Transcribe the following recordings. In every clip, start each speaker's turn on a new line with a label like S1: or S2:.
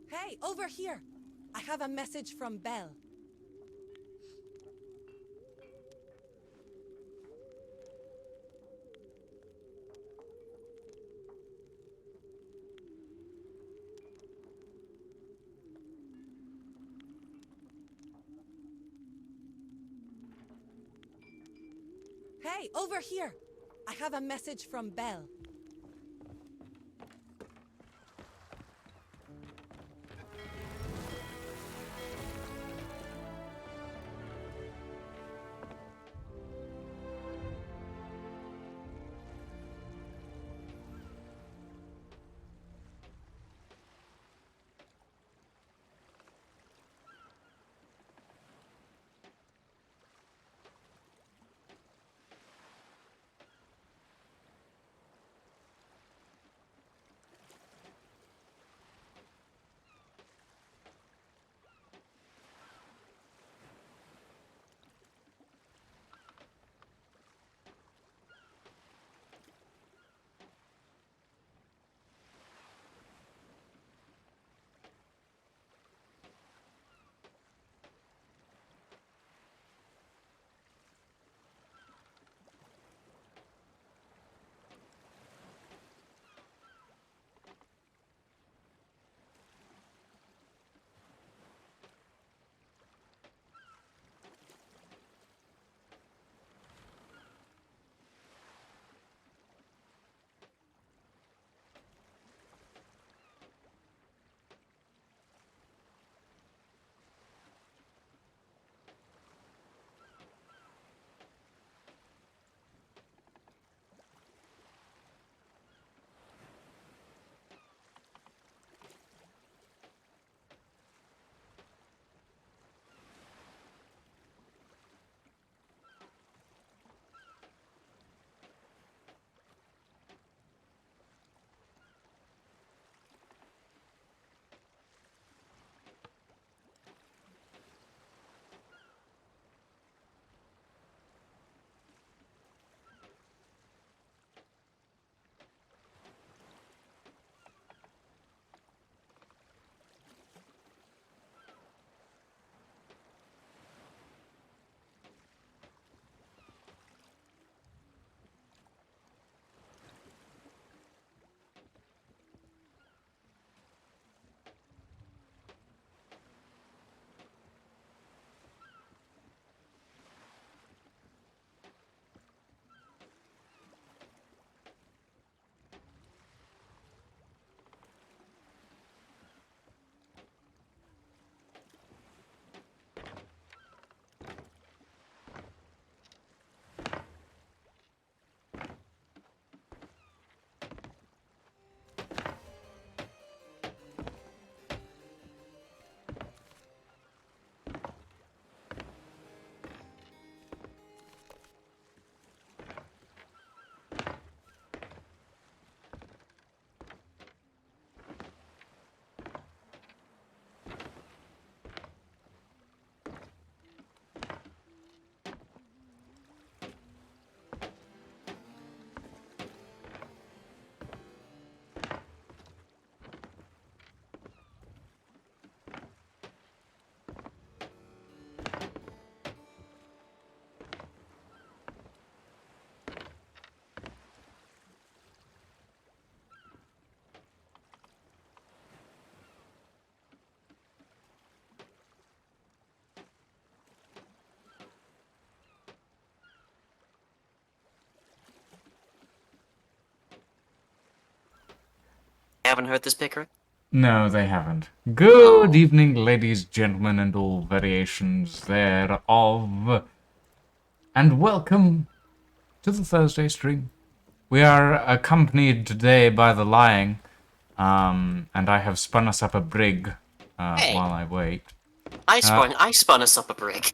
S1: Hey, over here! I have a message from Belle. Hey, over here! I have a message from Belle.
S2: Haven't heard this bickering?
S3: No, they haven't. Good evening, ladies, gentlemen, and all variations thereof. And welcome to the Thursday stream. We are accompanied today by the lying, and I have spun us up a brig
S2: Hey,
S3: while I wait.
S2: I spun us up a brick.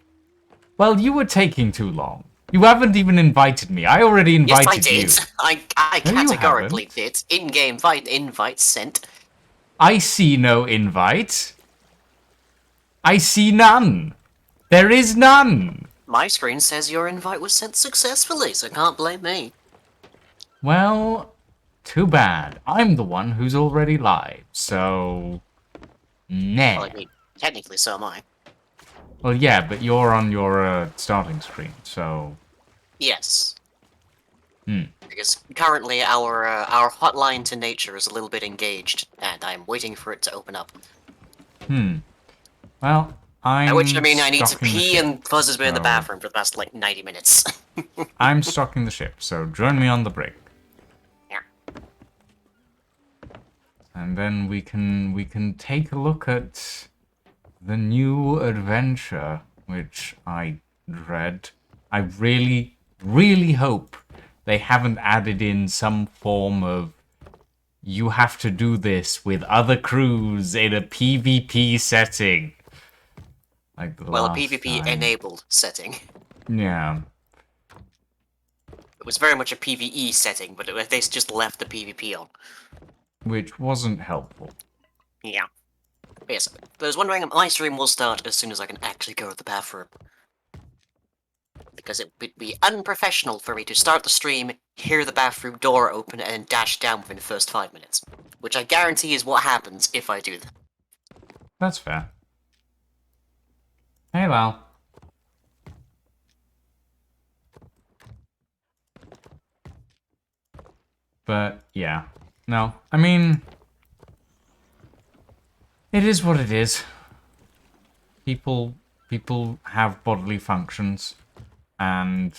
S3: Well, you were taking too long. You haven't even invited me. I already
S2: Yes, I
S3: invited
S2: did.
S3: you.
S2: I
S3: No, you
S2: categorically
S3: haven't.
S2: did. In-game invite sent.
S3: I see no invite. I see none. There is none.
S2: My screen says your invite was sent successfully, so can't blame me.
S3: Well, too bad. I'm the one who's already live, so... Nah.
S2: Well, I mean, technically so am I.
S3: Well, yeah, but you're on your starting screen, so...
S2: Yes.
S3: Hmm.
S2: Because currently our hotline to nature is a little bit engaged, and I'm waiting for it to open up.
S3: Well,
S2: By which I
S3: I'm
S2: mean I need to
S3: stocking the
S2: pee
S3: ship,
S2: and Fuzz has been in the
S3: so...
S2: bathroom for the past, like, 90 minutes.
S3: I'm stocking the ship, so join me on the brig.
S2: Yeah.
S3: And then we can take a look at the new adventure, which I dread. I really, really hope they haven't added in some form of you have to do this with other crews in a PvP setting. Like the
S2: Well, a
S3: last
S2: PvP
S3: time.
S2: enabled setting.
S3: Yeah.
S2: It was very much a PvE setting, but they just left the PvP on.
S3: Which wasn't helpful.
S2: Yeah. But yes, I was wondering, my stream will start as soon as I can actually go to the bathroom. Because it would be unprofessional for me to start the stream, hear the bathroom door open, and then dash down within the first 5 minutes. Which I guarantee is what happens if I do that.
S3: That's fair. Hey, Lal. But, yeah. No, I mean... It is what it is. People have bodily functions, and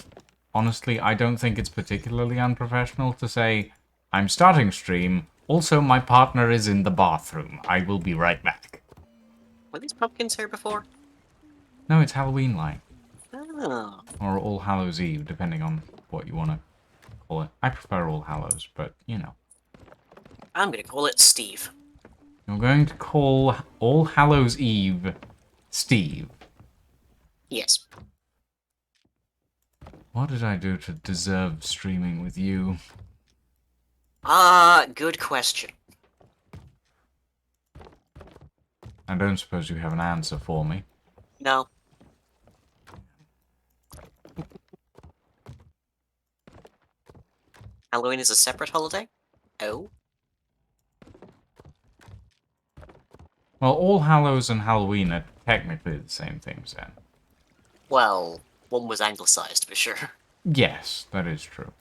S3: honestly, I don't think it's particularly unprofessional to say, I'm starting stream, also my partner is in the bathroom. I will be right back.
S2: Were these pumpkins here before?
S3: No, it's Halloween light.
S2: Oh.
S3: Or All Hallows Eve, depending on what you want to call it. I prefer All Hallows, but, you know.
S2: I'm gonna call it Steve.
S3: You're going to call All Hallows Eve Steve.
S2: Yes.
S3: What did I do to deserve streaming with you?
S2: Good question.
S3: I don't suppose you have an answer for me.
S2: No. Halloween is a separate holiday? Oh?
S3: Well, All Hallows and Halloween are technically the same things then.
S2: Well, one was anglicized, for sure.
S3: Yes, that is true.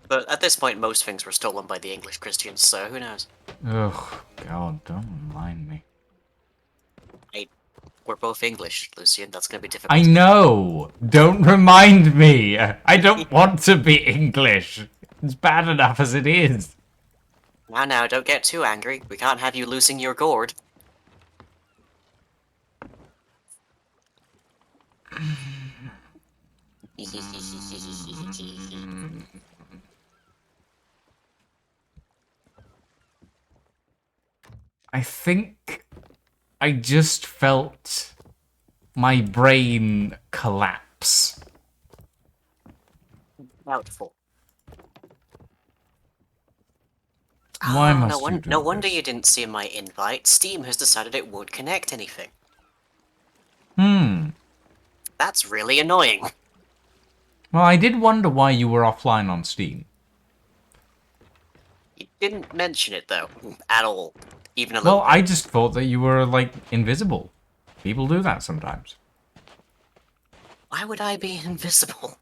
S2: But at this point, most things were stolen by the English Christians, so who knows?
S3: Ugh, God, don't remind me.
S2: We're both English, Lucian, that's gonna be difficult.
S3: I know! Don't remind me! I don't want to be English! It's bad enough as it is.
S2: Now, don't get too angry. We can't have you losing your gourd.
S3: I think I just felt my brain collapse.
S2: Doubtful.
S3: Why
S2: Oh,
S3: must you do
S2: no wonder
S3: this?
S2: you didn't see my invite. Steam has decided it won't connect anything. That's really annoying.
S3: Well, I did wonder why you were offline on Steam.
S2: You didn't mention it, though, at all. Even a little
S3: Well,
S2: bit.
S3: I just thought that you were, like, invisible. People do that sometimes.
S2: Why would I be invisible?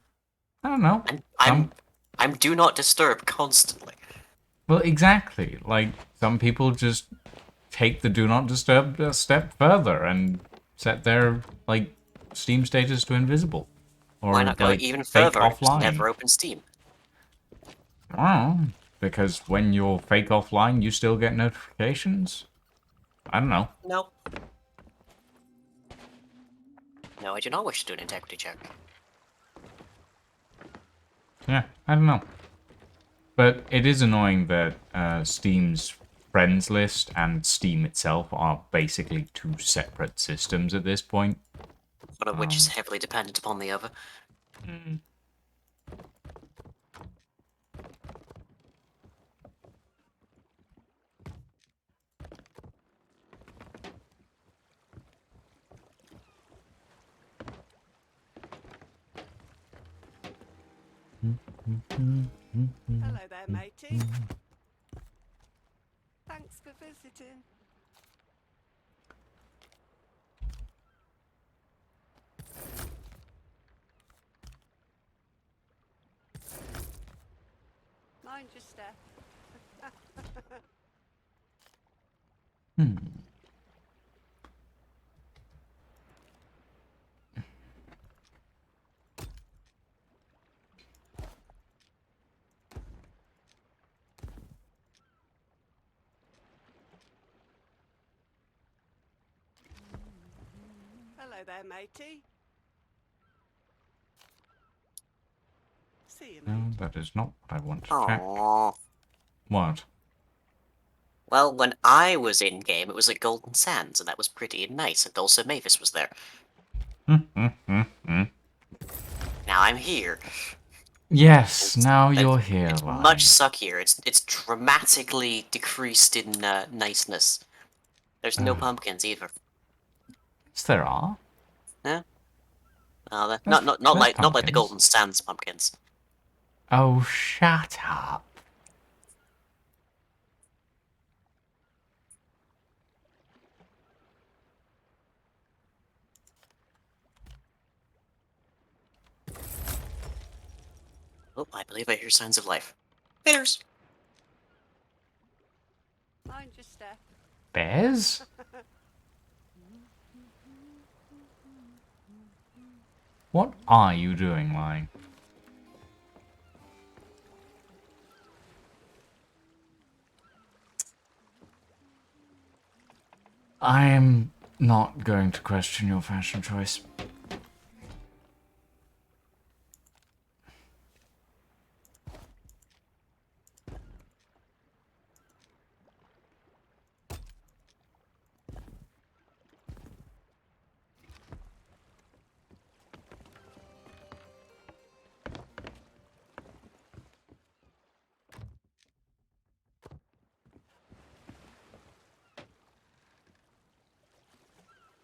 S3: I don't know.
S2: I'm do not disturb constantly.
S3: Well, exactly. Like, some people just take the do not disturb a step further and set their, like, Steam status to invisible. Or,
S2: Why not go
S3: like,
S2: even
S3: fake
S2: further and just
S3: offline.
S2: never open Steam?
S3: Well, because when you're fake offline, you still get notifications? I don't know.
S2: No. No, I do not wish to do an integrity check.
S3: Yeah, I don't know. But it is annoying that Steam's friends list and Steam itself are basically two separate systems at this point.
S2: One of which is heavily dependent upon the other.
S1: Hello there, matey.
S4: visiting. Mind your step.
S3: Hmm.
S4: Hello there, matey. See you,
S3: No,
S4: mate.
S3: that is not what I want to check.
S2: Aww.
S3: What?
S2: Well, when I was in game, it was at Golden Sands, and that was pretty nice, and also Mavis was there. Now I'm here.
S3: Yes, now
S2: It's-
S3: you're here,
S2: It's
S3: Lion.
S2: much suckier. It's dramatically decreased in niceness. There's no pumpkins either.
S3: Yes, there are.
S2: No, not
S3: There's
S2: not not like not like the
S3: pumpkins.
S2: Golden Sands pumpkins.
S3: Oh, shut up.
S2: Oh, I believe I hear signs of life. Bears.
S4: Mind your step.
S3: Bears? What are you doing, Lion? I am not going to question your fashion choice.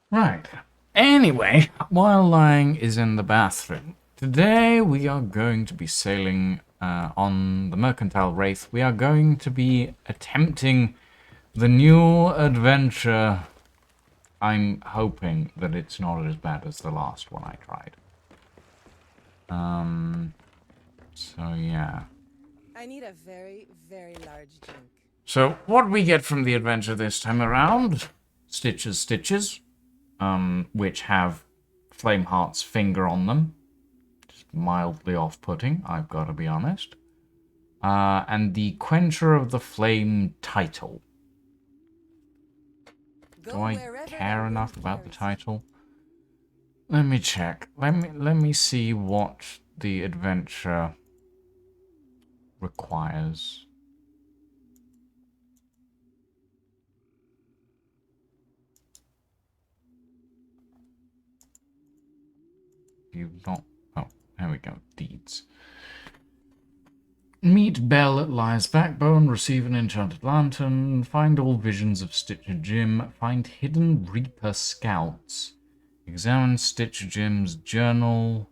S3: Right. Anyway, while Lying is in the bathroom, today we are going to be sailing on the Mercantile Wraith. We are going to be attempting the new adventure. I'm hoping that it's not as bad as the last one I tried. So yeah.
S1: I need a very, very large drink.
S3: So what we get from the adventure this time around, stitches, which have Flameheart's finger on them. Just mildly off-putting, I've got to be honest. And the Quencher of the Flame title. Do I care enough about the title? Let me check. Let me see what the adventure requires. You've not... Oh, there we go. Deeds. Meet Belle at Liar's Backbone, receive an enchanted lantern, find all visions of Stitcher Jim, find hidden Reaper scouts, examine Stitcher Jim's journal,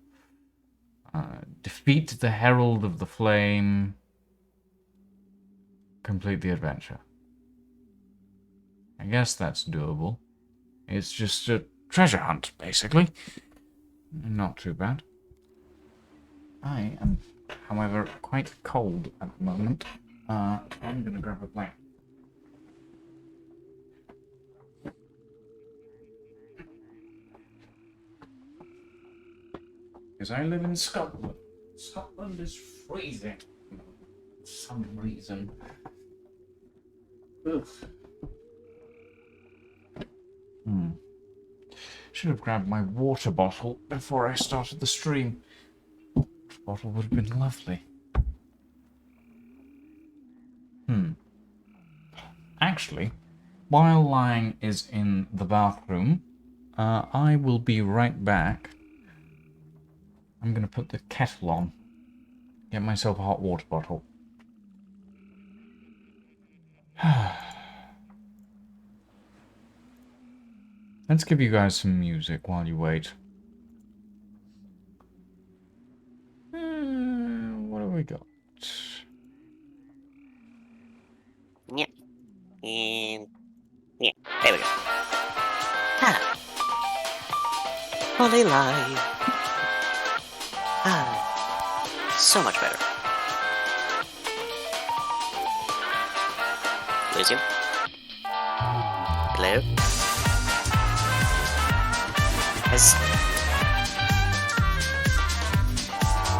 S3: defeat the Herald of the Flame, complete the adventure. I guess that's doable. It's just a treasure hunt, basically. Not too bad. I am, however, quite cold at the moment. I'm gonna grab a blanket. Because I live in Scotland. Scotland is freezing for some reason. Ugh. Should have grabbed my water bottle before I started the stream. Water bottle would have been lovely. Actually, while Lying is in the bathroom, I will be right back. I'm going to put the kettle on. Get myself a hot water bottle. Let's give you guys some music while you wait. What have we got?
S2: Yep. And yeah, there we go. Ah, fully live. Ah, so much better. Lucian? Hello?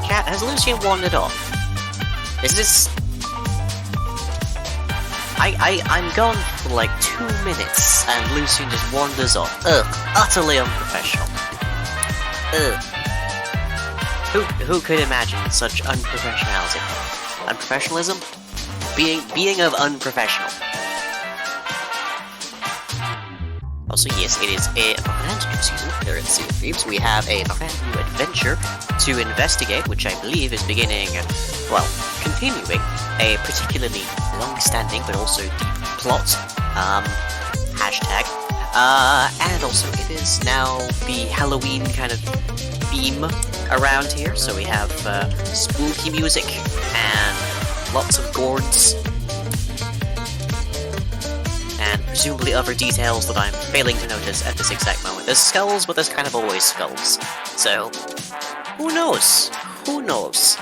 S2: Has Lucian wandered off? Is this... I'm gone for like 2 minutes, and Lucian just wanders off. Ugh, utterly unprofessional. Ugh. Who could imagine such unprofessionality? Unprofessionalism? Being of unprofessional. Also, yes, it is a brand new season here at Sea of Thieves. We have a brand new adventure to investigate, which I believe is beginning, well, continuing a particularly long-standing but also deep plot, hashtag, and also it is now the Halloween kind of theme around here, so we have, spooky music and lots of gourds, and presumably other details that I'm failing to notice at this exact moment. There's skulls, but there's kind of always skulls, so who knows? Who knows?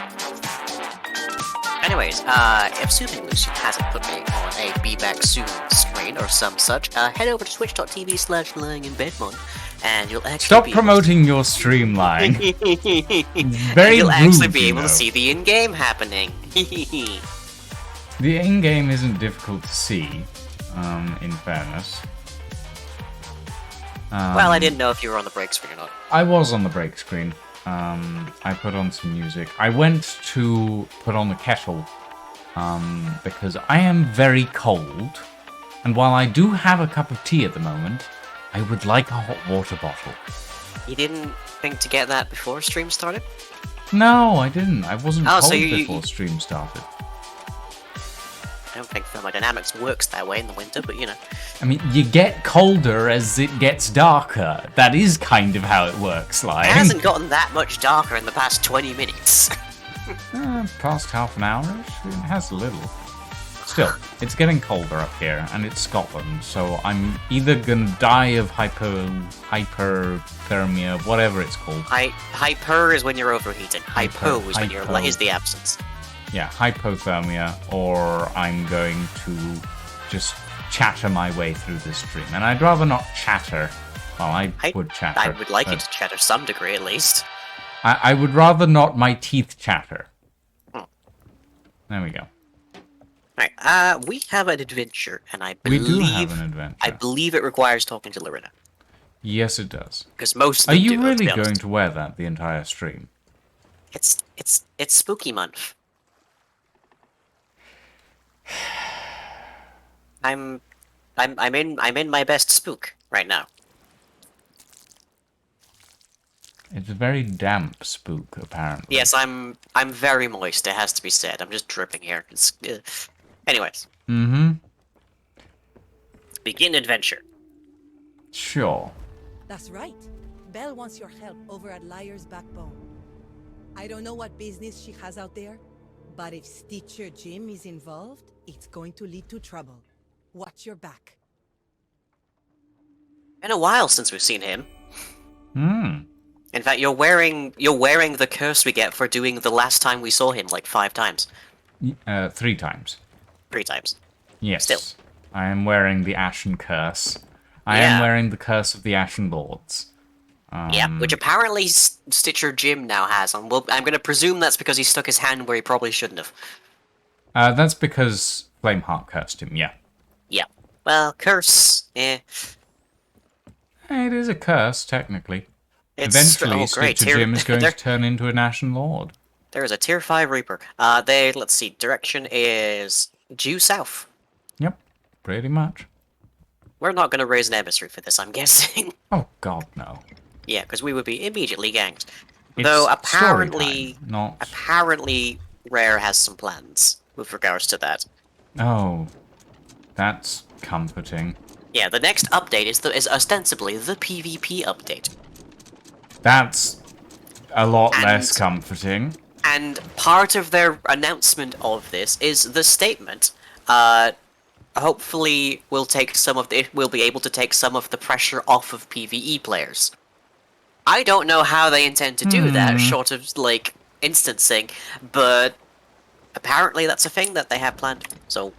S2: Anyways, assuming Lucian hasn't put me on a Be Back Soon screen or some such, head over to twitch.tv/lyinginbedmon, and you'll actually
S3: Stop promoting your stream line. Very
S2: you'll
S3: rude,
S2: actually be able
S3: you know.
S2: to see the in-game happening.
S3: The in-game isn't difficult to see, in fairness.
S2: Well, I didn't know if you were on the break screen or not.
S3: I was on the break screen. I put on some music. I went to put on the kettle, because I am very cold, and while I do have a cup of tea at the moment, I would like a hot water bottle.
S2: You didn't think to get that before stream started?
S3: No, I didn't. I wasn't
S2: Oh,
S3: cold
S2: so you-
S3: before stream started.
S2: I don't think thermodynamics works that way in the winter, but you know.
S3: I mean, you get colder as it gets darker. That is kind of how it works,
S2: It
S3: like.
S2: hasn't gotten that much darker in the past 20 minutes.
S3: Past half an hour-ish? It has a little. Still, it's getting colder up here, and it's Scotland, so I'm either gonna die of hyperthermia, whatever it's called.
S2: Hyper is when you're overheating. Hypo is when you're is the absence.
S3: Yeah, hypothermia, or I'm going to just chatter my way through this stream. And I'd rather not chatter. Well, I would chatter.
S2: I would like
S3: but
S2: it to chatter some degree at least.
S3: I would rather not my teeth chatter. There we go.
S2: Right, we have an adventure, and I
S3: We
S2: believe...
S3: do have an adventure.
S2: I believe it requires talking to Lorena.
S3: Yes, it does.
S2: Because most of
S3: Are
S2: them
S3: you
S2: do,
S3: really
S2: let's be
S3: going
S2: honest.
S3: to wear that the entire stream?
S2: It's spooky month. I'm in my best spook right now.
S3: It's a very damp spook, apparently.
S2: Yes, I'm very moist, it has to be said. I'm just dripping here. It's, anyways.
S3: Mm-hmm.
S2: Begin adventure.
S3: Sure.
S1: That's right. Belle wants your help over at Liar's Backbone. I don't know what business she has out there, but if Stitcher Jim is involved, it's going to lead to trouble. Watch your back.
S2: Been a while since we've seen him.
S3: Hmm.
S2: In fact, you're wearing the curse we get for doing the last time we saw him like 5 times.
S3: 3 times.
S2: 3 times.
S3: Yes.
S2: Still.
S3: I am wearing the Ashen Curse. I
S2: Yeah.
S3: am wearing the Curse of the Ashen Lords.
S2: Yeah, which apparently Stitcher Jim now has. And well, I'm going to presume that's because he stuck his hand where he probably shouldn't have.
S3: That's because Flameheart cursed him, yeah.
S2: Yeah. Well, curse.
S3: It is a curse, technically.
S2: It's
S3: Eventually,
S2: great.
S3: Stitcher Jim is going to turn into an Ashen Lord.
S2: There is a tier 5 Reaper. Let's see, direction is due south.
S3: Yep, pretty much.
S2: We're not going to raise an emissary for this, I'm guessing.
S3: Oh, God, no.
S2: Yeah, because we would be immediately ganked.
S3: It's
S2: Though
S3: story
S2: apparently,
S3: time, not...
S2: apparently, Rare has some plans with regards to that.
S3: Oh, that's comforting.
S2: Yeah, the next update is ostensibly the PvP update.
S3: That's a lot
S2: And-
S3: less comforting.
S2: And part of their announcement of this is the statement, hopefully we'll be able to take some of the pressure off of PvE players. I don't know how they intend to do that, short of, like, instancing, but apparently that's a thing that they have planned, so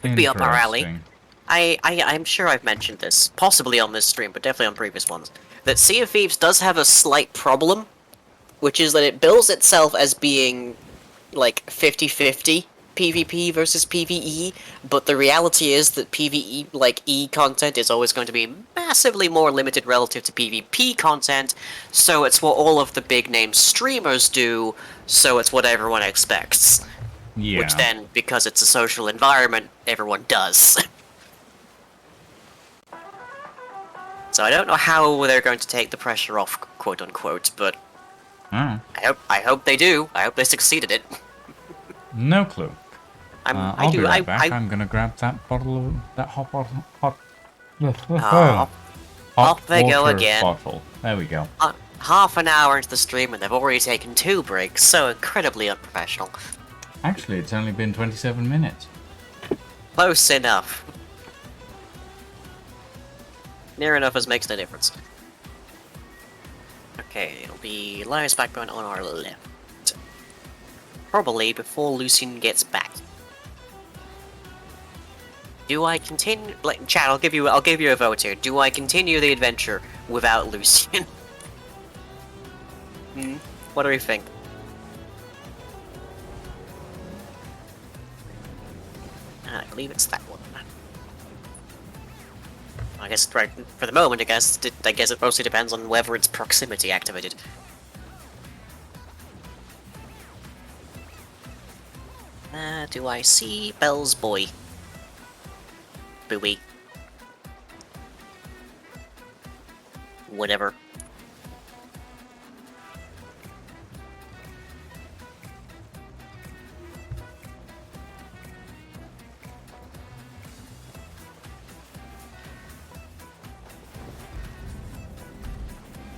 S2: it'd be up our alley.
S3: Interesting.
S2: I'm sure I've mentioned this, possibly on this stream, but definitely on previous ones, that Sea of Thieves does have a slight problem, which is that it bills itself as being, like, 50-50 PvP versus PvE, but the reality is that PvE, like, E content is always going to be massively more limited relative to PvP content, so it's what all of the big-name streamers do, so it's what everyone expects.
S3: Yeah.
S2: Which then, because it's a social environment, everyone does. So I don't know how they're going to take the pressure off, quote-unquote, but
S3: Oh,
S2: I hope they do. I hope they succeed at it.
S3: no clue. I'll be right back.
S2: I
S3: I'm gonna grab that bottle of that hot
S2: Aw, off they go
S3: water
S2: again.
S3: bottle. There we go.
S2: Half an hour into the stream and they've already taken 2 breaks, so incredibly unprofessional.
S3: Actually, it's only been 27 minutes.
S2: Close enough. Near enough as makes no difference. Okay, it'll be Liar's Backbone on our left. Probably before Lucian gets back. Do I continue? Like, chat, I'll give you a vote here. Do I continue the adventure without Lucian? What do we think? I believe it's that one. I guess right for the moment, I guess it mostly depends on whether it's proximity activated. Do I see Bell's boy? Booey. Whatever.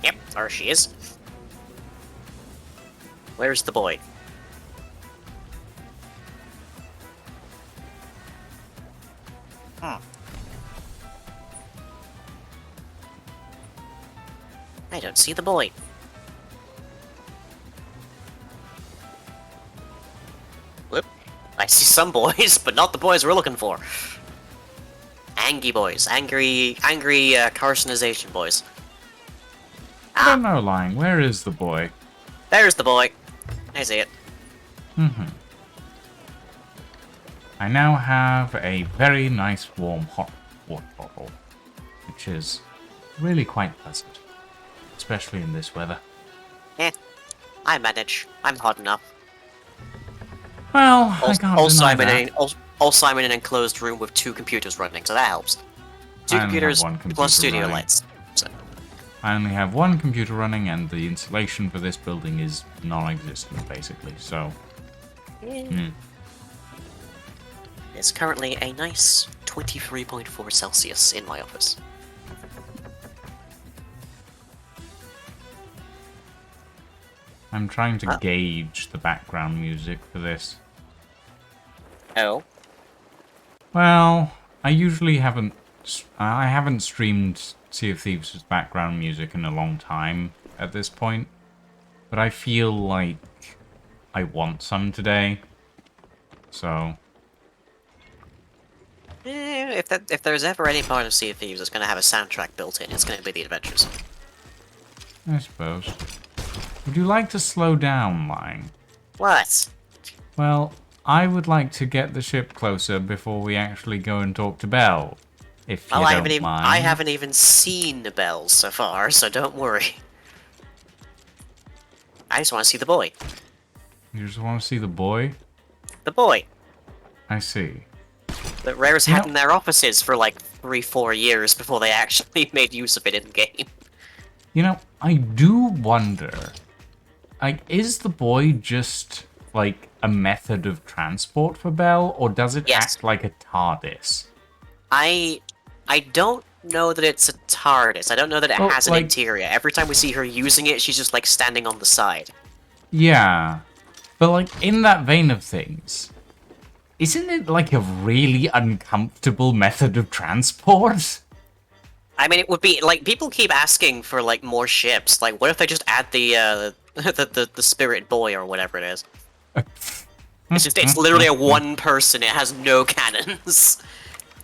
S2: Yep, there she is. Where's the boy? I don't see the boy. Whoop. I see some boys, but not the boys we're looking for. Angry boys. Angry carcinization boys.
S3: I don't know, lying. Where is the boy?
S2: There's the boy. I see it.
S3: I now have a very nice warm hot water bottle, which is really quite pleasant, especially in this weather.
S2: I manage. I'm hot enough.
S3: Well, I can't deny that.
S2: Also, I'm in an enclosed room with 2 computers running, so that helps. 2
S3: I only have
S2: computers
S3: one computer
S2: plus studio
S3: running.
S2: lights. So.
S3: I only have one computer running, and the insulation for this building is non-existent, basically, so...
S2: It's currently a nice 23.4 Celsius in my office.
S3: I'm trying to gauge the background music for this.
S2: Oh?
S3: Well, I usually haven't... I haven't streamed Sea of Thieves' background music in a long time at this point, but I feel like I want some today, so...
S2: If there's ever any part of Sea of Thieves that's going to have a soundtrack built in, it's going to be the adventures.
S3: I suppose. Would you like to slow down, Lying?
S2: What?
S3: Well, I would like to get the ship closer before we actually go and talk to Belle, if you don't mind.
S2: I haven't even seen the bells so far, so don't worry. I just want to see the boy.
S3: You just want to see the boy?
S2: The boy.
S3: I see.
S2: That Rare's had in their offices for like 3-4 years before they actually made use of it in game.
S3: You know, I do wonder, like, is the boy just, like, a method of transport for Belle, or does it act like a TARDIS?
S2: I don't know that it's a TARDIS. I don't know that it has an interior. Every time we see her using it, she's just, like, standing on the side.
S3: Yeah. But, like, in that vein of things, Isn't it like a really uncomfortable method of transport?
S2: I mean, it would be like people keep asking for like more ships. Like, what if they just add the the spirit boy or whatever it is? It's literally a one person. It has no cannons.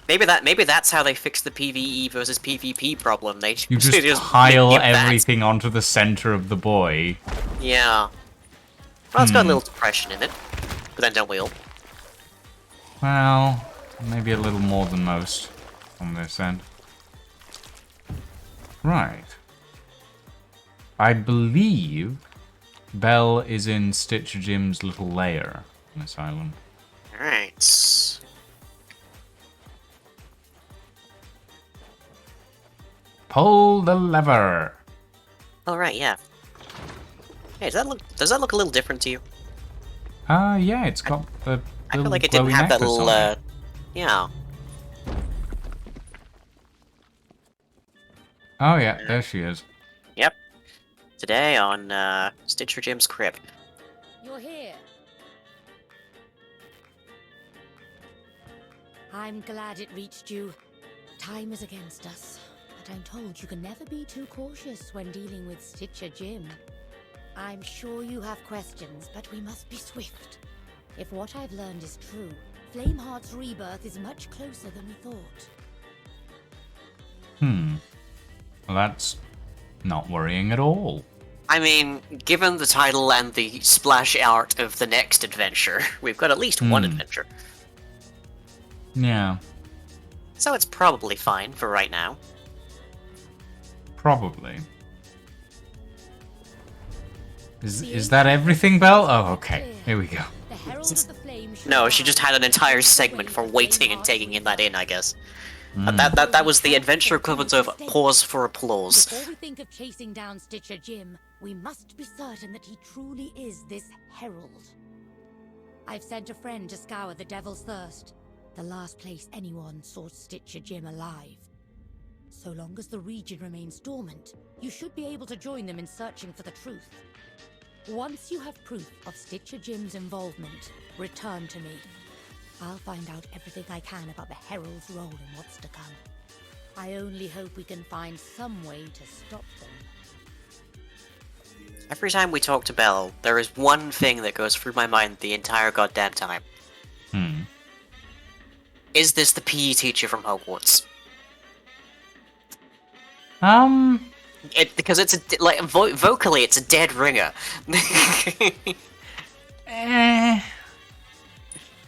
S2: Maybe that's how they fix the PvE versus PvP problem. They
S3: You just pile everything onto the center of the boy.
S2: Yeah. Well, it's got a little depression in it, but then don't we all?
S3: Well, maybe a little more than most on this end. Right. I believe Belle is in Stitcher Jim's little lair on this island.
S2: Alright.
S3: Pull the lever.
S2: Alright, yeah. Hey, does that look a little different to you?
S3: Yeah, it's got the
S2: I feel like it
S3: glowy
S2: didn't have that
S3: necklace
S2: little,
S3: on it.
S2: yeah.
S3: Oh yeah, there she is.
S2: Yep. Today on, Stitcher Jim's crib.
S5: You're here. I'm glad it reached you. Time is against us, but I'm told you can never be too cautious when dealing with Stitcher Jim. I'm sure you have questions, but we must be swift. If what I've learned is true, Flameheart's rebirth is much closer than we thought.
S3: Well, that's not worrying at all.
S2: I mean, given the title and the splash art of the next adventure, we've got at least one adventure.
S3: Yeah,
S2: So it's probably fine for right now.
S3: probably. Is that everything, Belle? Oh, okay. Here we go.
S5: The Herald of the Flame should
S2: No, she
S5: rise
S2: just had an entire segment for waiting and taking in that in, I guess. That was the adventure equivalent of pause for applause.
S5: Before we think of chasing down Stitcher Jim, we must be certain that he truly is this Herald. I've sent a friend to scour the Devil's Thirst, the last place anyone saw Stitcher Jim alive. So long as the region remains dormant, you should be able to join them in searching for the truth. Once you have proof of Stitcher Jim's involvement, return to me. I'll find out everything I can about the Herald's role in what's to come. I only hope we can find some way to stop them.
S2: Every time we talk to Belle, there is one thing that goes through my mind the entire goddamn time. Is this the PE teacher from Hogwarts? Because it's vocally, it's a dead ringer.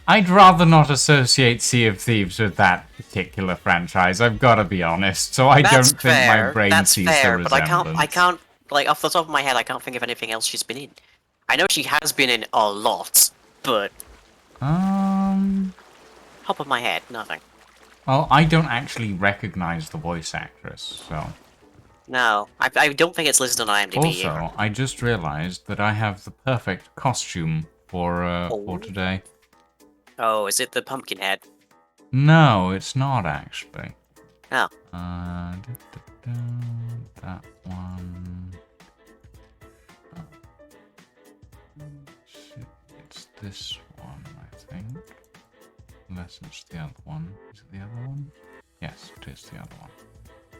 S3: I'd rather not associate Sea of Thieves with that particular franchise, I've got to be honest, so I don't think my brain sees the resemblance.
S2: But I can't, like, off the top of my head, I can't think of anything else she's been in. I know she has been in a lot, but... Top of my head, nothing.
S3: Well, I don't actually recognize the voice actress, so...
S2: No, I don't think it's listed on IMDb
S3: Also,
S2: either.
S3: I just realized that I have the perfect costume for today.
S2: Oh, is it the pumpkin head?
S3: No, it's not actually.
S2: Oh.
S3: That one. It's this one, I think. Unless it's the other one. Is it the other one? Yes, it is the other one.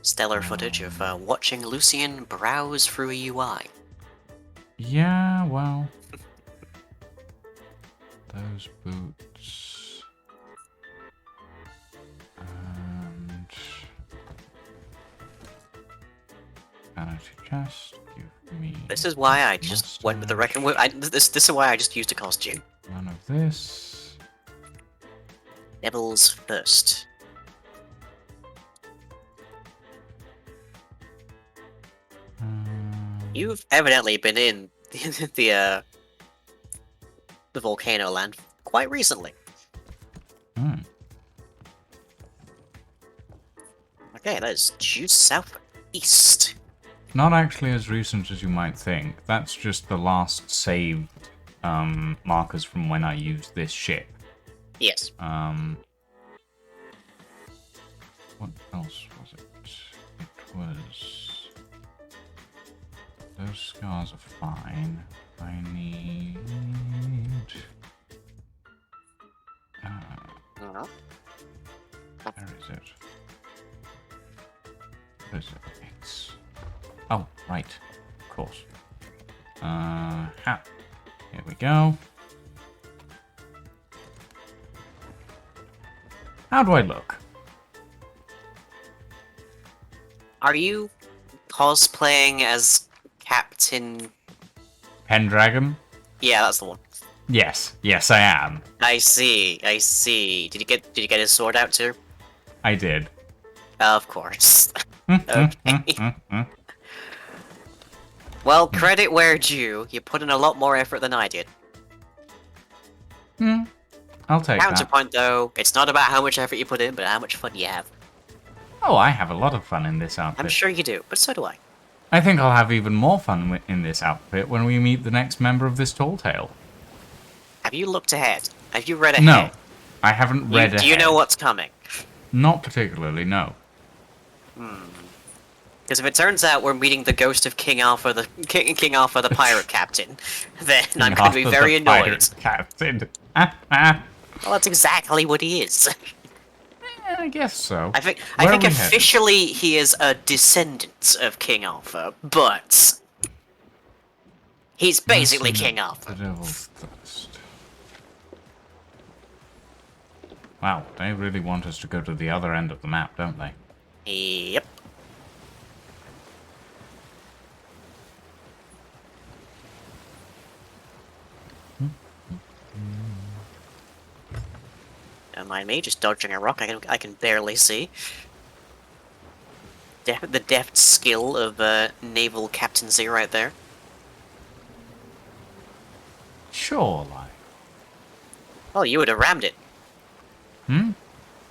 S2: Stellar footage of watching Lucian browse through a UI.
S3: Yeah, well. Those boots. And... vanity chest, give me...
S2: This is why I just went with the this is why I just used a costume.
S3: None of this.
S2: Devil's Thirst. You've evidently been in the volcano land quite recently. Okay, that is due southeast.
S3: Not actually as recent as you might think. That's just the last saved markers from when I used this ship.
S2: Yes.
S3: What else was it? It was... Those scars are fine. I need... Where is it? Where is it? It's... Oh, right. Of course. Here we go. How do I look?
S2: Are you cosplaying as Captain?
S3: Pendragon?
S2: Yeah, that's the one.
S3: Yes, yes, I am.
S2: I see. I see. Did you get his sword out too?
S3: I did.
S2: Of course. Okay. Well, credit where due. You put in a lot more effort than I did.
S3: I'll take that.
S2: Counterpoint, though, it's not about how much effort you put in, but how much fun you have.
S3: Oh, I have a lot of fun in this outfit.
S2: I'm sure you do, but so do I.
S3: I think I'll have even more fun in this outfit when we meet the next member of this tall tale.
S2: Have you looked ahead? Have you read ahead?
S3: No, I haven't read ahead.
S2: Do you know what's coming?
S3: Not particularly, no.
S2: Because if it turns out we're meeting the ghost of King Alpha, King Alpha, the pirate captain, then I'm going to be very annoyed.
S3: Pirate captain.
S2: Well, that's exactly what he is.
S3: I guess so.
S2: I think
S3: Where are we headed?
S2: officially he is a descendant of King Alpha, but he's basically King Alpha.
S3: The Devil's Thirst. Wow, they really want us to go to the other end of the map, don't they?
S2: Yep. Don't mind me, just dodging a rock. I can barely see. The deft skill of naval captaincy right there.
S3: Sure, like.
S2: Oh, you would have rammed it.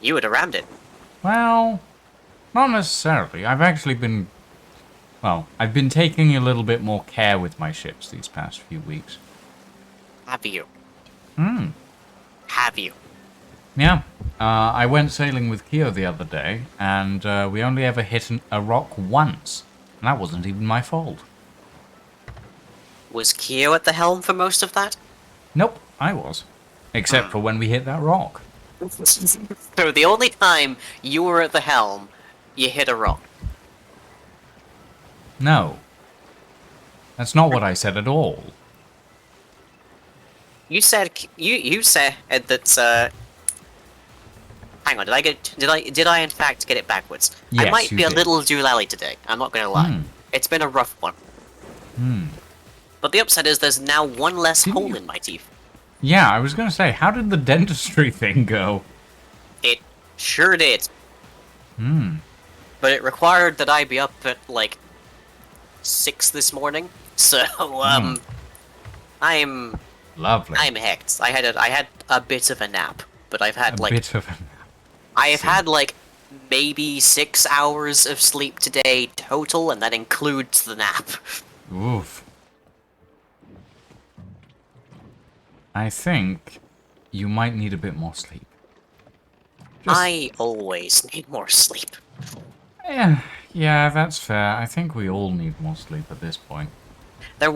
S2: You would have rammed it.
S3: Well, not necessarily. I've actually been... Well, I've been taking a little bit more care with my ships these past few weeks.
S2: Have you?
S3: Hmm.
S2: Have you?
S3: Yeah. I went sailing with Kyo the other day, and we only ever hit a rock once. And that wasn't even my fault.
S2: Was Kyo at the helm for most of that?
S3: Nope, I was. Except for when we hit that rock.
S2: So the only time you were at the helm, you hit a rock.
S3: No. That's not what I said at all.
S2: You said you said that. Hang on, did I in fact get it backwards?
S3: Yes,
S2: I might
S3: you
S2: be a
S3: did.
S2: little doolally today. I'm not gonna lie. It's been a rough one. But the upside is there's now one less hole in my teeth.
S3: Yeah, I was going to say, how did the dentistry thing go?
S2: It sure did. But it required that I be up at like 6 this morning. So I'm
S3: Lovely.
S2: hecked. I had a bit of a nap, but I've had
S3: a bit of a...
S2: I have had like maybe 6 hours of sleep today total, and that includes the nap.
S3: Oof. I think you might need a bit more sleep.
S2: I always need more sleep.
S3: Yeah, that's fair. I think we all need more sleep at this point.
S2: There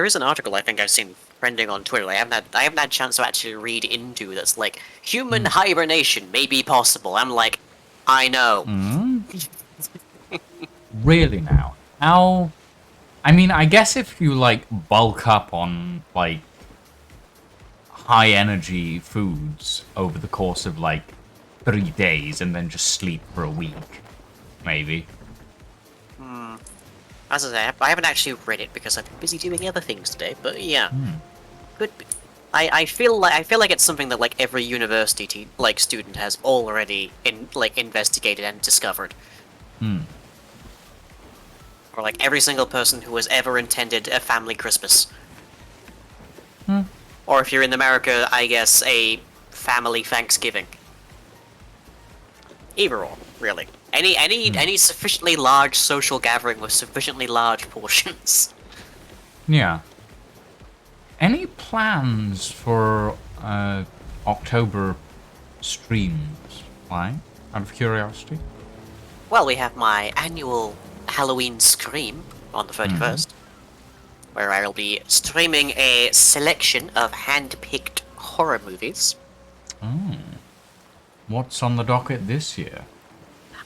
S2: is an article I think I've seen trending on Twitter. I haven't had a chance to actually read into that's like human hibernation may be possible. I'm like, I know.
S3: Really now? How... I mean, I guess if you, like, bulk up on, like, high-energy foods over the course of, like, 3 days and then just sleep for a week, maybe.
S2: As I say, I haven't actually read it because I've been busy doing other things today. But yeah, could be. I feel like it's something that like every university student has already investigated and discovered. Or like every single person who has ever intended a family Christmas. Or if you're in America, I guess a family Thanksgiving. Either or, really. Any sufficiently large social gathering with sufficiently large portions.
S3: Yeah. Any plans for October streams, right? Out of curiosity?
S2: Well, we have my annual Halloween Scream on the 31st, where I'll be streaming a selection of hand-picked horror movies.
S3: What's on the docket this year?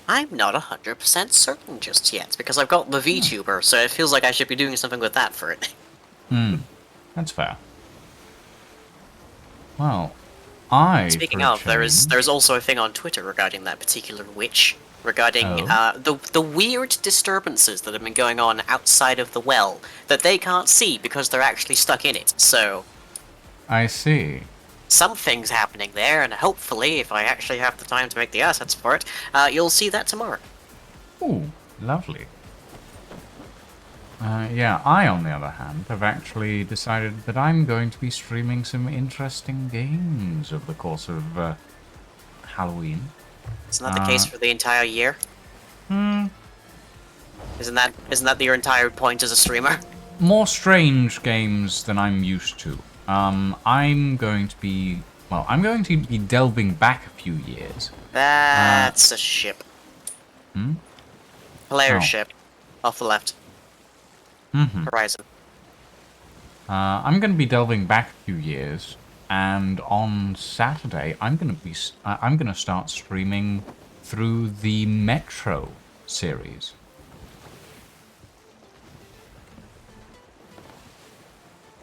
S2: I'm not 100% certain just yet, because I've got the VTuber, so it feels like I should be doing something with that for it.
S3: That's fair. Well, I,
S2: Speaking
S3: for a
S2: of,
S3: change...
S2: there's also a thing on Twitter regarding that particular witch, regarding the weird disturbances that have been going on outside of the well that they can't see because they're actually stuck in it. So
S3: I see.
S2: something's happening there, and hopefully, if I actually have the time to make the assets for it, you'll see that tomorrow.
S3: Ooh, lovely. Yeah, I, on the other hand, have actually decided that I'm going to be streaming some interesting games over the course of Halloween.
S2: Isn't that the case for the entire year? Isn't that your entire point as a streamer?
S3: More strange games than I'm used to. I'm going to be delving back a few years.
S2: That's a ship. Player
S3: Oh.
S2: ship. Off the left. Horizon.
S3: I'm going to be delving back a few years, and on Saturday I'm going to start streaming through the Metro series.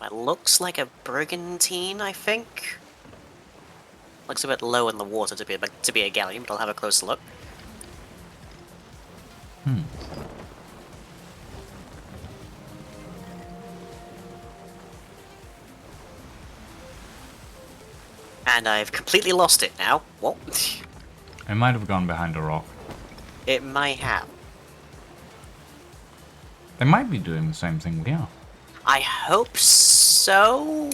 S2: It looks like a brigantine, I think. Looks a bit low in the water to be a galleon, but I'll have a closer look. And I've completely lost it now. What?
S3: It might have gone behind a rock.
S2: It might have.
S3: They might be doing the same thing we are.
S2: I hope so.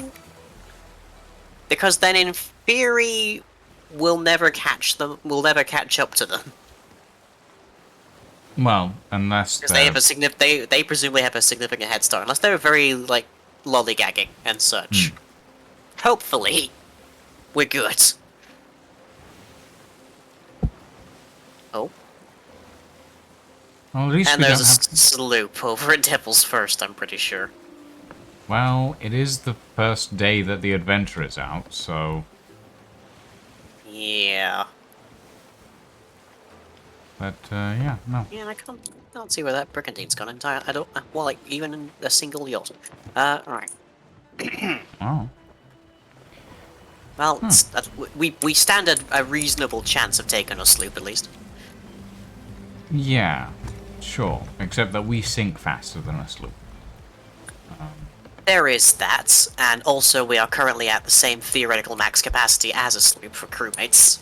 S2: Because then, in theory, we'll never catch them. We'll never catch up to them.
S3: Well, unless
S2: Because they have a they presumably have a significant head start, unless they're very like lollygagging and such. Hopefully, we're good. Oh,
S3: well, at least
S2: and
S3: we
S2: there's
S3: don't
S2: a
S3: have...
S2: sloop over at Devil's First. I'm pretty sure.
S3: Well, it is the first day that the adventure is out, so...
S2: Yeah.
S3: But, yeah, no.
S2: Yeah, I can't see where that brigantine's gone entirely. I don't. Well, like even in a single yacht. Alright.
S3: Oh.
S2: Well, we stand a reasonable chance of taking a sloop at least.
S3: Yeah, sure. Except that we sink faster than a sloop.
S2: There is that, and also we are currently at the same theoretical max capacity as a sloop for crewmates.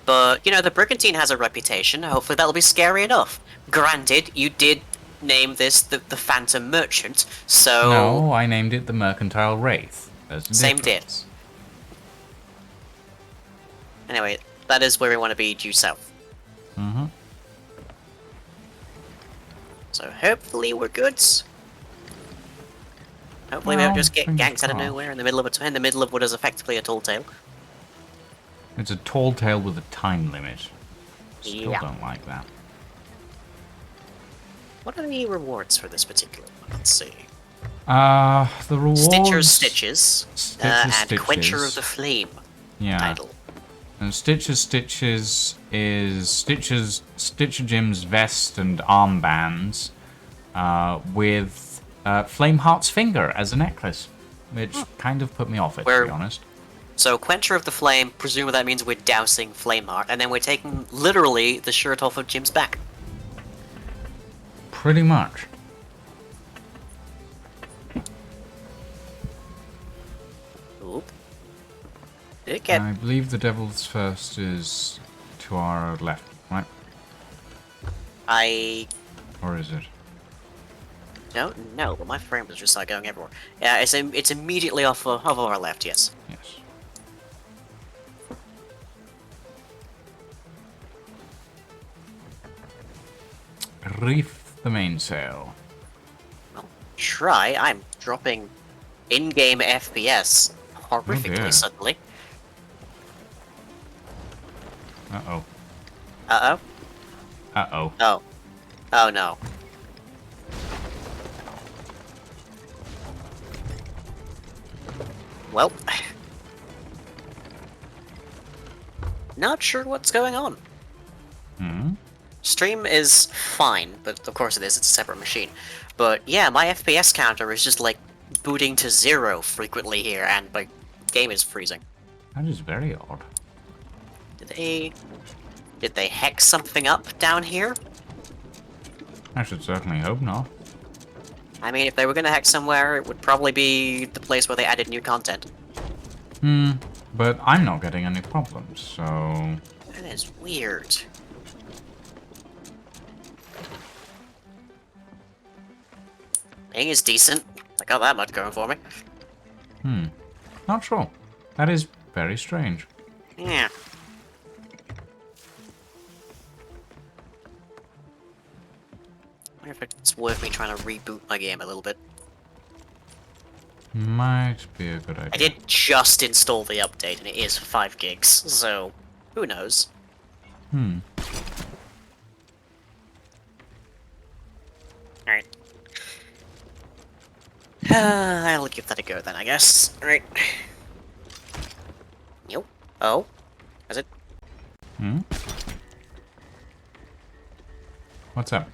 S2: But, you know, the brigantine has a reputation. Hopefully that'll be scary enough. Granted, you did name this the Phantom Merchant, so...
S3: No, I named it the Mercantile Wraith. There's a
S2: Same
S3: difference.
S2: did. Anyway, that is where we want to be due south. So hopefully we're good. Hopefully we don't
S3: Well,
S2: just get
S3: fingers
S2: ganked out of
S3: crossed.
S2: nowhere in the middle of what is effectively a tall tale.
S3: It's a tall tale with a time limit. Still
S2: Yeah.
S3: don't like that.
S2: What are the rewards for this particular one? Let's see.
S3: The rewards...
S2: Stitcher's Stitches, and
S3: Stitches.
S2: Quencher of the Flame
S3: Yeah.
S2: title.
S3: And Stitches is Stitcher Jim's vest and armbands with Flameheart's finger as a necklace, which kind of put me off it, to be honest.
S2: So Quencher of the Flame, presumably that means we're dousing Flameheart, and then we're taking literally the shirt off of Jim's back.
S3: Pretty much.
S2: Oop. Did it get...
S3: I believe the Devil's First is to our left, right?
S2: I
S3: Or is it?
S2: don't know, but my frame was just like going everywhere. Yeah, it's immediately off of our left, yes.
S3: Yes. Reef the mainsail.
S2: Well, try. I'm dropping in-game FPS
S3: dear.
S2: horrifically suddenly.
S3: Uh-oh.
S2: Uh-oh.
S3: Uh-oh.
S2: Oh. Oh no. Well. Not sure what's going on.
S3: Hmm?
S2: Stream is fine, but of course it is, it's a separate machine. But yeah, my FPS counter is just like booting to 0 frequently here, and my game is freezing.
S3: That is very odd.
S2: Did they hex something up down here?
S3: I should certainly hope not.
S2: I mean, if they were gonna hex somewhere, it would probably be the place where they added new content.
S3: But I'm not getting any problems, so...
S2: That is weird. Ping is decent. I got that much going for me.
S3: Not sure. That is very strange.
S2: Yeah. I wonder if it's worth me trying to reboot my game a little bit.
S3: Might be a good idea.
S2: I did just install the update, and it is 5 gigs, so who knows? Alright. I'll give that a go then, I guess. Alright. Nope. Oh? Is it?
S3: What's up?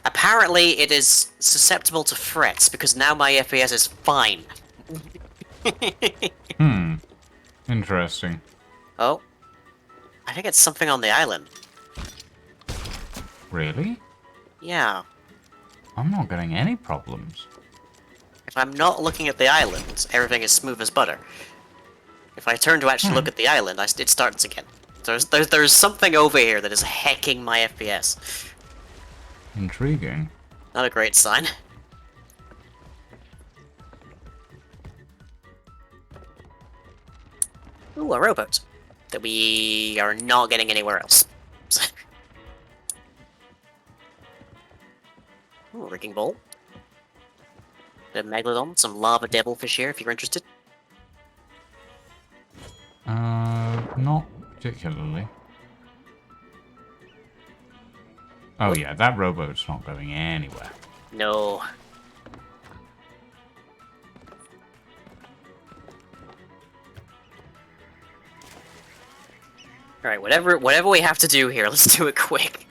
S2: Apparently it is susceptible to threats, because now my FPS is fine.
S3: Interesting.
S2: Oh? I think it's something on the island.
S3: Really?
S2: Yeah.
S3: I'm not getting any problems.
S2: If I'm not looking at the island, everything is smooth as butter. If I turn to actually look at the island, it starts again. There's something over here that is hacking my FPS.
S3: Intriguing.
S2: Not a great sign. Ooh, a rowboat. That we are not getting anywhere else. Ooh, rigging bowl. Bit of megalodon, some lava devilfish here if you're interested.
S3: Not particularly. Oh yeah, that rowboat's not going anywhere.
S2: No. Alright, whatever we have to do here, let's do it quick.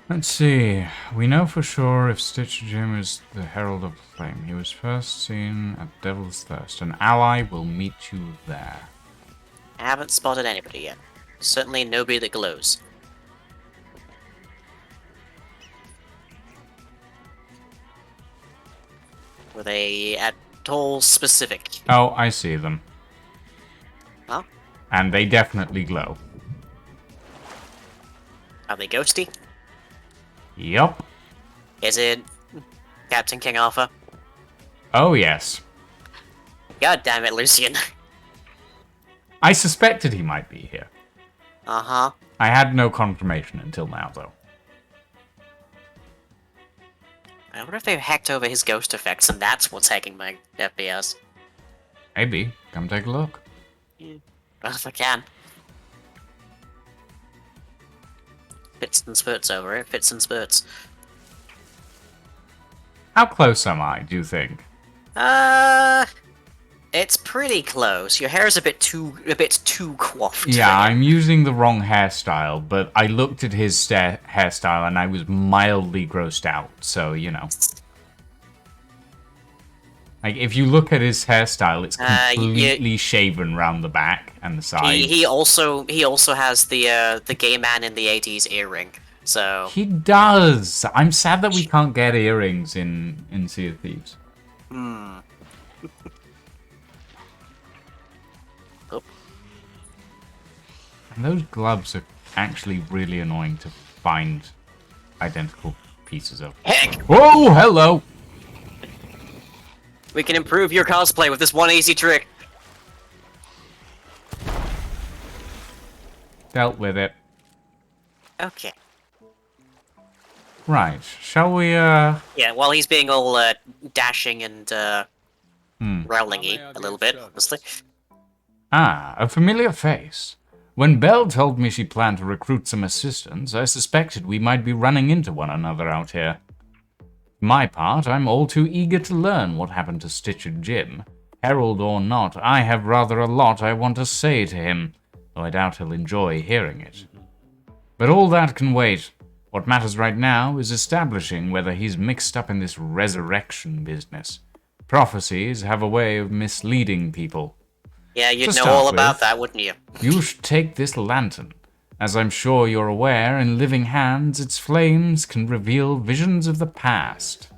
S3: Let's see. We know for sure if Stitcher Jim is the Herald of Flame. He was first seen at Devil's Thirst. An ally will meet you there.
S2: I haven't spotted anybody yet. Certainly nobody that glows. Were they at all specific?
S3: Oh, I see them.
S2: Huh?
S3: And they definitely glow.
S2: Are they ghosty?
S3: Yup.
S2: Is it Captain King Arthur?
S3: Oh yes.
S2: God damn it, Lucian.
S3: I suspected he might be here.
S2: Uh-huh.
S3: I had no confirmation until now, though.
S2: I wonder if they've hacked over his ghost effects and that's what's hacking my FPS.
S3: Maybe. Come take a look.
S2: Well, if I can. Fits and spurts over it, fits and spurts.
S3: How close am I, do you think?
S2: It's pretty close. Your hair is a bit too coiffed.
S3: Yeah, I'm using the wrong hairstyle, but I looked at his hairstyle and I was mildly grossed out, so, you know. Like, if you look at his hairstyle, it's completely shaven round the back and the sides.
S2: He also has the gay man in the 80s earring. So
S3: He does! I'm sad that we can't get earrings in Sea of Thieves.
S2: Oh.
S3: And those gloves are actually really annoying to find identical pieces of.
S2: Heck!
S3: Whoa, hello!
S2: We can improve your cosplay with this one easy trick.
S3: Dealt with it.
S2: Okay.
S3: Right, shall we,
S2: Yeah, while he's being all dashing and rowling-y a little bit, honestly.
S3: Ah, a familiar face. When Belle told me she planned to recruit some assistants, I suspected we might be running into one another out here. For my part, I'm all too eager to learn what happened to Stitcher Jim. Herald or not, I have rather a lot I want to say to him, though I doubt he'll enjoy hearing it. But all that can wait. What matters right now is establishing whether he's mixed up in this resurrection business. Prophecies have a way of misleading people.
S2: Yeah, you'd
S3: To
S2: know
S3: start
S2: all
S3: with,
S2: about that, wouldn't you?
S3: You should take this lantern. As I'm sure you're aware, in living hands, its flames can reveal visions of the past.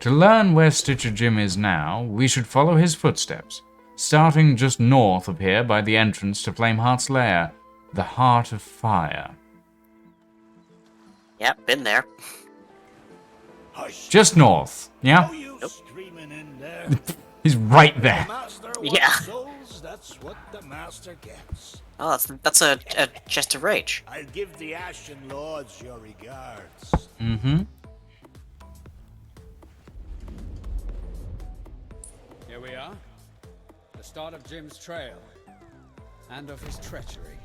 S3: To learn where Stitcher Jim is now, we should follow his footsteps, starting just north of here by the entrance to Flameheart's lair, the Heart of Fire.
S2: Yep, been there.
S6: Hush.
S3: Just north, yeah?
S6: Oh, you screaming in there.
S3: He's right there.
S6: The master
S2: Yeah.
S6: wants souls, that's what the master gets.
S2: Oh, that's a chest of rage.
S6: I'll give the Ashen Lords your regards.
S3: Mm-hmm.
S7: Here we are. The start of Jim's trail. And of his treachery.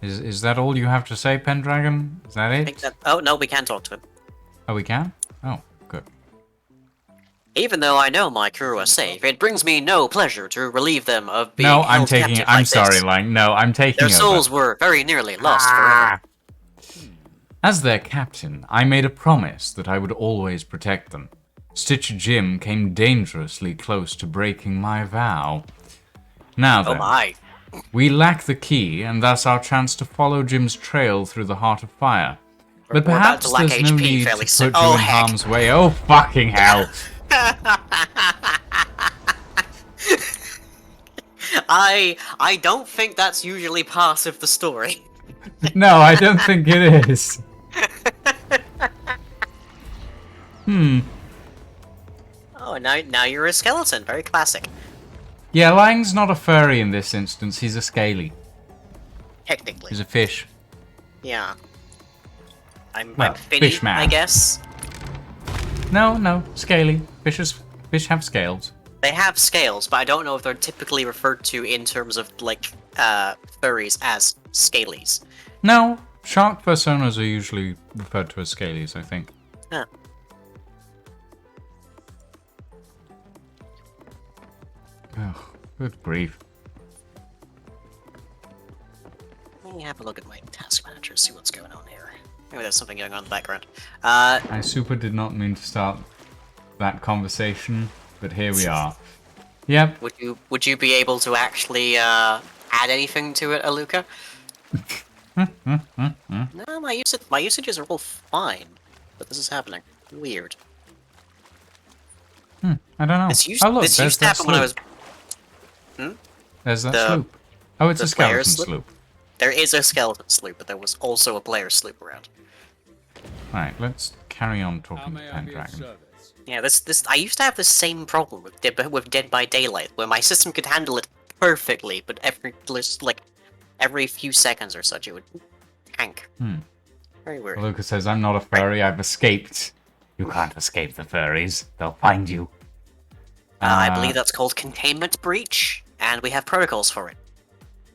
S3: Is that all you have to say, Pendragon? Is that
S2: I think
S3: it?
S2: that. Oh no, we can talk to him.
S3: Oh, we can? Oh, good.
S2: Even though I know my crew are safe, it brings me no pleasure to relieve them of being
S3: No, I'm
S2: held
S3: taking.
S2: captive
S3: I'm
S2: like
S3: sorry,
S2: this.
S3: Lang. No, I'm taking
S2: Their
S3: over.
S2: souls were very nearly lost forever.
S3: As their captain, I made a promise that I would always protect them. Stitcher Jim came dangerously close to breaking my vow. Now
S2: Oh
S3: then,
S2: my.
S3: we lack the key, and thus our chance to follow Jim's trail through the Heart of Fire. But
S2: We're about
S3: perhaps
S2: to lack
S3: there's no
S2: HP
S3: need to
S2: fairly
S3: put
S2: soon.
S3: you
S2: Oh,
S3: in
S2: heck.
S3: harm's way. Oh, fucking hell.
S2: I don't think that's usually part of the story.
S3: No, I don't think it is.
S2: Oh, now you're a skeleton. Very classic.
S3: Yeah, Lang's not a furry in this instance. He's a scaly.
S2: Technically.
S3: He's a fish.
S2: Yeah. I'm
S3: Well,
S2: finny,
S3: fish man.
S2: I guess.
S3: No, scaly. Fish have scales.
S2: They have scales, but I don't know if they're typically referred to in terms of, like, furries as scalies.
S3: No, shark personas are usually referred to as scalies, I think.
S2: Huh.
S3: Oh, good grief.
S2: Let me have a look at my task manager, see what's going on here. Maybe there's something going on in the background.
S3: I super did not mean to start that conversation, but here we are. Yep.
S2: Would you be able to actually add anything to it, Aluka? No, my usages are all fine, but this is happening. Weird.
S3: I don't know.
S2: This used,
S3: Oh look,
S2: this
S3: there's
S2: used to
S3: that
S2: happen when I was.
S3: sloop. There's that
S2: the-
S3: sloop. Oh, it's
S2: the
S3: a skeleton
S2: player's sloop?
S3: sloop.
S2: There is a skeleton sloop, but there was also a player sloop around.
S3: Right, let's carry on
S7: How
S3: talking to
S7: may I be of
S3: Pendragon.
S7: service?
S2: Yeah, this I used to have the same problem with Dead by Daylight, where my system could handle it perfectly, but every few seconds or such, it would tank. Very weird.
S3: Lucas says, I'm not a furry, I've escaped. You can't escape the furries. They'll find you.
S2: I believe that's called containment breach, and we have protocols for it.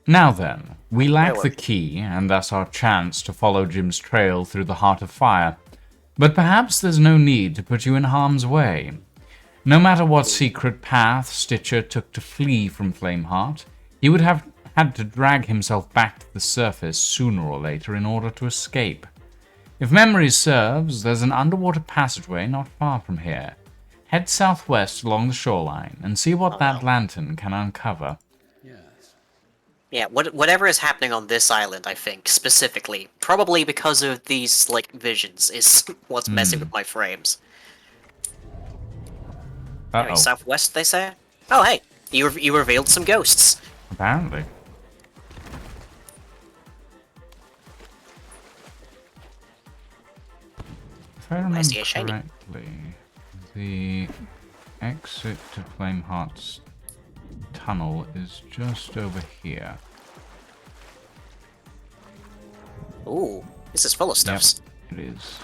S3: Now then, we lack
S2: Very
S3: the
S2: well.
S3: key, and thus our chance to follow Jim's trail through the Heart of Fire. But perhaps there's no need to put you in harm's way. No matter what secret path Stitcher took to flee from Flameheart, he would have had to drag himself back to the surface sooner or later in order to escape. If memory serves, there's an underwater passageway not far from here. Head southwest along the shoreline and see what that lantern can uncover.
S7: Yes.
S2: Yeah, whatever is happening on this island, I think, specifically, probably because of these, like, visions, is what's messing with my frames. Anyway,
S3: Uh-oh,
S2: southwest, they say? Oh, hey, you revealed some ghosts.
S3: apparently. If I remember
S2: see a shiny.
S3: correctly, the exit to Flameheart's tunnel is just over here.
S2: Ooh, this is full of stuffs.
S3: It is.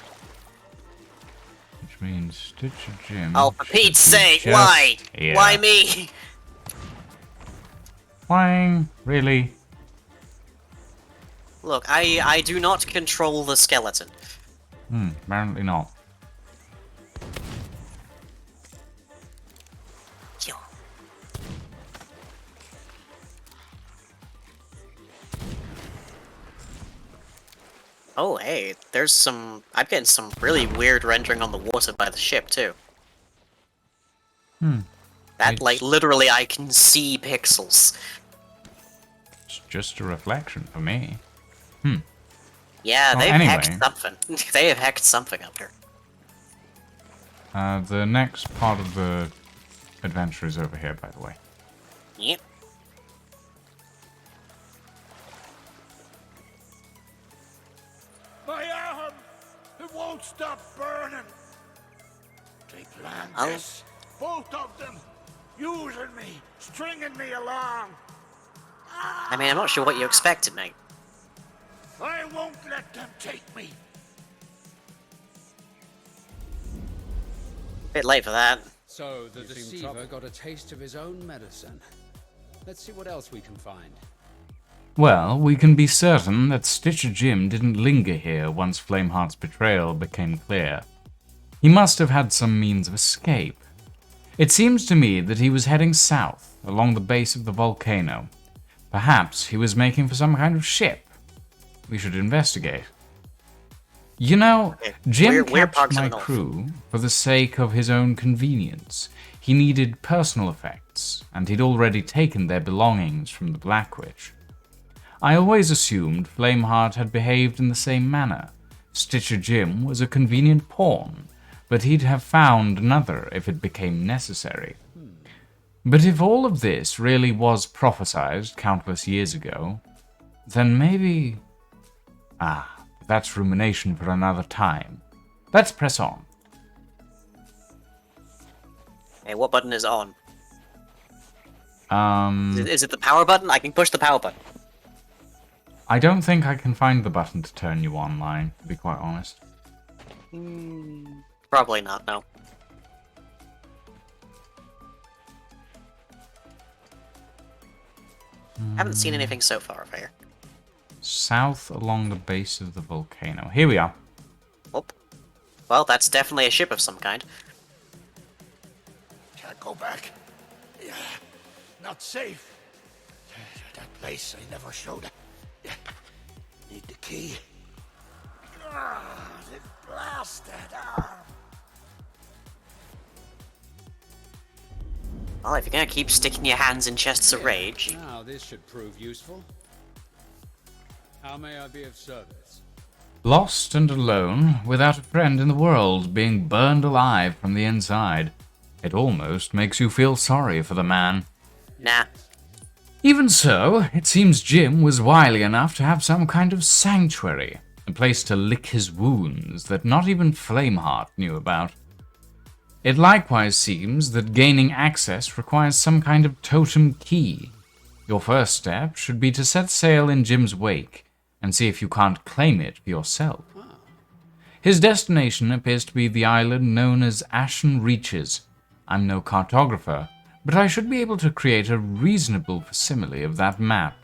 S3: Which means Stitcher Jim.
S2: Oh, for
S3: should
S2: Pete's
S3: be
S2: sake,
S3: just
S2: why?
S3: here.
S2: Why me?
S3: Flying? Really?
S2: Look, I do not control the skeleton.
S3: Apparently not.
S2: Yo. Oh, hey, there's some... I'm getting some really weird rendering on the water by the ship, too. That, like, literally I can see pixels.
S3: It's just a reflection for me.
S2: Yeah,
S3: Well,
S2: they've
S3: anyway.
S2: hacked something. They have hacked something up here.
S3: The next part of the adventure is over here, by the way.
S2: Yep.
S6: My arm! It won't stop burning! They planned
S2: Oh.
S6: this. Both of them. Using me. Stringing me along.
S2: I mean, I'm not sure what you expected, mate.
S6: I won't let them take me.
S2: Bit late for that.
S7: So the deceiver got a taste of his own medicine. Let's see what else we can find.
S3: Well, we can be certain that Stitcher Jim didn't linger here once Flameheart's betrayal became clear. He must have had some means of escape. It seems to me that he was heading south, along the base of the volcano. Perhaps he was making for some kind of ship. We should investigate. You know, Jim
S2: We're
S3: kept
S2: parked in
S3: my
S2: the north.
S3: crew for the sake of his own convenience. He needed personal effects, and he'd already taken their belongings from the Black Witch. I always assumed Flameheart had behaved in the same manner. Stitcher Jim was a convenient pawn, but he'd have found another if it became necessary. But if all of this really was prophesized countless years ago, then maybe... that's rumination for another time. Let's press on.
S2: Hey, what button is on?
S3: Um,
S2: Is it the power button? I can push the power button.
S3: I don't think I can find the button to turn you online, to be quite honest.
S2: Probably not, no. Haven't seen anything so far over here.
S3: South along the base of the volcano. Here we are.
S2: Oh. Well, that's definitely a ship of some kind.
S6: Can't go back. Yeah, not safe. That place I never showed. Need the key. The blasted arm.
S2: Well, if you're gonna keep sticking your hands in chests of rage...
S7: Now this should prove useful. How may I be of service?
S3: Lost and alone, without a friend in the world, being burned alive from the inside. It almost makes you feel sorry for the man.
S2: Nah.
S3: Even so, it seems Jim was wily enough to have some kind of sanctuary, a place to lick his wounds that not even Flameheart knew about. It likewise seems that gaining access requires some kind of totem key. Your first step should be to set sail in Jim's wake and see if you can't claim it for yourself. His destination appears to be the island known as Ashen Reaches. I'm no cartographer, but I should be able to create a reasonable facsimile of that map.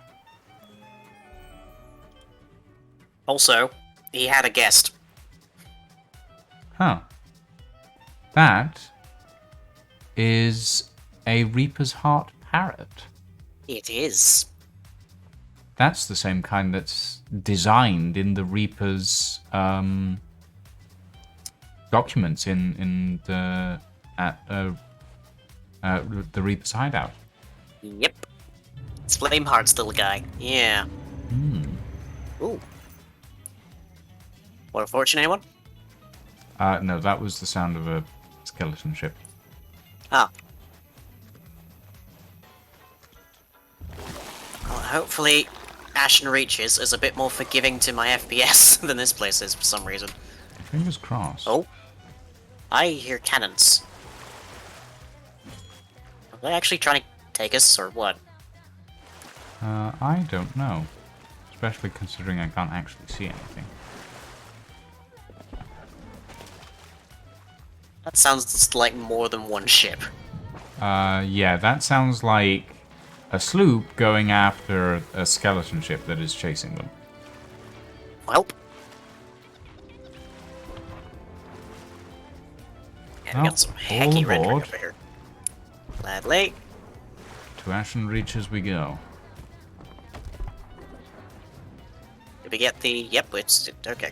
S2: Also, he had a guest.
S3: Huh. That is a Reaper's Heart parrot.
S2: It is.
S3: That's the same kind that's designed in the Reaper's documents in the the Reaper's hideout.
S2: Yep. It's Flameheart's little guy. Yeah. Ooh. Want a fortune, anyone?
S3: No, that was the sound of a skeleton ship.
S2: Ah. Well, hopefully Ashen Reaches is a bit more forgiving to my FPS than this place is for some reason.
S3: Fingers crossed.
S2: Oh. I hear cannons. Are they actually trying to take us, or what?
S3: I don't know. Especially considering I can't actually see anything.
S2: That sounds like more than one ship.
S3: Yeah, that sounds like a sloop going after a skeleton ship that is chasing them.
S2: Welp. Yeah, we
S3: Well,
S2: got some
S3: all
S2: hecky rendering
S3: aboard.
S2: over here. Gladly.
S3: To Ashen Reach as we go.
S2: Did we get the... Yep, it's... Okay.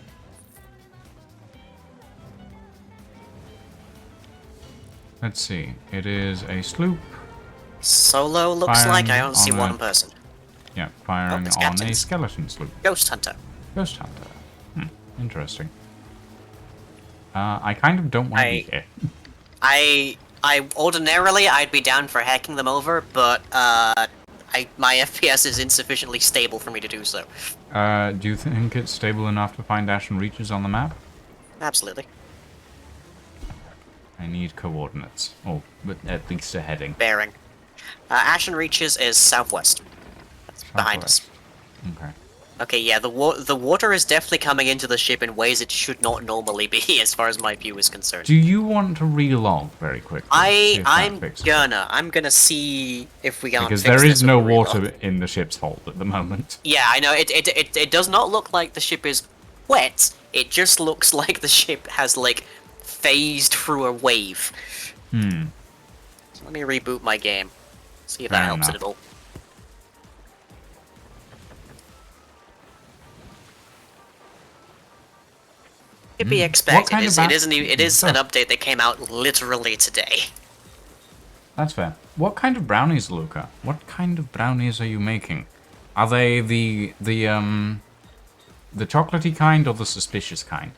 S3: Let's see. It is a sloop.
S2: Solo looks like I
S3: Firing
S2: only see
S3: on
S2: one
S3: a-
S2: person.
S3: Yeah, firing
S2: it's
S3: on a
S2: captains.
S3: skeleton sloop.
S2: Ghost Hunter.
S3: Ghost Hunter. Interesting. I kind of don't want to be here.
S2: I ordinarily I'd be down for hacking them over, but my FPS is insufficiently stable for me to do so.
S3: Do you think it's stable enough to find Ashen Reaches on the map?
S2: Absolutely.
S3: I need coordinates. Oh, but at least a heading.
S2: Bearing. Ashen Reaches is southwest. That's behind us.
S3: Southwest. Okay.
S2: Okay, yeah, the water is definitely coming into the ship in ways it should not normally be, as far as my view is concerned.
S3: Do you want to relog very quickly? See if that
S2: I'm
S3: fixes
S2: I'm gonna see if we can
S3: Because
S2: fix
S3: there
S2: this
S3: is no
S2: with a reload.
S3: water in the ship's hold at the moment.
S2: Yeah, I know. It does not look like the ship is wet. It just looks like the ship has like phased through a wave.
S3: Hmm.
S2: So let me reboot my game. See if
S3: Fair
S2: that helps it
S3: enough.
S2: at all. To be expected.
S3: kind of
S2: It is an
S3: Oh.
S2: update that came out literally today.
S3: That's fair. What kind of brownies, Luca? What kind of brownies are you making? Are they the chocolatey kind or the suspicious kind?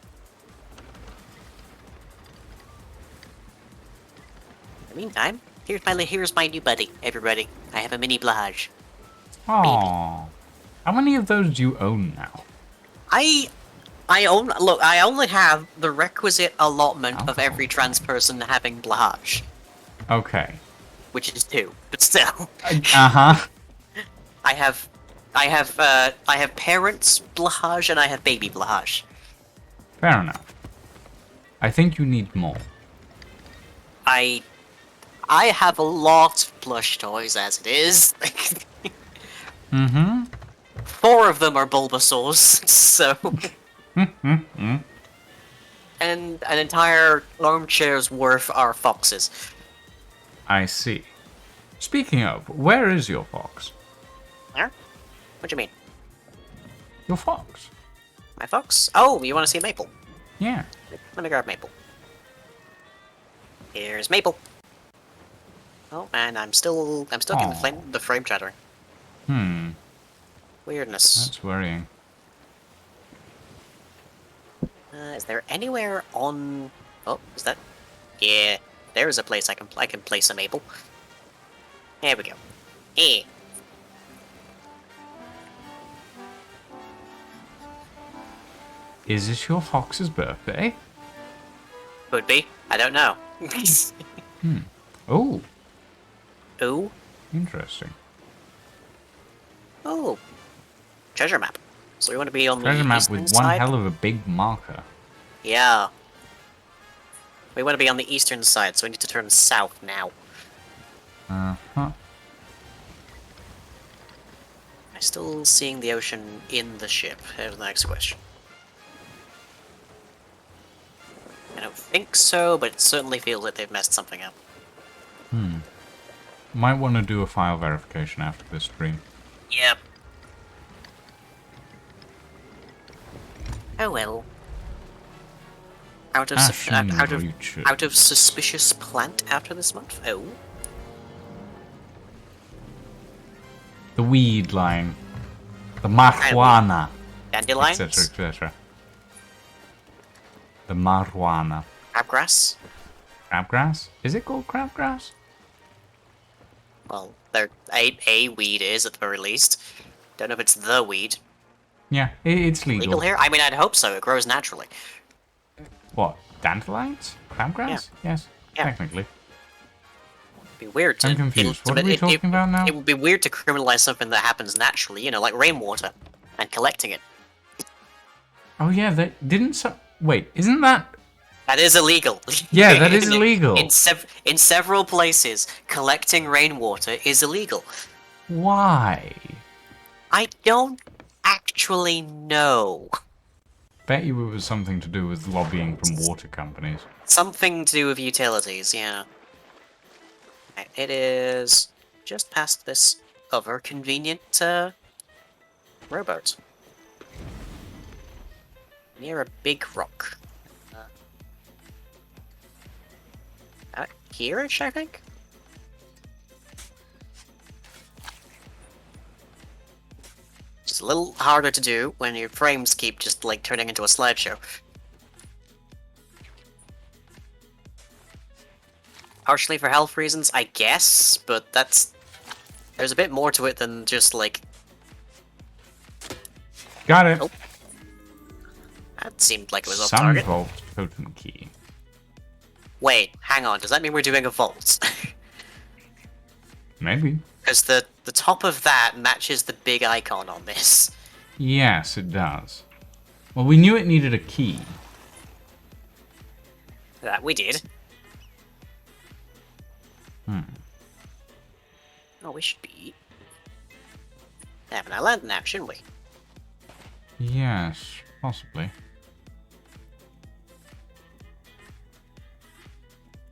S2: In the meantime, here's my new buddy, everybody. I have a mini Blahage.
S3: Aww. How many of those do you own now?
S2: I only have the requisite allotment of every trans person having Blahage,
S3: Okay.
S2: which is 2, but still.
S3: Uh-huh.
S2: I have parents Blahage and I have baby Blahage.
S3: Fair enough. I think you need more.
S2: I have a lot of plush toys as it is.
S3: Mm-hmm.
S2: 4 of them are Bulbasaurs, so... And an entire armchair's worth are foxes.
S3: I see. Speaking of, where is your fox?
S2: Huh? What do you mean?
S3: Your fox?
S2: My fox? Oh, you want to see Maple?
S3: Yeah.
S2: Let me grab Maple. Here's Maple. Oh, and I'm still getting the frame chattering.
S3: Hmm.
S2: Weirdness.
S3: That's worrying.
S2: Is there anywhere on... Oh, is that... Yeah, there is a place I can place a Maple. There we go. Eh.
S3: Is this your fox's birthday?
S2: Could be. I don't know.
S3: Oh,
S2: Ooh.
S3: interesting.
S2: Oh. Treasure map. So we want to be on
S3: Treasure
S2: the
S3: map
S2: eastern
S3: with one
S2: side?
S3: hell of a big marker.
S2: Yeah. We want to be on the eastern side, so we need to turn south now.
S3: Uh-huh.
S2: I'm still seeing the ocean in the ship. Here's the next question. I don't think so, but it certainly feels like they've messed something up.
S3: Might want to do a file verification after this stream.
S2: Yep. Oh well. Out of
S3: Reaches.
S2: out of suspicious plant after this month. Oh.
S3: The weed line. The marijuana.
S2: Dandelions.
S3: Etc, etc. The marijuana.
S2: Crabgrass.
S3: Crabgrass? Is it called crabgrass?
S2: Well, there a weed is at the very least. Don't know if it's the weed.
S3: Yeah, it's legal.
S2: Legal here? I mean, I'd hope so. It grows naturally.
S3: What? Dandelions? Crabgrass? Yes,
S2: Yeah.
S3: technically.
S2: It'd be weird to...
S3: I'm confused. What are we talking about now?
S2: It would be weird to criminalize something that happens naturally, you know, like rainwater, and collecting it.
S3: Oh yeah, they didn't wait, isn't that...
S2: That is illegal.
S3: Yeah, that is illegal.
S2: In several places, collecting rainwater is illegal.
S3: Why?
S2: I don't actually know.
S3: Bet you it was something to do with lobbying from water companies.
S2: Something to do with utilities, yeah. Right, it is just past this other convenient rowboat. Near a big rock. Here-ish, I think? It's a little harder to do when your frames keep just, like, turning into a slideshow. Partially for health reasons, I guess, but that's... There's a bit more to it than just, like...
S3: Got it!
S2: Oh. That seemed like it was off target.
S3: Sunvault totem key.
S2: Wait, hang on, does that mean we're doing a vault?
S3: Maybe.
S2: Because the top of that matches the big icon on this.
S3: Yes, it does. Well, we knew it needed a key.
S2: That we did. Oh, we should be having a land now, shouldn't we?
S3: Yes, possibly.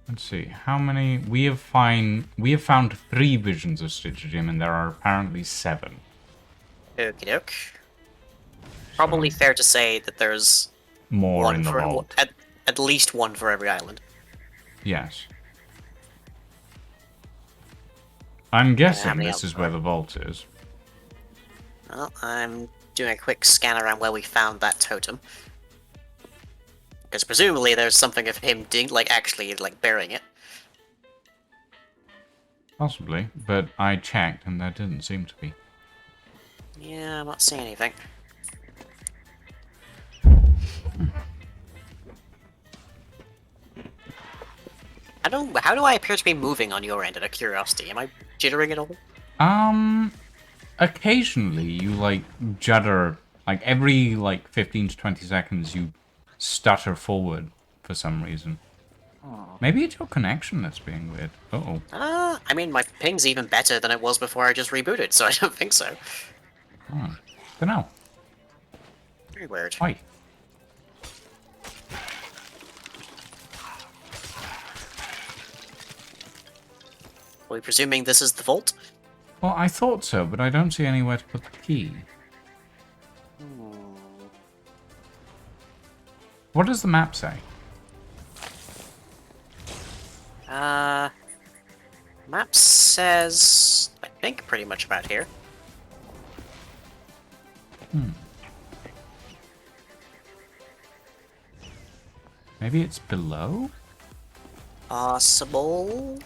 S3: Let's see, how many... We have found 3 visions of Stitcher Jim, and there are apparently 7.
S2: Okie doke. Probably fair to say that there's
S3: More
S2: one
S3: in the
S2: for
S3: vault.
S2: at least one for every island.
S3: Yes. I'm guessing
S2: many
S3: this
S2: else
S3: is
S2: are
S3: where
S2: there?
S3: the vault is.
S2: Well, I'm doing a quick scan around where we found that totem. Because presumably there's something of him actually burying it.
S3: Possibly, but I checked and there didn't seem to be.
S2: Yeah, I'm not seeing anything. How do I appear to be moving on your end out of curiosity? Am I jittering at all?
S3: Occasionally you, judder, every, 15 to 20 seconds you stutter forward for some reason. Maybe it's your connection that's being weird. Uh-oh.
S2: I mean, my ping's even better than it was before I just rebooted, so I don't think so.
S3: Dunno.
S2: Very weird.
S3: Oi.
S2: Are we presuming this is the vault?
S3: Well, I thought so, but I don't see anywhere to put the key. What does the map say?
S2: Map says, I think, pretty much about here.
S3: Maybe it's below?
S2: Possible.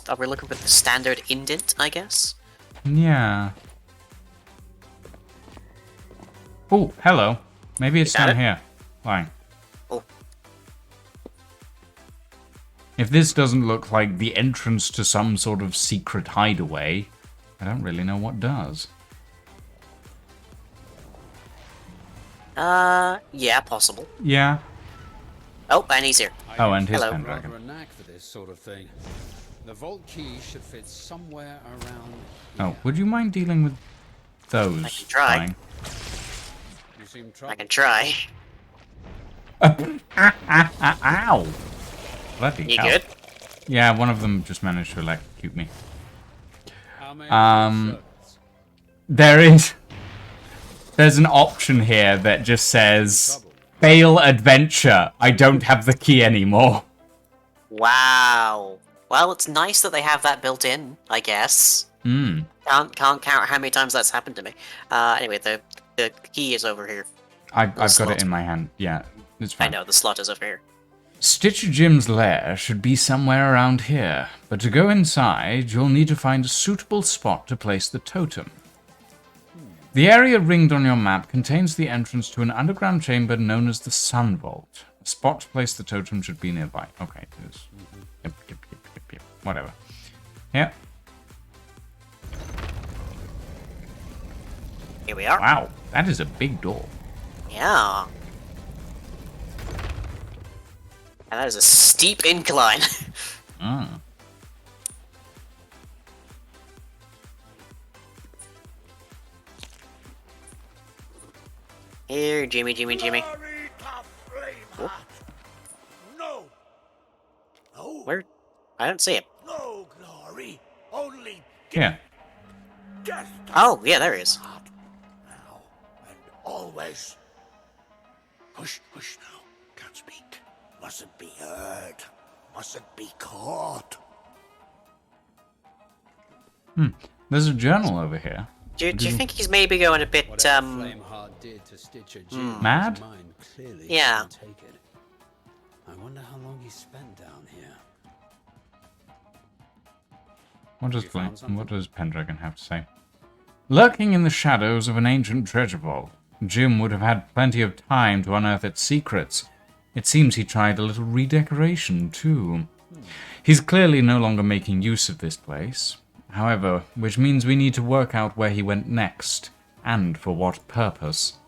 S2: Are we looking for the standard indent, I guess?
S3: Yeah. Oh, hello. Maybe it's
S2: You got
S3: down
S2: it?
S3: here. Fine.
S2: Oh.
S3: If this doesn't look like the entrance to some sort of secret hideaway, I don't really know what does.
S2: Yeah, possible.
S3: Yeah.
S2: Oh, and he's here.
S3: Oh, and his
S2: Hello.
S3: Pendragon.
S7: Rather a knack for this sort of thing. The vault key should fit somewhere around
S3: Oh,
S7: here.
S3: would you mind dealing with those?
S2: I can try.
S3: Fine.
S7: You seem
S2: I
S7: troubled.
S2: can try.
S3: Ow! Bloody
S2: You
S3: hell.
S2: good?
S3: Yeah, one of them just managed to electrocute me.
S7: How may I be of service?
S3: There's an option here that just says, fail adventure. I don't have the key anymore.
S2: Wow. Well, it's nice that they have that built in, I guess. Can't count how many times that's happened to me. Anyway, the key is over here.
S3: I've got
S2: slot.
S3: it in my hand. Yeah, it's
S2: I
S3: fine.
S2: know, the slot is over here.
S3: Stitcher Jim's lair should be somewhere around here, but to go inside, you'll need to find a suitable spot to place the totem. The area ringed on your map contains the entrance to an underground chamber known as the Sun Vault. A spot to place the totem should be nearby. Okay, it is. Yep. Whatever. Yeah.
S2: Here we are.
S3: Wow, that is a big door.
S2: Yeah. And that is a steep incline. Here, Jimmy.
S6: Glory to Flameheart! No! No!
S2: Where? I don't see him.
S6: No glory! Only
S3: Yeah.
S6: death to
S2: Oh, yeah, there he is.
S6: Flameheart. Now and always. Hush, hush now. Can't speak. Mustn't be heard. Mustn't be caught.
S3: There's a journal over here.
S2: Do you think he's maybe going a bit,
S7: Whatever Flameheart did to Stitcher Jim,
S3: Mad?
S7: his mind clearly
S2: Yeah.
S7: couldn't take it. I wonder how long he spent down here.
S3: What does Pendragon have to say? Lurking in the shadows of an ancient treasure vault, Jim would have had plenty of time to unearth its secrets. It seems he tried a little redecoration, too. He's clearly no longer making use of this place. However, which means we need to work out where he went next, and for what purpose.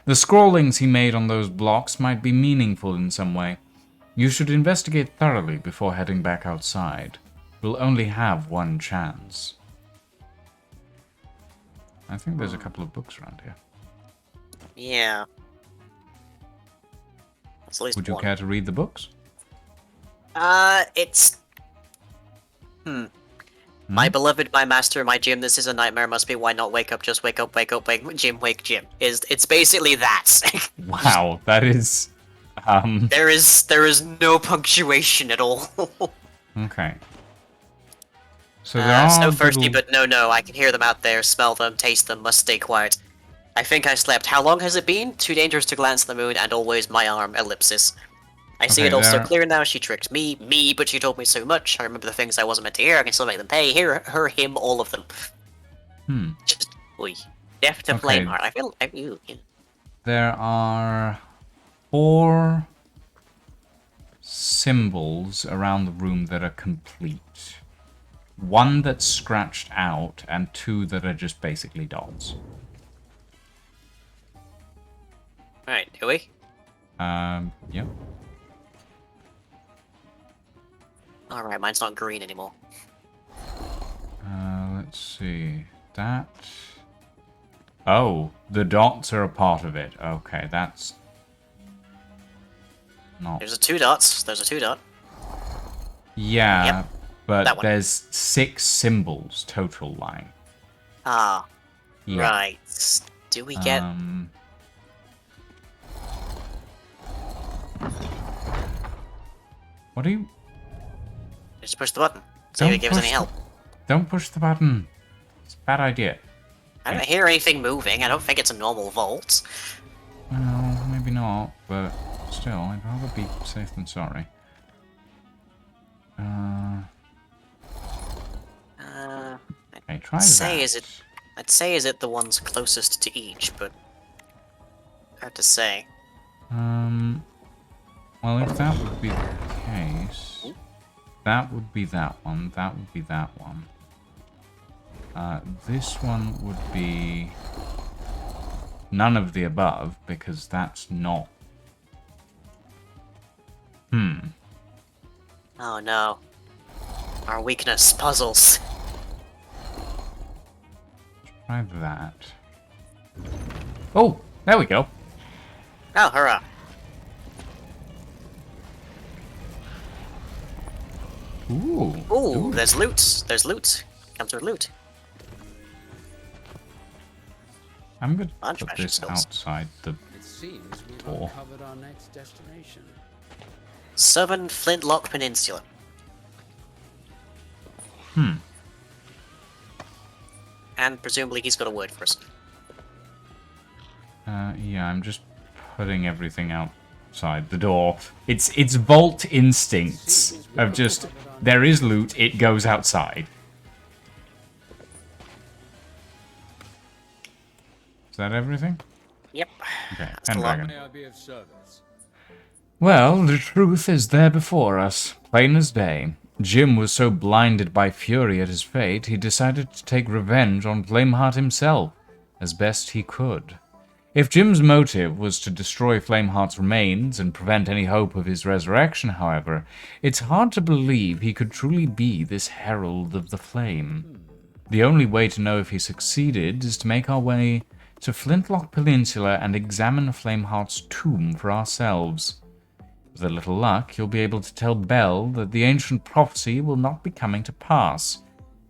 S3: The scrawlings he made on those blocks might be meaningful in some way. You should investigate thoroughly before heading back outside. We'll only have one chance. I think there's a couple of books around here.
S2: Yeah. That's at least
S3: Would you
S2: one.
S3: care to read the books?
S2: It's... My beloved, my master, my Jim, this is a nightmare, must be, why not wake up, just wake up, wake up, wake Jim, wake Jim. It's basically that.
S3: Wow, that is...
S2: There is no punctuation at all.
S3: Okay. So there are
S2: so thirsty,
S3: little-
S2: but no, I can hear them out there, smell them, taste them, must stay quiet. I think I slept. How long has it been? Too dangerous to glance at the moon, and always my arm, ellipsis. I see
S3: Okay,
S2: it all so
S3: there-
S2: clear now, she tricked me, but she told me so much. I remember the things I wasn't meant to hear, I can still make them pay. Hear her, him, all of them. Just, oi. Death to
S3: Okay.
S2: Flameheart. Yeah.
S3: There are 4 symbols around the room that are complete. 1 that's scratched out, and 2 that are just basically dots.
S2: Alright, do we?
S3: Yep.
S2: Alright, mine's not green anymore.
S3: Let's see. That... Oh, the dots are a part of it. Okay, that's... not...
S2: There's a 2 dots. There's a 2 dot.
S3: Yeah,
S2: Yep,
S3: but
S2: that one.
S3: there's 6 symbols total line.
S2: Ah,
S3: Yeah.
S2: right. Do we get...
S3: What are you...
S2: Just push the button. See if it gives any
S3: push
S2: help.
S3: Don't push the button. It's a bad idea.
S2: I don't hear anything moving. I don't think it's a normal vault.
S3: Well, maybe not, but still, I'd rather be safe than sorry. Okay, try that.
S2: I'd say is it the ones closest to each, but hard to say.
S3: Well, if that would be the case, that would be that one, that would be that one. This one would be none of the above, because that's not...
S2: Oh no. Our weakness, puzzles.
S3: Try that. Oh, there we go.
S2: Oh, hurrah.
S3: Ooh.
S2: Ooh, there's loot. There's loot. Comes with loot.
S3: I'm going to
S2: Bunch
S3: put
S2: of
S3: this
S2: skills.
S3: outside the...
S7: It seems we've
S3: Four.
S7: uncovered our next destination.
S2: Southern Flintlock Peninsula. And presumably he's got a word for us.
S3: Yeah, I'm just putting everything outside the door. It's vault instincts of just, there is loot, it goes outside. Is that everything?
S2: Yep.
S3: Okay,
S2: That's the lot.
S3: Pendragon.
S7: May I be of service?
S3: Well, the truth is there before us, plain as day. Jim was so blinded by fury at his fate, he decided to take revenge on Flameheart himself, as best he could. If Jim's motive was to destroy Flameheart's remains and prevent any hope of his resurrection, however, it's hard to believe he could truly be this Herald of the Flame. The only way to know if he succeeded is to make our way to Flintlock Peninsula and examine Flameheart's tomb for ourselves. With a little luck, you'll be able to tell Belle that the ancient prophecy will not be coming to pass.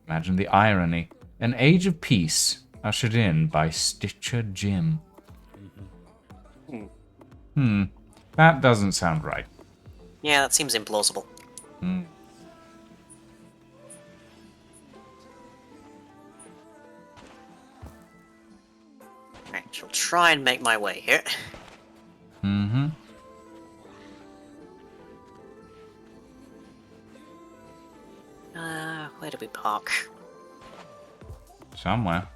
S3: Imagine the irony. An age of peace ushered in by Stitcher Jim. That doesn't sound right.
S2: Yeah, that seems implausible. Alright, I'll try and make my way here. Where do we park?
S3: Somewhere.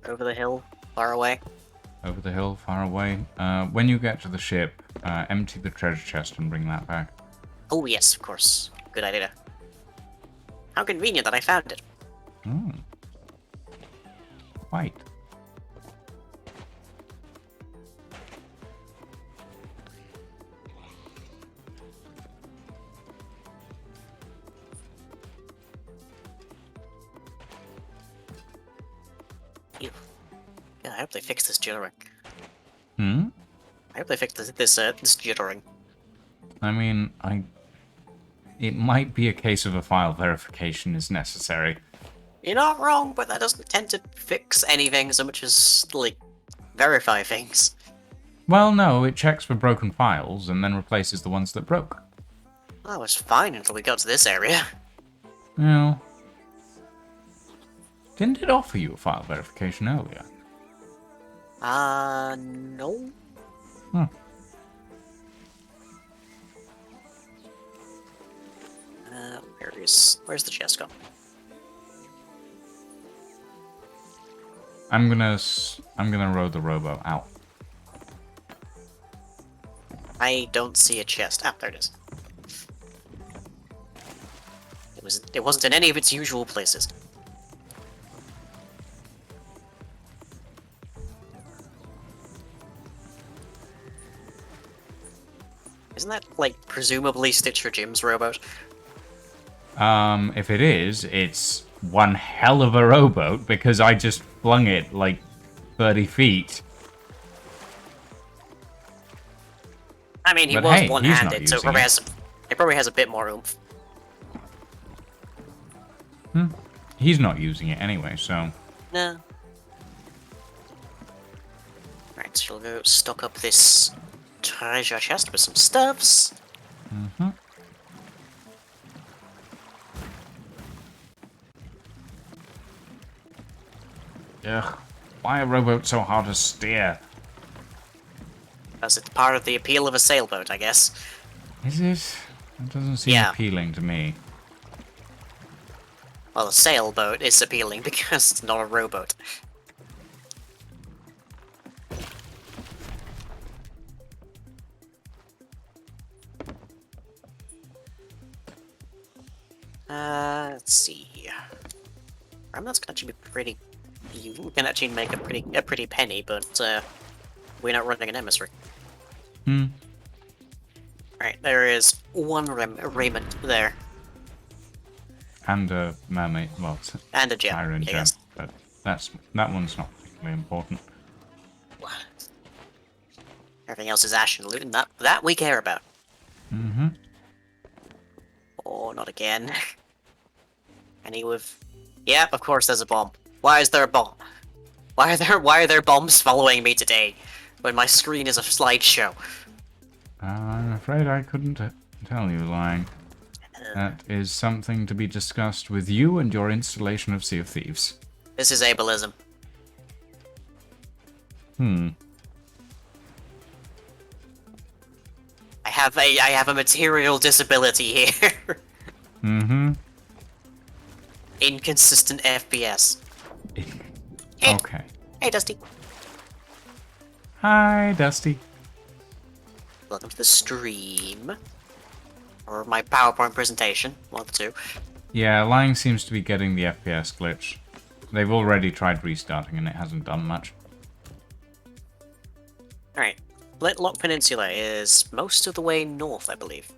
S2: Over the hill? Far away?
S3: Over the hill, far away. When you get to the ship, empty the treasure chest and bring that back.
S2: Oh yes, of course. Good idea. How convenient that I found it.
S3: Quite.
S2: Ew. Yeah, I hope they fix this jittering.
S3: Hmm?
S2: I hope they fix this jittering.
S3: I mean, it might be a case of a file verification is necessary.
S2: You're not wrong, but that doesn't tend to fix anything so much as, like, verify things.
S3: Well, no, it checks for broken files and then replaces the ones that broke.
S2: That was fine until we got to this area.
S3: Well, didn't it offer you a file verification earlier?
S2: No. Where's the chest gone?
S3: I'm gonna row the rowboat out.
S2: I don't see a chest. Ah, there it is. It wasn't in any of its usual places. Isn't that, like, presumably Stitcher Jim's rowboat?
S3: If it is, it's one hell of a rowboat because I just flung it like 30 feet.
S2: I mean, he
S3: But
S2: was
S3: hey,
S2: one-handed,
S3: he's
S2: so
S3: not
S2: it probably has a bit more oomph.
S3: He's not using it anyway, so...
S2: No. Right, so we'll go stock up this treasure chest with some stuffs.
S3: Ugh, why are rowboats so hard to steer?
S2: Because it's part of the appeal of a sailboat, I guess.
S3: Is it? It doesn't seem
S2: Yeah.
S3: appealing to me.
S2: Well, a sailboat is appealing because it's not a rowboat. Let's see. Remnant's can actually be pretty. You can actually make a pretty penny, but we're not running an emissary. Right, there is one raiment there.
S3: And a mermaid, well,
S2: And a gem,
S3: siren
S2: I
S3: gem,
S2: guess.
S3: but that one's not particularly important.
S2: Everything else is ash and loot, and that we care about. Oh, not again. Any with... Yep, of course there's a bomb. Why is there a bomb? Why are there bombs following me today when my screen is a slideshow?
S3: I'm afraid I couldn't tell you, Lying. That is something to be discussed with you and your installation of Sea of Thieves.
S2: This is ableism. I have a material disability here. Inconsistent FPS.
S3: Okay.
S2: Hey, Dusty.
S3: Hi, Dusty.
S2: Welcome to the stream. Or my PowerPoint presentation. One of the two.
S3: Yeah, Lying seems to be getting the FPS glitch. They've already tried restarting and it hasn't done much.
S2: Alright. Flintlock Peninsula is most of the way north, I believe.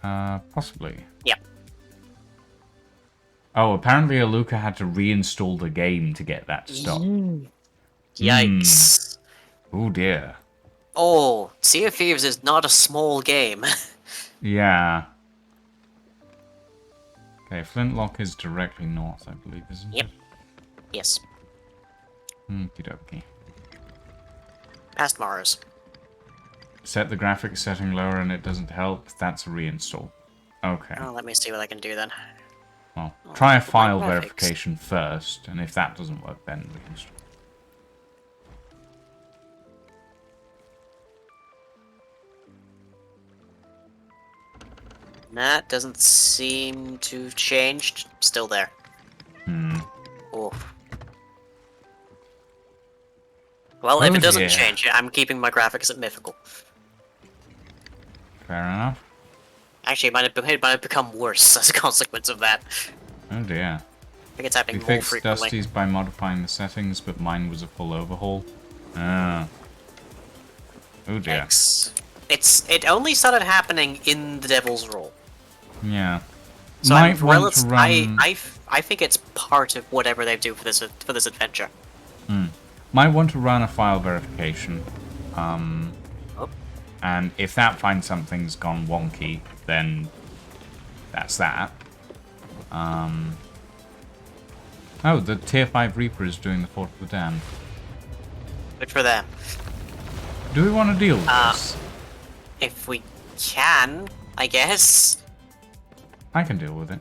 S3: Possibly.
S2: Yep.
S3: Oh, apparently Aluka had to reinstall the game to get that to stop.
S2: Yikes.
S3: Oh dear.
S2: Oh, Sea of Thieves is not a small game.
S3: Yeah. Okay, Flintlock is directly north, I believe, isn't
S2: Yep.
S3: it?
S2: Yes.
S3: Okie dokie.
S2: Past Mars.
S3: Set the graphics setting lower and it doesn't help. That's a reinstall. Okay.
S2: Oh, let me see what I can do then.
S3: Well,
S2: Oh,
S3: try a
S2: look at my
S3: file
S2: graphics.
S3: verification first, and if that doesn't work, then reinstall.
S2: That doesn't seem to have changed. Still there. Oh. Well, if
S3: Oh
S2: it doesn't
S3: dear.
S2: change, I'm keeping my graphics at mythical.
S3: Fair enough.
S2: Actually, it might have become worse as a consequence of that.
S3: Oh dear.
S2: I think it's
S3: We
S2: happening more
S3: fixed
S2: frequently.
S3: Dusty's by modifying the settings, but mine was a full overhaul. Ah. Oh dear.
S2: It only started happening in the Devil's Roll.
S3: Yeah.
S2: So
S3: Might want to run...
S2: I think it's part of whatever they do for this adventure.
S3: Might want to run a file verification.
S2: Oh.
S3: And if that finds something's gone wonky, then that's that. Oh, the Tier 5 Reaper is doing the Fort of the Damned.
S2: Good for them.
S3: Do we want to deal with this?
S2: If we can, I guess.
S3: I can deal with it.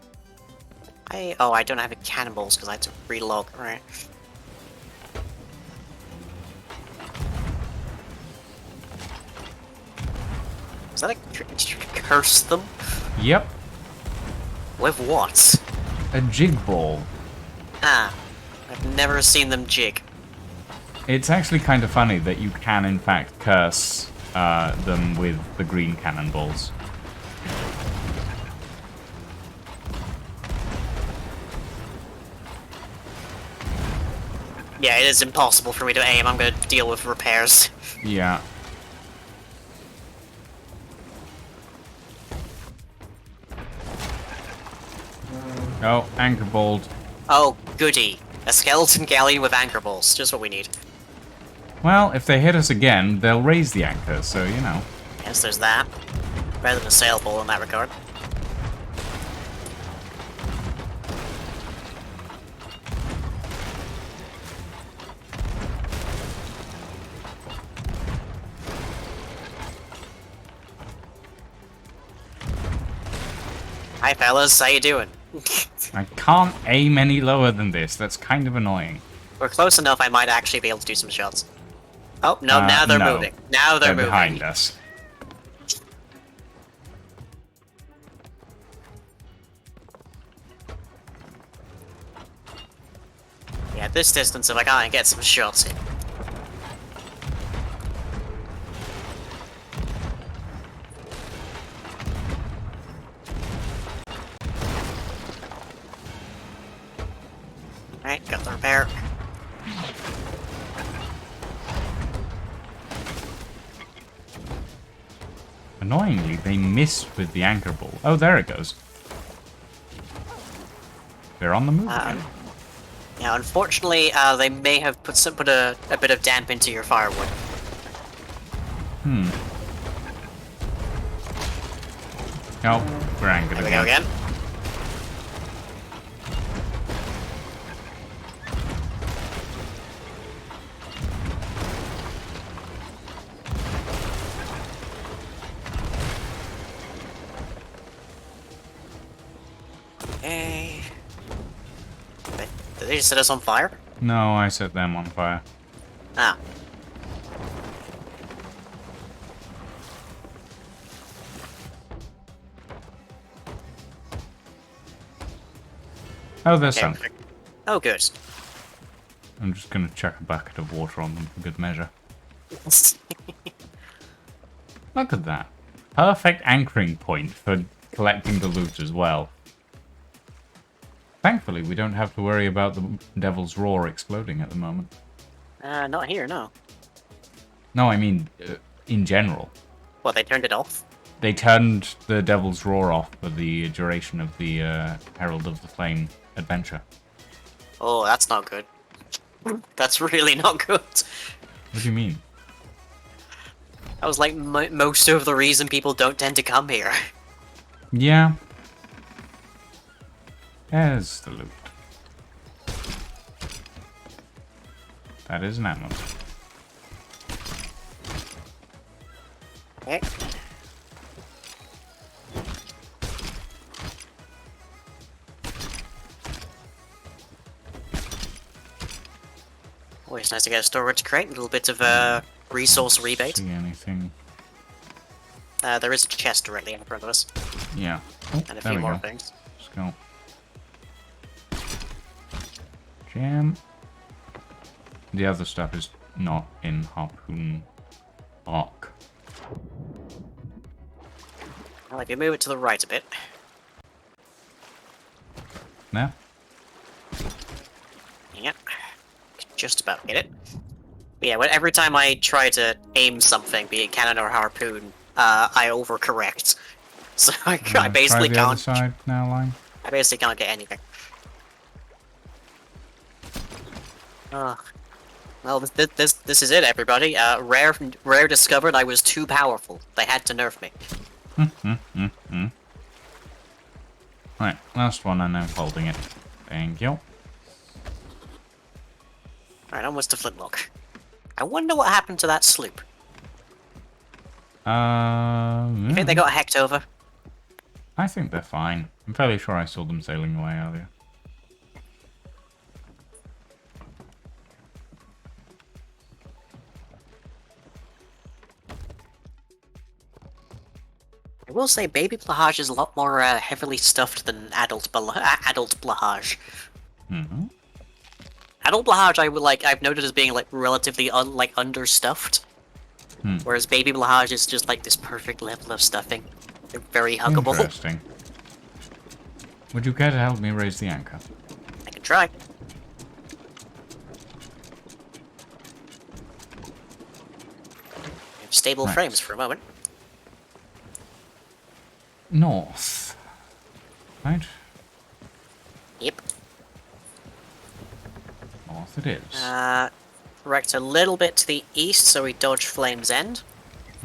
S2: I don't have any cannonballs because I had to relog. Right. Is that a curse them?
S3: Yep.
S2: With what?
S3: A jig ball.
S2: Ah, I've never seen them jig.
S3: It's actually kind of funny that you can, in fact, curse them with the green cannonballs.
S2: Yeah, it is impossible for me to aim. I'm gonna deal with repairs.
S3: Yeah. Oh, anchor bolt.
S2: Oh, goody. A skeleton galleon with anchor bolts. Just what we need.
S3: Well, if they hit us again, they'll raise the anchor, so, you know.
S2: Yes, there's that. Better than a sailboat in that regard. Hi fellas, how you doing?
S3: I can't aim any lower than this. That's kind of annoying.
S2: We're close enough, I might actually be able to do some shots. Oh, no, now they're
S3: no.
S2: moving. Now they're moving.
S3: behind us.
S2: Yeah, at this distance, if I can't get some shots in. Alright, got the repair.
S3: Annoyingly, they missed with the anchor ball. Oh, there it goes. They're on the move again.
S2: Yeah, unfortunately, they may have put a bit of damp into your firewood.
S3: Oh, we're anchored
S2: There we go again. Hey. Did they just set us on fire?
S3: No, I set them on fire.
S2: Ah.
S3: Oh, there's
S2: Okay.
S3: some.
S2: Oh, good.
S3: I'm just going to chuck a bucket of water on them for good measure. Look at that. Perfect anchoring point for collecting the loot as well. Thankfully, we don't have to worry about the Devil's Roar exploding at the moment.
S2: Not here, no.
S3: No, I mean, in general.
S2: What, they turned it off?
S3: They turned the Devil's Roar off for the duration of the Herald of the Flame adventure.
S2: Oh, that's not good. That's really not good.
S3: What do you mean?
S2: That was like most of the reason people don't tend to come here.
S3: Yeah. There's the loot. That is an animal.
S2: Okay. Always nice to get a storage crate, a little bit of a resource rebate.
S3: See anything?
S2: There is a chest directly in front of us,
S3: Yeah. Oh,
S2: and a
S3: there
S2: few
S3: we
S2: more
S3: go.
S2: things.
S3: Let's go. Jam. The other stuff is not in Harpoon Arc.
S2: Well, if you move it to the right a bit.
S3: There.
S2: Yeah. Just about get it. But yeah, every time I try to aim something, be it cannon or harpoon, I overcorrect. So I basically
S3: Try the other
S2: can't.
S3: side now, Line.
S2: I basically can't get anything. Well, this is it, everybody. Rare discovered I was too powerful. They had to nerf me.
S3: Right, last one and I'm holding it. Thank you.
S2: Alright, almost a flintlock. I wonder what happened to that sloop. You think they got hacked over?
S3: I think they're fine. I'm fairly sure I saw them sailing away earlier.
S2: I will say, baby Blahage is a lot more heavily stuffed than adult Blahage.
S3: Mm-hmm.
S2: Adult Blahage, I've noted as being like relatively understuffed, whereas baby Blahage is just like this perfect level of stuffing. They're very huggable.
S3: Interesting. Would you care to help me raise the anchor?
S2: I can try. We have stable
S3: Right.
S2: frames for a moment.
S3: North. Right?
S2: Yep.
S3: North it is.
S2: Correct a little bit to the east, so we dodge Flame's End.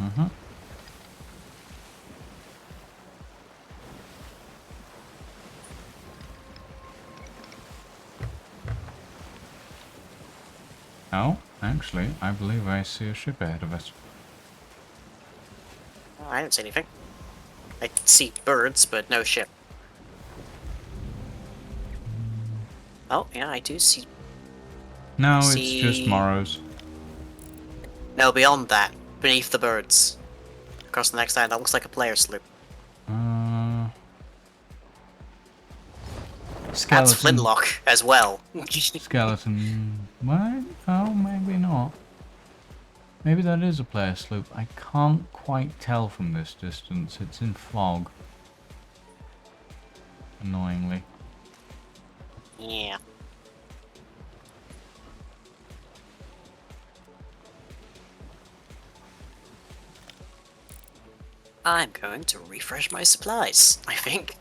S3: Mm-hmm. Oh, actually, I believe I see a ship ahead of us.
S2: Oh, I don't see anything. I see birds, but no ship. Oh, yeah, I do see.
S3: No,
S2: See-
S3: it's just Morrows.
S2: No, beyond that, beneath the birds. Across the next line, that looks like a player sloop.
S3: Skeleton.
S2: That's Flintlock as well.
S3: Skeleton. What? Oh, maybe not. Maybe that is a player sloop. I can't quite tell from this distance. It's in fog. Annoyingly.
S2: Yeah. I'm going to refresh my supplies, I think.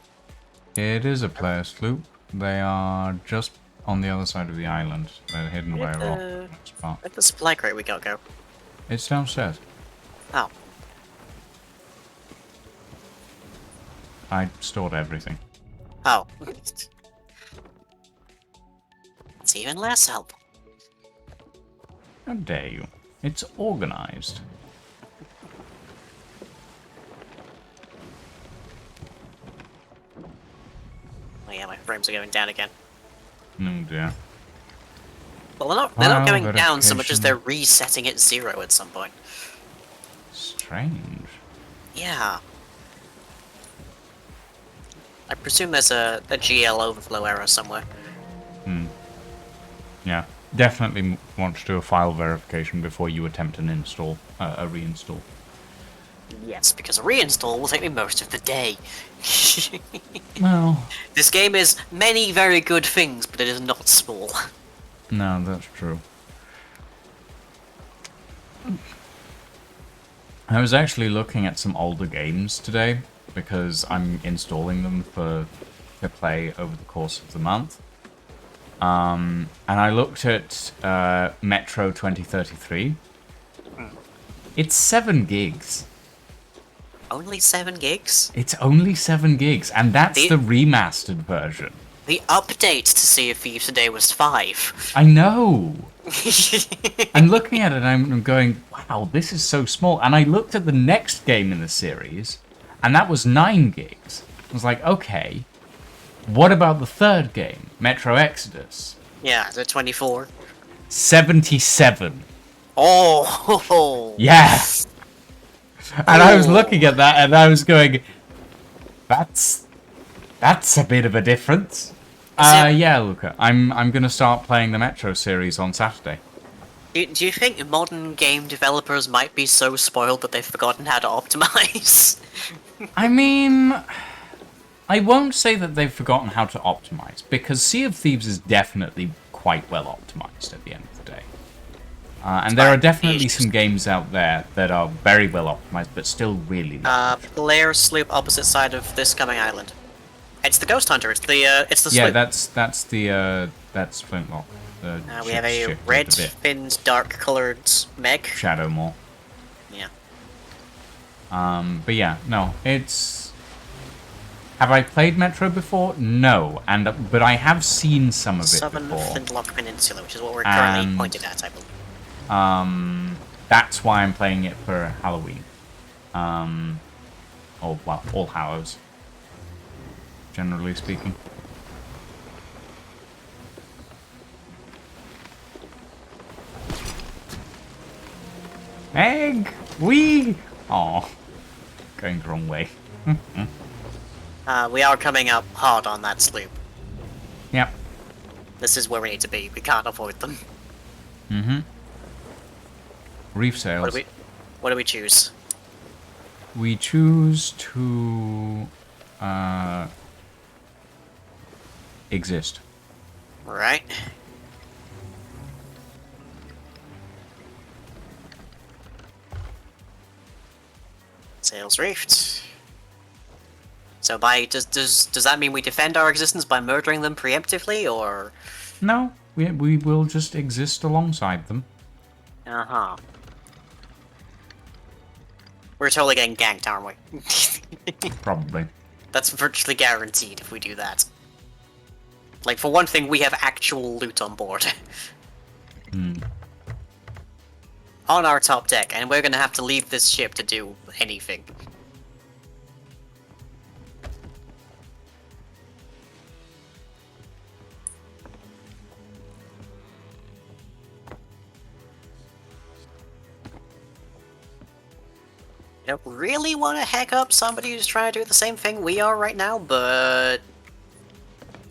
S3: It is a player sloop. They are just on the other side of the island. They're hidden by a rock. That spot.
S2: Where'd the supply crate we got go?
S3: It's downstairs.
S2: Oh.
S3: I stored everything.
S2: Oh. That's even less help.
S3: How dare you? It's organized.
S2: Oh yeah, my frames are going down again.
S3: Oh dear.
S2: Well, they're not
S3: Wow,
S2: going down so much as
S3: verification.
S2: they're resetting at 0 at some point.
S3: Strange.
S2: Yeah. I presume there's a GL overflow error somewhere.
S3: Yeah. Definitely want to do a file verification before you attempt an install, a reinstall.
S2: Yes, because a reinstall will take me most of the day.
S3: Well,
S2: This game is many very good things, but it is not small.
S3: no, that's true. I was actually looking at some older games today because I'm installing them for to play over the course of the month. And I looked at Metro 2033. It's 7 gigs.
S2: Only 7 gigs?
S3: It's only 7 gigs, and that's the remastered version.
S2: The update to Sea of Thieves today was 5.
S3: I know! I'm looking at it and I'm going, wow, this is so small. And I looked at the next game in the series, and that was 9 gigs. I was like, okay, what about the third game, Metro Exodus?
S2: Yeah, the 24.
S3: 77.
S2: Oh!
S3: Yeah! And I was looking at that and I was going, that's a bit of a difference. Yeah, Luca, I'm gonna start playing the Metro series on Saturday.
S2: Do you think modern game developers might be so spoiled that they've forgotten how to optimize?
S3: I mean, I won't say that they've forgotten how to optimize, because Sea of Thieves is definitely quite well optimized at the end of the day. And there are definitely some games out there that are very well optimized, but still really
S2: Player sloop opposite side of this coming island. It's the Ghost Hunter. It's the sloop.
S3: Yeah, that's Flintlock.
S2: We have a red-finned, dark-colored meg.
S3: Shadowmore.
S2: Yeah.
S3: But yeah, no, it's... Have I played Metro before? No, but I have seen some of it
S2: Southern
S3: before.
S2: Flintlock Peninsula, which is what we're currently pointed at, I believe.
S3: That's why I'm playing it for Halloween. Or, well, All Hallows. Generally speaking. Egg! Wee! Aw. Going the wrong way.
S2: We are coming up hard on that sloop.
S3: Yep.
S2: This is where we need to be. We can't avoid them.
S3: Mm-hmm. Reef sails.
S2: What do we choose?
S3: We choose to... exist.
S2: Right. Sails reefed. So does that mean we defend our existence by murdering them preemptively, or?
S3: No, we will just exist alongside them.
S2: Uh-huh. We're totally getting ganked, aren't we?
S3: Probably.
S2: That's virtually guaranteed if we do that. Like, for one thing, we have actual loot on board. On our top deck, and we're gonna have to leave this ship to do anything. I don't really want to hack up somebody who's trying to do the same thing we are right now, but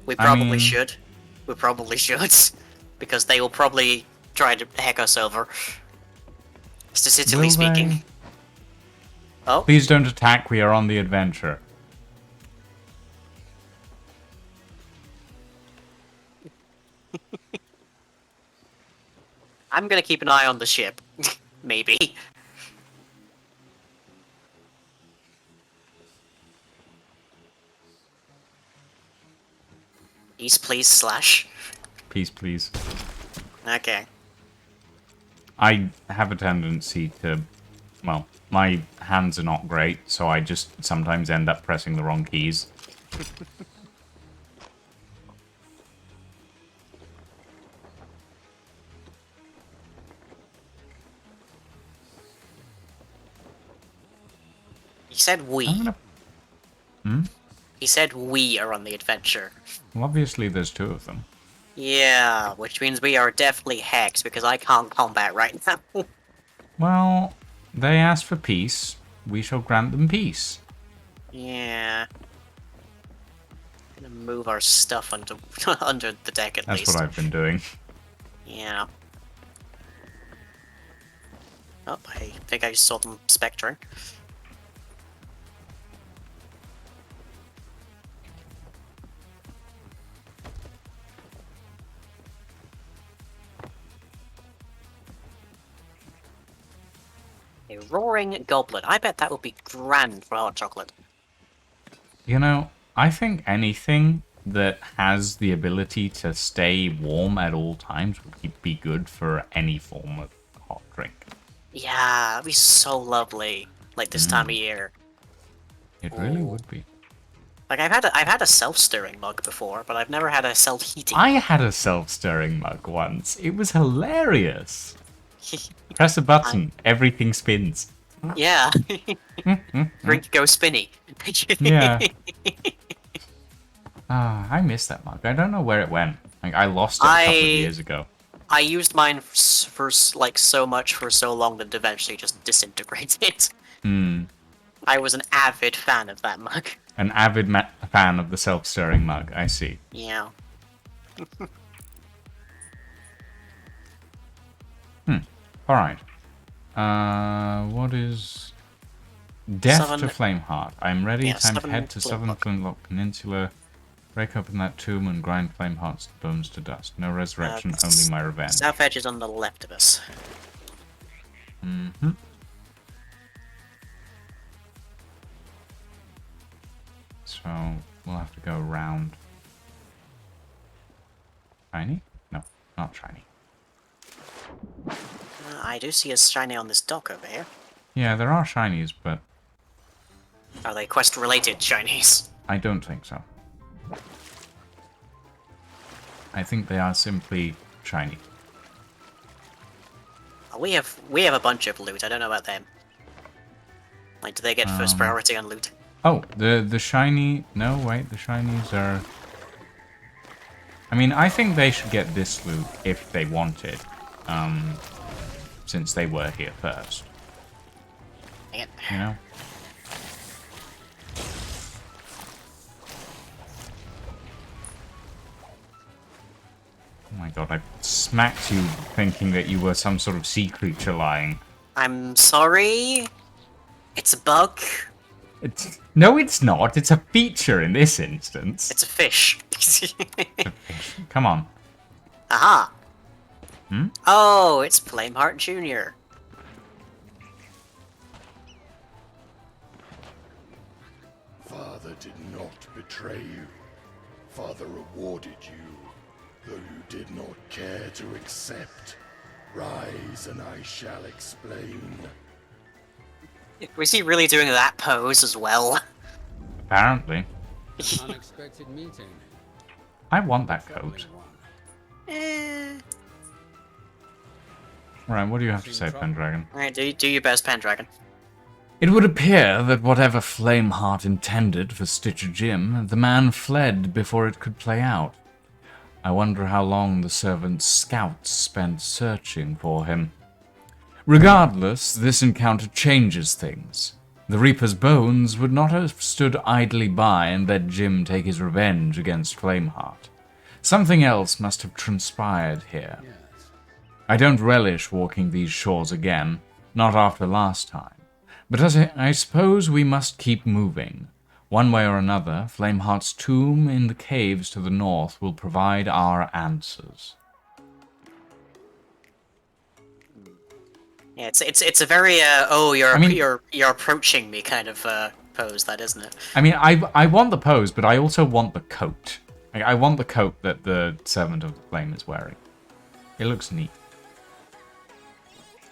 S2: we probably should. We probably should. Because they will probably try to hack us over. Statistically speaking. Oh?
S3: Please don't attack, we are on the adventure.
S2: I'm gonna keep an eye on the ship. Maybe. Peace, please, slash.
S3: Peace, please.
S2: Okay.
S3: I have a tendency to... Well, my hands are not great, so I just sometimes end up pressing the wrong keys.
S2: He said we. He said we are on the adventure.
S3: Well, obviously there's 2 of them.
S2: Yeah, which means we are definitely hexed because I can't combat right now.
S3: Well, they asked for peace. We shall grant them peace.
S2: Yeah. Gonna move our stuff under under the deck at least.
S3: That's what I've been doing.
S2: Yeah. Oh, I think I saw them spectering. A roaring goblet. I bet that would be grand for hot chocolate.
S3: You know, I think anything that has the ability to stay warm at all times would be good for any form of hot drink.
S2: Yeah, it'd be so lovely. Like this time of year.
S3: It really
S2: Ooh.
S3: would be.
S2: Like I've had a self-stirring mug before, but I've never had a self-heating.
S3: I had a self-stirring mug once. It was hilarious. Press a button, everything spins.
S2: Yeah. Drink go spinny.
S3: Yeah. I miss that mug. I don't know where it went. Like, I lost it a couple of years ago.
S2: I used mine for like so much for so long that it eventually just disintegrated. I was an avid fan of that mug.
S3: An avid fan of the self-stirring mug, I see.
S2: Yeah.
S3: Alright. What is... Death to
S2: Southern-
S3: Flameheart. I'm ready.
S2: Yeah,
S3: Time to
S2: Southern
S3: head to Southern
S2: Flintlock.
S3: Flintlock Peninsula. Break open that tomb and grind Flameheart's bones to dust. No resurrection, only my revenge.
S2: South Edge is on the left of us.
S3: So, we'll have to go around. Shiny? No, not shiny.
S2: I do see a shiny on this dock over here.
S3: Yeah, there are shinies, but
S2: Are they quest-related shinies?
S3: I don't think so. I think they are simply shiny.
S2: We have a bunch of loot. I don't know about them. Like, do they get first priority on loot?
S3: Oh, the shiny... No, wait, the shinies are... I mean, I think they should get this loot if they want it. Since they were here first.
S2: Dang it.
S3: You know? Oh my god, I smacked you thinking that you were some sort of sea creature lying.
S2: I'm sorry. It's a bug.
S3: No, it's not. It's a feature in this instance.
S2: It's a fish.
S3: Come on.
S2: Aha. Oh, it's Flameheart Jr.
S6: Father did not betray you. Father rewarded you, though you did not care to accept. Rise and I shall explain.
S2: Was he really doing that pose as well?
S3: Apparently.
S7: Unexpected meeting.
S3: I want that coat.
S7: Troubling one.
S2: Eh.
S3: Right, what do you have to say, Pendragon?
S2: Alright, do your best, Pendragon.
S3: It would appear that whatever Flameheart intended for Stitcher Jim, the man fled before it could play out. I wonder how long the servant's scouts spent searching for him. Regardless, this encounter changes things. The Reaper's bones would not have stood idly by and let Jim take his revenge against Flameheart. Something else must have transpired here.
S7: Yes.
S3: I don't relish walking these shores again, not after last time. But as I suppose we must keep moving. One way or another, Flameheart's tomb in the caves to the north will provide our answers.
S2: Yeah, it's a very you're
S3: I mean-
S2: you're approaching me kind of pose, that isn't it?
S3: I mean, I want the pose, but I also want the coat. Like, I want the coat that the Servant of the Flame is wearing. It looks neat.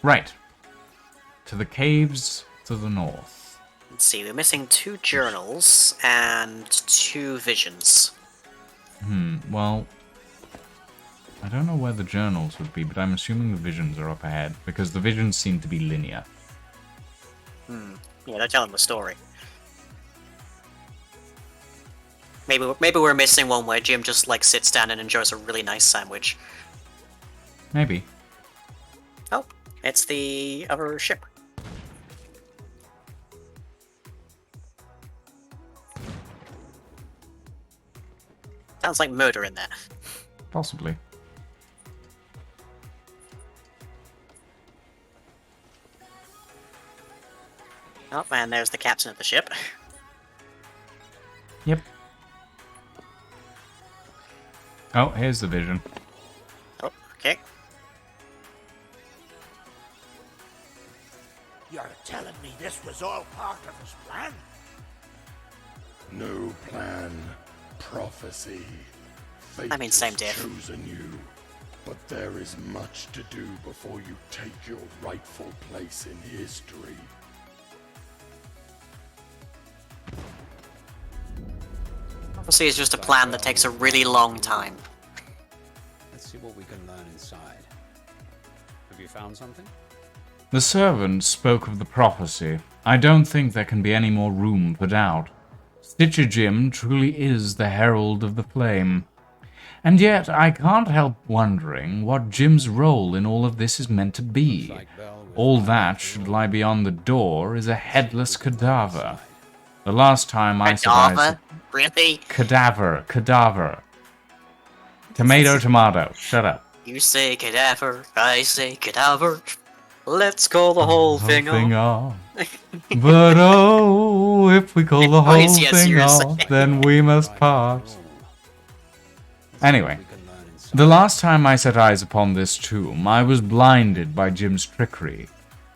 S3: Right. To the caves to the north.
S2: Let's see, we're missing 2 journals and 2 visions.
S3: Well, I don't know where the journals would be, but I'm assuming the visions are up ahead, because the visions seem to be linear.
S2: Yeah, they're telling the story. Maybe we're missing one where Jim just like sits down and enjoys a really nice sandwich.
S3: Maybe.
S2: Oh, it's the other ship. Sounds like murder in there.
S3: Possibly.
S2: Oh, and there's the captain of the ship.
S3: Yep. Oh, here's the vision.
S2: Oh, okay.
S6: You're telling me this was all part of his plan? No plan, prophecy. Fate
S2: I mean, same
S6: has
S2: diff.
S6: chosen you, but there is much to do before you take your rightful place in history.
S2: Prophecy is just a plan that takes a really long time.
S7: Let's see what we can learn inside. Have you found something?
S3: The servant spoke of the prophecy. I don't think there can be any more room for doubt. Stitcher Jim truly is the herald of the flame. And yet, I can't help wondering what Jim's role in all of this is meant to be. All that should lie beyond the door is a headless cadaver. The last time I set eyes...
S2: Cadaver? Really?
S3: Cadaver. Tomato. Shut up.
S2: You say cadaver, I say cadaver. Let's call the whole thing off.
S3: But oh, if we call the whole
S2: Yes,
S3: thing
S2: you're
S3: off,
S2: saying.
S3: then we must part. Anyway, the last time I set eyes upon this tomb, I was blinded by Jim's trickery.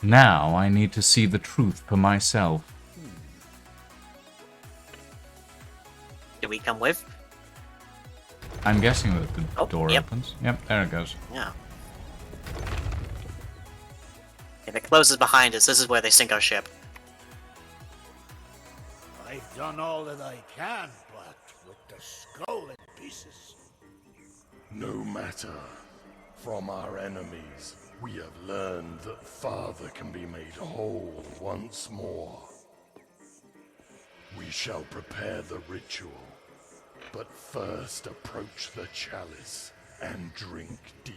S3: Now I need to see the truth for myself.
S2: Do we come with?
S3: I'm guessing that the
S2: Oh,
S3: door
S2: yep.
S3: opens. Yep, there it goes.
S2: Yeah. If it closes behind us, this is where they sink our ship.
S8: I've done all that I can, but with the skull in pieces.
S6: No matter. From our enemies, we have learned that Father can be made whole once more. We shall prepare the ritual, but first approach the chalice and drink deep.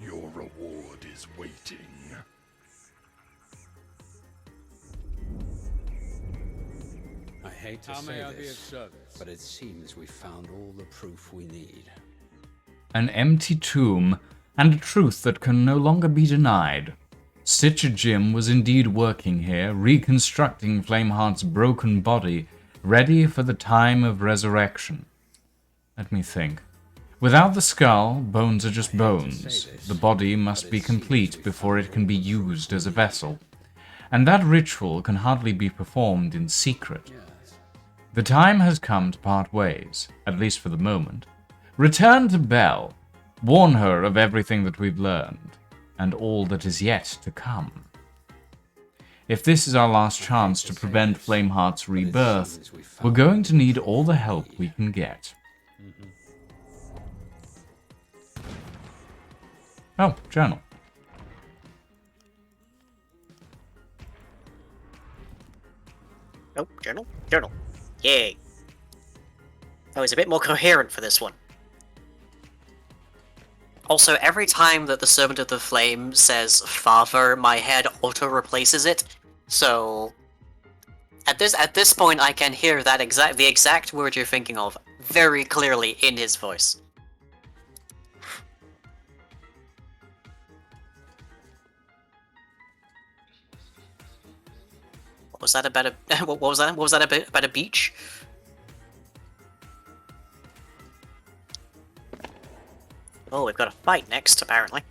S6: Your reward is waiting.
S7: I hate to How may say I be of this, service? but it seems we found all the proof we need.
S3: An empty tomb, and a truth that can no longer be denied. Stitcher Jim was indeed working here, reconstructing Flameheart's broken body, ready for the time of resurrection. Let me think. Without the skull, bones are just bones. The body must be complete before it can be used as a vessel. And that ritual can hardly be performed in secret. The time has come to part ways, at least for the moment. Return to Belle. Warn her of everything that we've learned, and all that is yet to come. If this is our last chance to prevent Flameheart's rebirth, we're going to need all the help we can get. Oh, journal.
S2: Oh, journal? Journal. Yay. Oh, it's a bit more coherent for this one. Also, every time that the Servant of the Flame says "Father," my head auto-replaces it. So, at this point, I can hear that the exact word you're thinking of very clearly in his voice. What was that about a? What was that? What was that about a beach? Oh, we've got a fight next, apparently.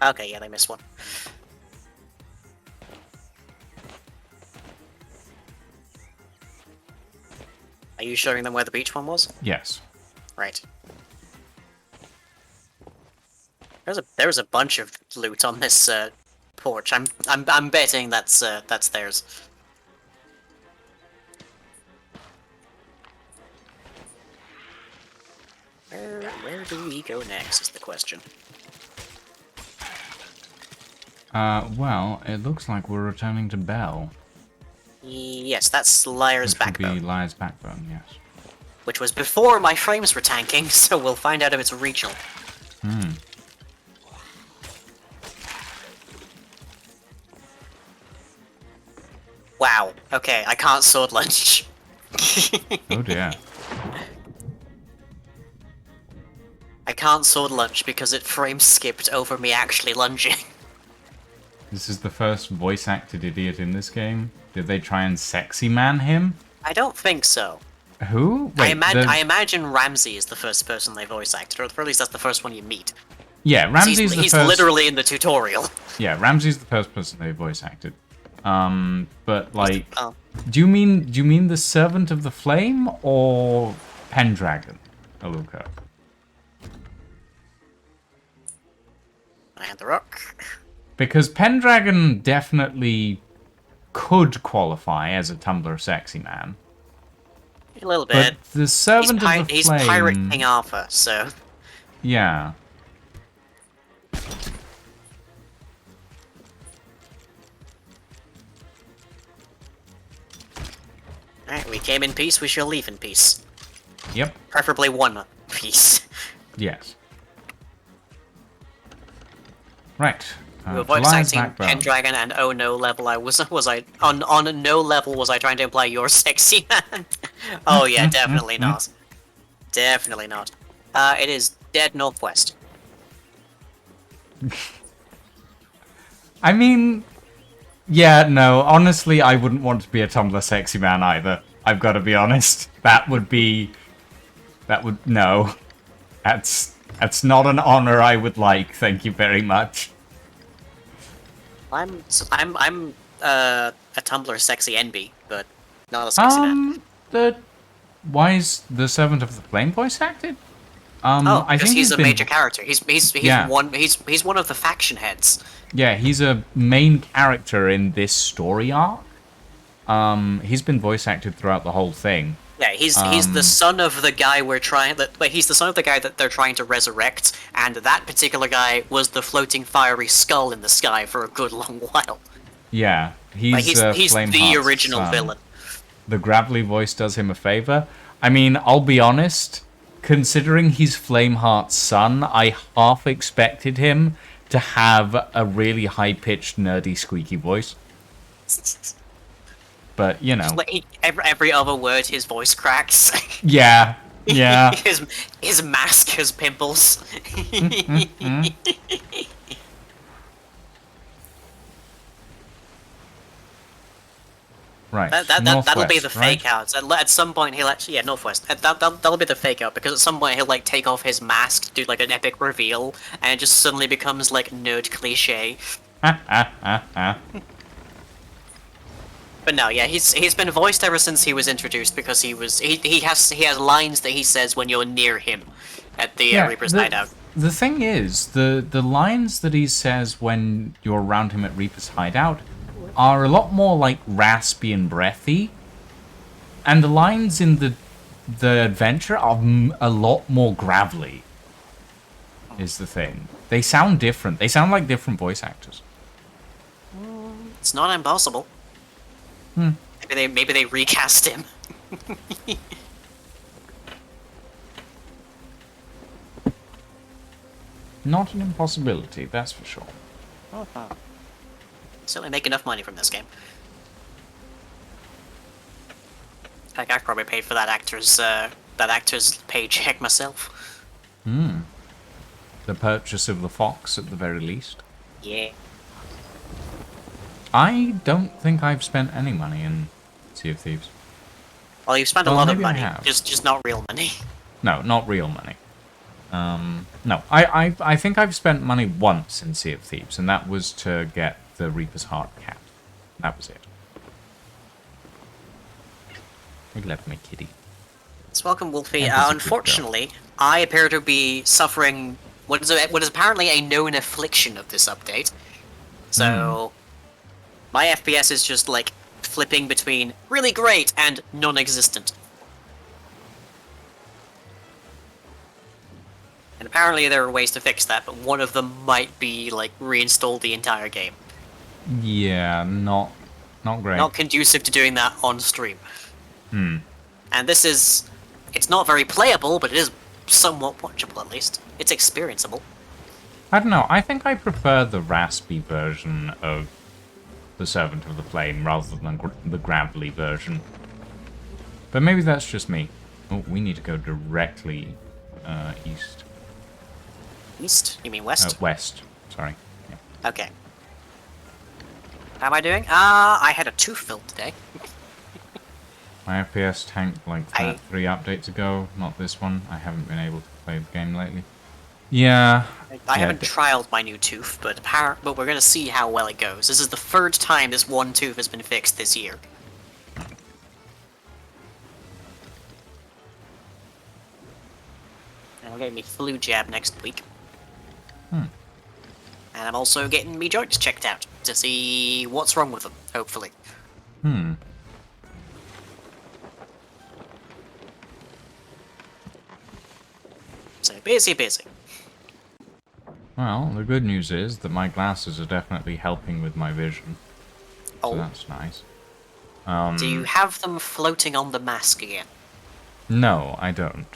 S2: Okay, yeah, they missed one. Are you showing them where the beach one was?
S3: Yes.
S2: Right. There's a bunch of loot on this porch. I'm betting that's theirs. Where do we go next is the question.
S3: Well, it looks like we're returning to Belle.
S2: Yes, that's Lyre's
S3: Which would be
S2: backbone,
S3: Lyre's backbone, yes.
S2: which was before my frames were tanking, so we'll find out if it's regional. Wow. Okay, I can't sword lunge.
S3: Oh dear.
S2: I can't sword lunge because it frame skipped over me actually lunging.
S3: This is the first voice-acted idiot in this game. Did they try and sexy man him?
S2: I don't think so.
S3: Who? Wait,
S2: I imagine Ramsey is the first person they voice acted, or at least that's the first one you meet.
S3: Yeah, Ramsey's the
S2: He's
S3: first...
S2: literally in the tutorial.
S3: Yeah, Ramsey's the first person they voice acted. But like,
S2: Oh.
S3: do you mean the Servant of the Flame or Pendragon, Aluka?
S2: And the Rock.
S3: Because Pendragon definitely could qualify as a Tumblr sexy man.
S2: A little bit.
S3: But the Servant of the Flame...
S2: He's Pirate King Arthur, so...
S3: Yeah.
S2: Alright, we came in peace, we shall leave in peace.
S3: Yep.
S2: Preferably one piece.
S3: Yes. Right.
S2: We were voice acting Pendragon, and oh no level was I on no level was I trying to imply you're sexy man? Oh yeah, definitely not. Definitely not. It is dead northwest.
S3: I mean, yeah, no, honestly, I wouldn't want to be a Tumblr sexy man either. I've got to be honest. No. That's not an honor I would like, thank you very much.
S2: I'm a Tumblr sexy NB, but not a sexy man.
S3: Why is the Servant of the Flame voice acted?
S2: I think he's a major character. He's
S3: Yeah.
S2: one of the faction heads.
S3: Yeah, he's a main character in this story arc. He's been voice acted throughout the whole thing.
S2: Yeah, he's the son of the guy he's the son of the guy that they're trying to resurrect, and that particular guy was the floating fiery skull in the sky for a good long while.
S3: Yeah, he's
S2: the original
S3: son.
S2: villain.
S3: The gravelly voice does him a favor. I mean, I'll be honest, considering he's Flameheart's son, I half expected him to have a really high-pitched, nerdy, squeaky voice. But, you know.
S2: Like every other word, his voice cracks.
S3: Yeah, yeah.
S2: his mask has pimples.
S3: Right.
S2: That'll be the fake out. At some point he'll actually northwest. That'll be the fake out because at some point he'll like take off his mask, do like an epic reveal, and it just suddenly becomes like nerd cliche. But no, yeah, he's been voiced ever since he was introduced because he has lines that he says when you're near him at the Reaper's Hideout.
S3: The thing is, the lines that he says when you're around him at Reaper's Hideout are a lot more like raspy and breathy, and the lines in the adventure are a lot more gravelly. Is the thing. They sound different. They sound like different voice actors.
S2: It's not impossible. Maybe they recast him.
S3: Not an impossibility, that's for sure.
S2: Certainly make enough money from this game. Heck, I probably paid for that actor's paycheck myself.
S3: The purchase of the fox, at the very least.
S2: Yeah.
S3: I don't think I've spent any money in Sea of Thieves.
S2: Well, you've spent a lot of
S3: maybe I
S2: money,
S3: have.
S2: just not real money.
S3: No, not real money. No, I think I've spent money once in Sea of Thieves, and that was to get the Reaper's Heart cat. That was it. He left me, kitty.
S2: It's welcome, Wolfie.
S3: That was a good
S2: Unfortunately, I appear to be suffering what is apparently a known affliction of this update. So, my FPS is just like flipping between really great and non-existent. And apparently there are ways to fix that, but one of them might be like reinstall the entire game.
S3: Yeah, not great.
S2: Not conducive to doing that on stream. And this is... It's not very playable, but it is somewhat watchable at least. It's experienceable.
S3: I don't know, I think I prefer the raspy version of the Servant of the Flame rather than the gravelly version. But maybe that's just me. Oh, we need to go directly east.
S2: East? You mean west?
S3: West, sorry. Yeah.
S2: Okay. How am I doing? I had a tooth filled today.
S3: My FPS tanked like 3 updates ago, not this one. I haven't been able to play the game lately. Yeah.
S2: I haven't trialed my new tooth, but we're gonna see how well it goes. This is the third time this one tooth has been fixed this year. And I'll get me flu jab next week. And I'm also getting me joints checked out to see what's wrong with them, hopefully. So busy, busy.
S3: Well, the good news is that my glasses are definitely helping with my vision.
S2: Oh.
S3: So that's nice.
S2: Do you have them floating on the mask again?
S3: No, I don't.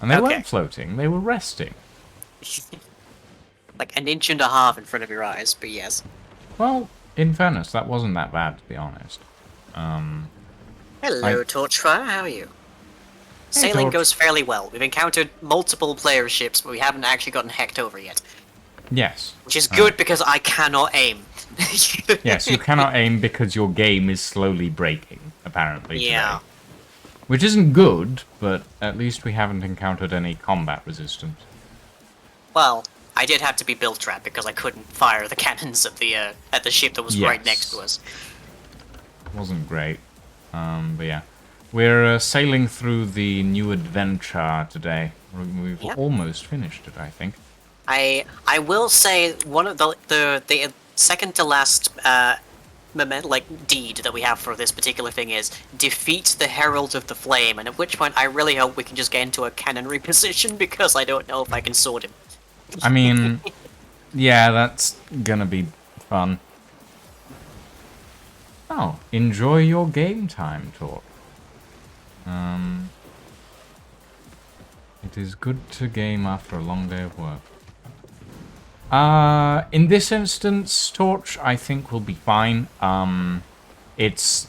S3: And they
S2: Okay.
S3: weren't floating, they were resting.
S2: Like an inch and a half in front of your eyes, but yes.
S3: Well, in fairness, that wasn't that bad, to be honest.
S2: Hello, Torchfire, how are you?
S3: Hey,
S2: Sailing
S3: Torch.
S2: goes fairly well. We've encountered multiple player ships, but we haven't actually gotten hecked over yet.
S3: Yes.
S2: Which is good because I cannot aim.
S3: Yes, you cannot aim because your game is slowly breaking, apparently,
S2: Yeah.
S3: today. Which isn't good, but at least we haven't encountered any combat resistance.
S2: Well, I did have to be build trap because I couldn't fire the cannons at the ship that was right
S3: Yes.
S2: next to us.
S3: Wasn't great. But yeah. We're sailing through the new adventure today. We've
S2: Yep.
S3: almost finished it, I think.
S2: I will say one of the second to last deed that we have for this particular thing is defeat the Herald of the Flame, and at which point I really hope we can just get into a cannonry position because I don't know if I can sword him.
S3: I mean, yeah, that's gonna be fun. Oh, enjoy your game time, Talk. It is good to game after a long day of work. In this instance, Torch, I think will be fine. It's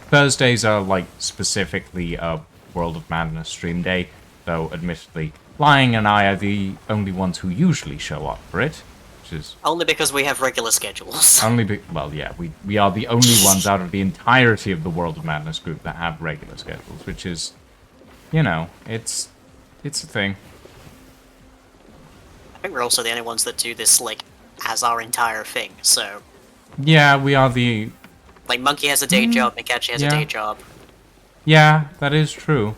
S3: Thursdays are like specifically a World of Madness stream day, though admittedly, Lying and I are the only ones who usually show up for it, which is
S2: Only because we have regular schedules.
S3: well, yeah, we are the only ones out of the entirety of the World of Madness group that have regular schedules, which is, you know, it's a thing.
S2: I think we're also the only ones that do this, like, as our entire thing, so...
S3: Yeah, we are the...
S2: Like, Monkey has a day job, Mikachi has a day job.
S3: Yeah, that is true.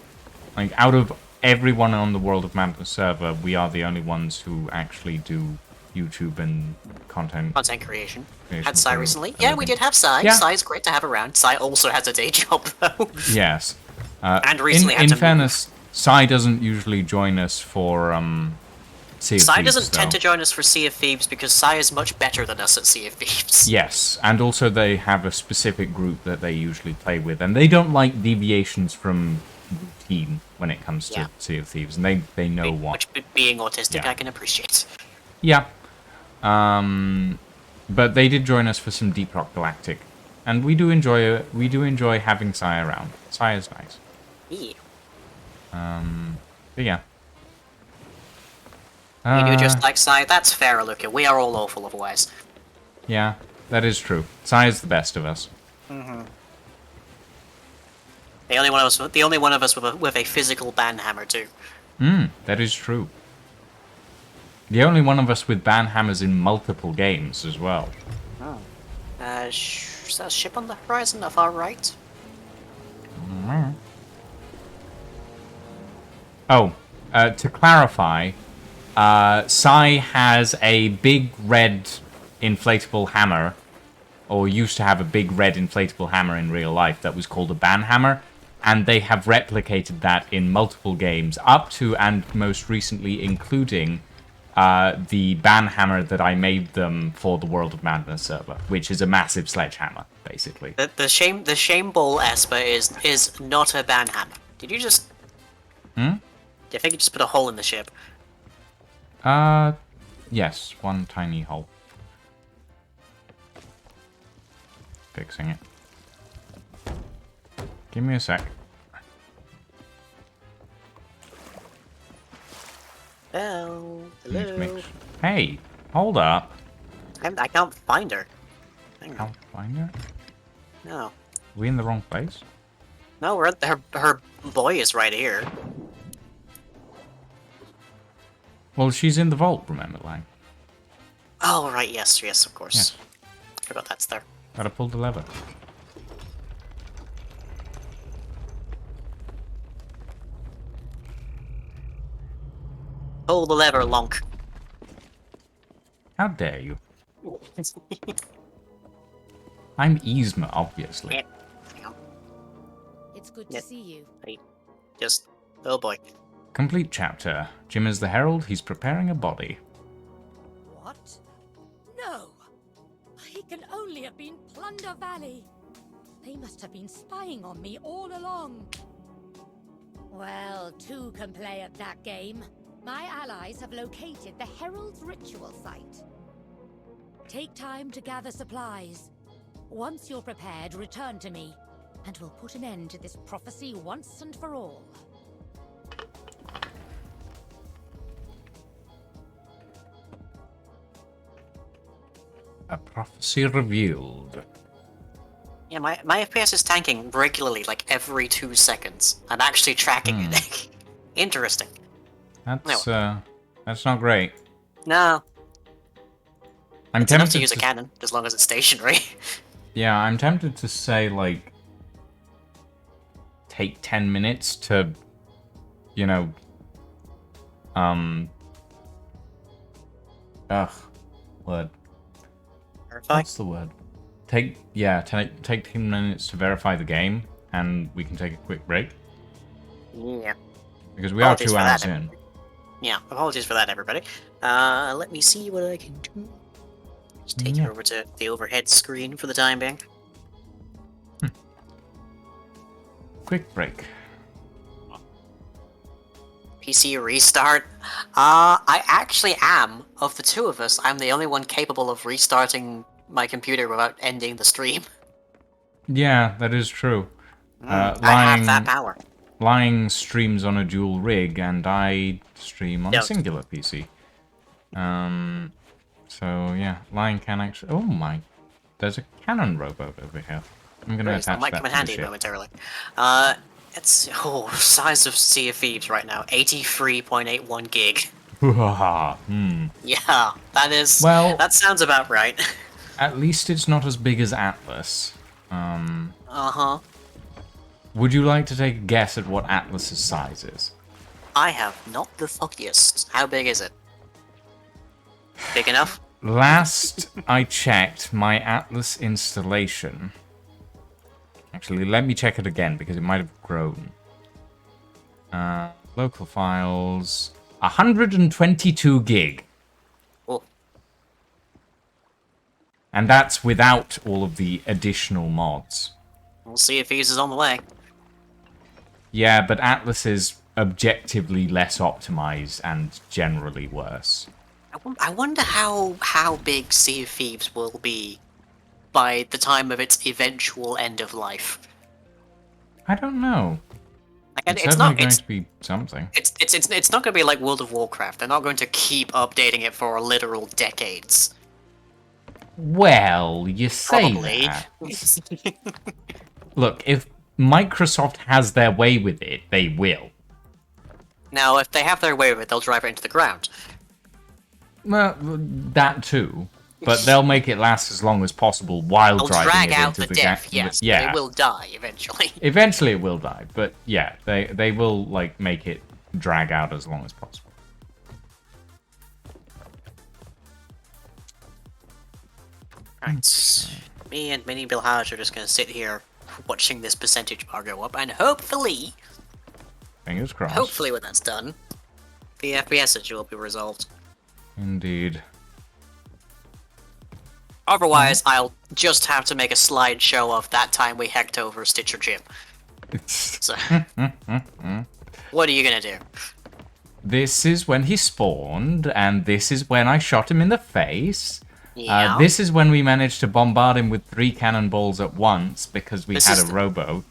S3: Like, out of everyone on the World of Madness server, we are the only ones who actually do YouTube and content
S2: Creation.
S3: creation
S2: Had Sai
S3: for
S2: recently.
S3: a
S2: Yeah,
S3: living.
S2: we did have Sai.
S3: Yeah.
S2: Sai's great to have around. Sai also has a day job, though.
S3: Yes.
S2: And recently had
S3: in
S2: to move.
S3: fairness, Sai doesn't usually join us for Sea of
S2: Sai
S3: Thieves,
S2: doesn't tend
S3: though.
S2: to join us for Sea of Thieves because Sai is much better than us at Sea of Thieves.
S3: Yes, and also they have a specific group that they usually play with, and they don't like deviations from routine when it comes to
S2: Yeah.
S3: Sea of Thieves, and they know what.
S2: Which, being autistic,
S3: Yeah.
S2: I can appreciate.
S3: Yeah. But they did join us for some Deep Rock Galactic, and we do enjoy having Sai around. Sai is nice.
S2: Yeah.
S3: But yeah.
S2: You do just like Sai, that's fair, Luca. We are all awful otherwise.
S3: Yeah, that is true. Sai is the best of us.
S2: The only one of us with a physical banhammer, too.
S3: That is true. The only one of us with ban hammers in multiple games as well.
S2: Is that a ship on the horizon, the far right?
S3: Oh, to clarify, Sai has a big red inflatable hammer, or used to have a big red inflatable hammer in real life that was called a ban hammer, and they have replicated that in multiple games, up to and most recently including the ban hammer that I made them for the World of Madness server, which is a massive sledgehammer, basically.
S2: The shame ball Esper is not a banhammer. Did you just... I think you just put a hole in the ship.
S3: Yes, one tiny hole. Fixing it. Give me a sec.
S2: Hello.
S3: Need to
S2: Hello.
S3: make sure. Hey, hold up.
S2: I can't find her. Hang on.
S3: Can't find her?
S2: No.
S3: Are we in the wrong place?
S2: No, we're at her boy is right here.
S3: Well, she's in the vault, remember, Lang?
S2: Oh, right, yes, of course. Forgot that's there.
S3: Gotta pull the lever.
S2: Pull the lever, Lonk.
S3: How dare you? I'm Yzma, obviously.
S2: Yeah. Hang on.
S5: It's good
S2: Yeah.
S5: to see you.
S2: Hey, just... Oh boy.
S3: Complete chapter. Jim is the Herald. He's preparing a body.
S5: What? No! He can only have been Plunder Valley. They must have been spying on me all along. Well, two can play at that game. My allies have located the Herald's ritual site. Take time to gather supplies. Once you're prepared, return to me, and we'll put an end to this prophecy once and for all.
S3: A prophecy revealed.
S2: Yeah, my FPS is tanking regularly, like every 2 seconds. I'm actually tracking it. Interesting.
S3: That's not great.
S2: No,
S3: I'm
S2: it's enough
S3: tempted
S2: to use a cannon, as long as it's stationary.
S3: Yeah, I'm tempted to say, like, take 10 minutes to, you know, word.
S2: Verify?
S3: What's the word? Take 10 minutes to verify the game, and we can take a quick break.
S2: Yeah.
S3: Because we are
S2: Apologies
S3: 2
S2: for
S3: hours
S2: that.
S3: in.
S2: Yeah, apologies for that, everybody. Let me see what I can do. Just take it over to the overhead screen for the time being.
S3: Quick break.
S2: PC restart. I actually am, of the two of us, I'm the only one capable of restarting my computer without ending the stream.
S3: Yeah, that is true.
S2: I have that power.
S3: Lying streams on a dual rig, and I stream on a
S2: Yep.
S3: singular PC. So yeah, Lying can actually... Oh my... There's a cannon rowboat over here. I'm gonna
S2: That
S3: attach
S2: might
S3: that
S2: come in
S3: to the
S2: handy
S3: ship.
S2: momentarily. It's... Oh, size of Sea of Thieves right now. 83.81 gig. Yeah, that is...
S3: Well-
S2: That sounds about right.
S3: At least it's not as big as Atlas.
S2: Uh-huh.
S3: Would you like to take a guess at what Atlas's size is?
S2: I have not the fuckiest. How big is it? Big enough?
S3: Last I checked, my Atlas installation... Actually, let me check it again, because it might have grown. Local files... 122 gig.
S2: Oh.
S3: And that's without all of the additional mods.
S2: We'll see if Thieves is on the way.
S3: Yeah, but Atlas is objectively less optimized and generally worse.
S2: I wonder how big Sea of Thieves will be by the time of its eventual end of life.
S3: I don't know.
S2: Like,
S3: It's
S2: it's
S3: certainly
S2: not.
S3: going
S2: It's
S3: to be something.
S2: it's not going to be like World of Warcraft. They're not going to keep updating it for literal decades.
S3: Well, you say
S2: Probably.
S3: that. Look, if Microsoft has their way with it, they will.
S2: Now, if they have their way with it, they'll drive it into the ground.
S3: Well, that too. But they'll make it last as long as possible while
S2: They'll
S3: driving
S2: drag
S3: it
S2: out
S3: into
S2: the
S3: the
S2: death, yes,
S3: yeah.
S2: but it will die eventually.
S3: Eventually it will die, but yeah, they will like make it drag out as long as possible.
S2: Right. Me and Mini Bill Hodge are just going to sit here watching this percentage bar go up, and hopefully,
S3: Fingers crossed.
S2: when that's done, the FPS issue will be resolved.
S3: Indeed.
S2: Otherwise, I'll just have to make a slideshow of that time we hacked over Stitcher Jim. So, what are you gonna do?
S3: This is when he spawned, and this is when I shot him in the face.
S2: Yeah.
S3: This is when we managed to bombard him with 3 cannonballs at once because we
S2: This
S3: had
S2: is
S3: a
S2: the-
S3: rowboat.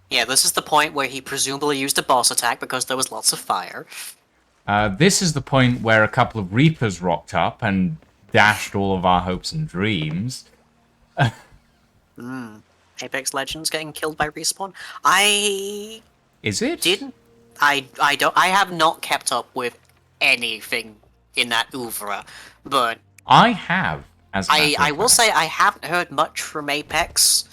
S2: Yeah, this is the point where he presumably used a boss attack because there was lots of fire.
S3: This is the point where a couple of Reapers rocked up and dashed all of our hopes and dreams.
S2: Apex Legends getting killed by Respawn. I
S3: Is it?
S2: didn't. I have not kept up with anything in that oeuvre, but
S3: I have, as a matter
S2: I
S3: of
S2: will
S3: fact.
S2: say I haven't heard much from Apex.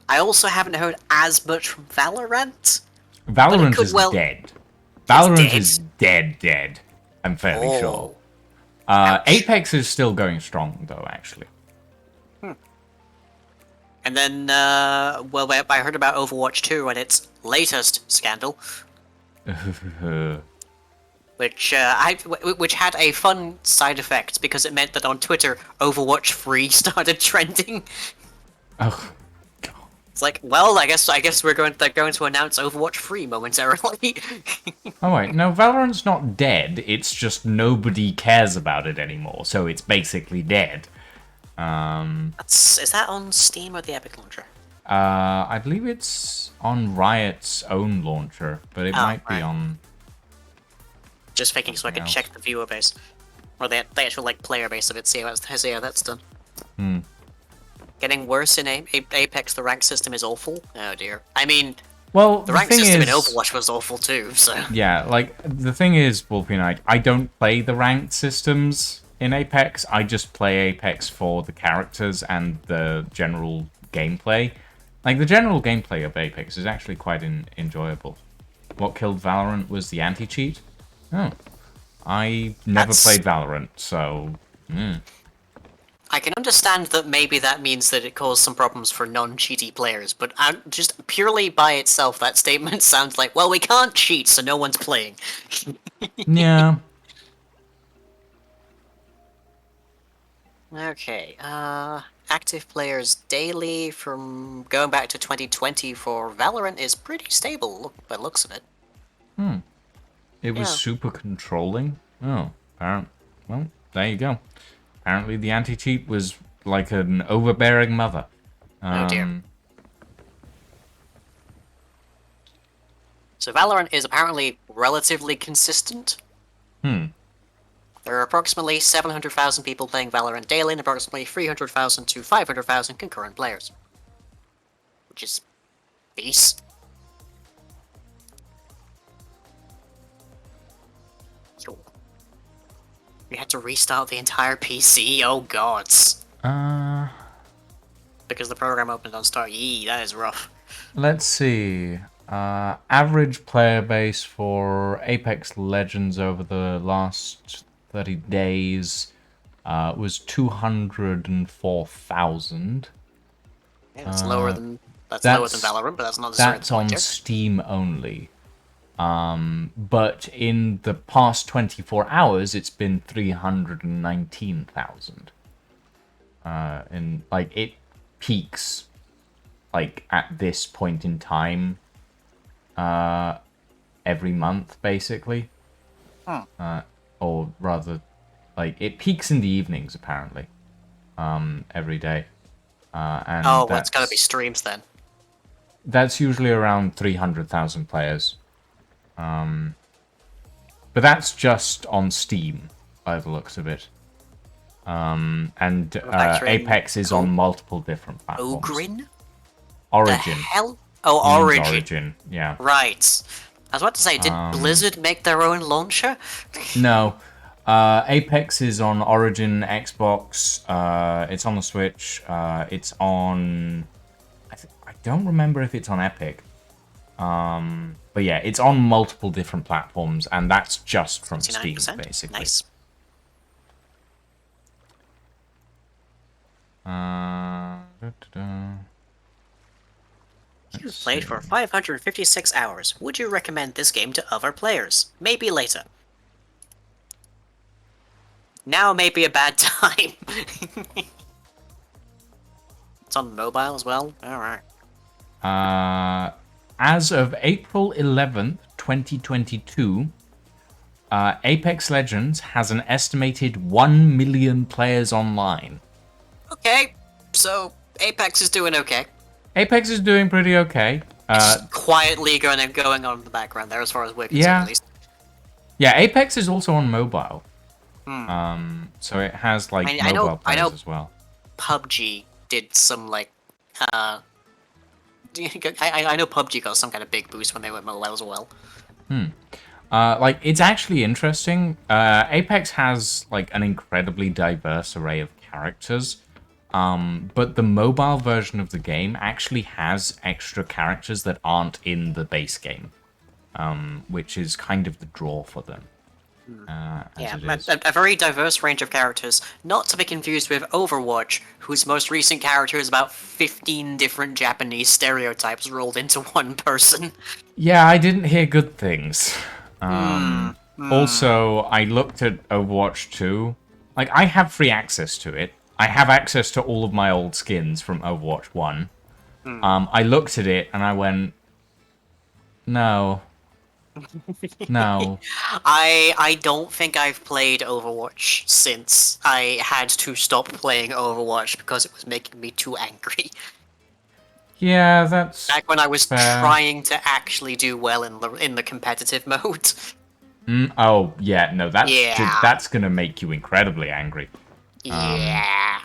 S2: I also haven't heard as much from Valorant. But it
S3: Valorant
S2: could
S3: is
S2: well.
S3: dead.
S2: It's
S3: Valorant
S2: dead.
S3: is dead. I'm fairly sure.
S2: Oh. Ouch.
S3: Apex is still going strong, though, actually.
S2: And then, well, I heard about Overwatch 2 and its latest scandal, which which had a fun side effect because it meant that on Twitter, Overwatch Free started trending.
S3: Ugh.
S2: It's like, well, I guess they're going to announce Overwatch Free momentarily.
S3: Oh wait, no, Valorant's not dead. It's just nobody cares about it anymore, so it's basically dead.
S2: Is that on Steam or the Epic launcher?
S3: I believe it's on Riot's own launcher, but it might be
S2: right.
S3: on.
S2: Just thinking so I can
S3: else.
S2: check the viewer base. Or the actual, like, player base of it, see how that's done. Getting worse in Apex, the rank system is awful. Oh dear. I mean,
S3: Well,
S2: the
S3: the
S2: rank
S3: thing
S2: system
S3: is,
S2: in Overwatch was awful too, so...
S3: yeah, like the thing is, Wolfie, I don't play the ranked systems in Apex. I just play Apex for the characters and the general gameplay. Like the general gameplay of Apex is actually quite enjoyable. What killed Valorant was the anti-cheat. Oh, I never played Valorant, so.
S2: I can understand that maybe that means that it caused some problems for non-cheaty players, but just purely by itself, that statement sounds like, well, we can't cheat, so no one's playing.
S3: Yeah.
S2: Okay, active players daily from going back to 2020 for Valorant is pretty stable, by the looks of it.
S3: It was
S2: Yeah.
S3: super controlling. Oh, apparent. Well, there you go. Apparently, the anti-cheat was like an overbearing mother.
S2: Oh dear. So Valorant is apparently relatively consistent. There are approximately 700,000 people playing Valorant daily and approximately 300,000 to 500,000 concurrent players. Which is... beast. Yo. We had to restart the entire PC? Oh gods. Because the program opened on start. Yee, that is rough.
S3: Let's see. Average player base for Apex Legends over the last 30 days was 204,000.
S2: Yeah, that's lower than lower than Valorant, but that's not necessarily
S3: That's
S2: the point
S3: on
S2: here.
S3: Steam only. But in the past 24 hours, it's been 319,000. And like it peaks like at this point in time every month basically. Or rather like it peaks in the evenings apparently every day. And
S2: Oh, well, it's gotta be streams then.
S3: that's usually around 300,000 players. But that's just on Steam by the looks of it. And Apex is on multiple different platforms.
S2: Ogrin?
S3: Origin.
S2: The hell? Oh,
S3: Means
S2: Origin.
S3: Origin, yeah.
S2: Right. I was about to say, did Blizzard make their own launcher?
S3: No. Apex is on Origin, Xbox. It's on the Switch. It's on... I don't remember if it's on Epic. But yeah, it's on multiple different platforms, and that's just from Steam,
S2: 69%?
S3: basically.
S2: Nice. You've played for 556 hours. Would you recommend this game to other players? Maybe later. Now may be a bad time. It's on mobile as well? Alright.
S3: As of April 11th, 2022, Apex Legends has an estimated 1 million players online.
S2: Okay, so Apex is doing okay.
S3: Apex is doing pretty okay.
S2: It's quietly going on in the background there as far as we're concerned,
S3: Yeah.
S2: at least.
S3: Yeah, Apex is also on mobile. So it has like
S2: I know-
S3: mobile
S2: I
S3: players
S2: know-
S3: as well.
S2: PUBG did some, like, I know PUBG got some kind of big boost when they went mobile as well.
S3: Like, it's actually interesting. Apex has, like, an incredibly diverse array of characters. But the mobile version of the game actually has extra characters that aren't in the base game. Which is kind of the draw for them.
S2: Yeah,
S3: It is.
S2: a very diverse range of characters, not to be confused with Overwatch, whose most recent character is about 15 different Japanese stereotypes rolled into one person.
S3: Yeah, I didn't hear good things. Also, I looked at Overwatch 2. Like, I have free access to it. I have access to all of my old skins from Overwatch 1. I looked at it and I went, no. No.
S2: I don't think I've played Overwatch since I had to stop playing Overwatch because it was making me too angry.
S3: Yeah, that's
S2: Back when I was
S3: fair.
S2: trying to actually do well in the competitive mode.
S3: Oh, yeah, no,
S2: Yeah.
S3: that's gonna make you incredibly angry.
S2: Yeah.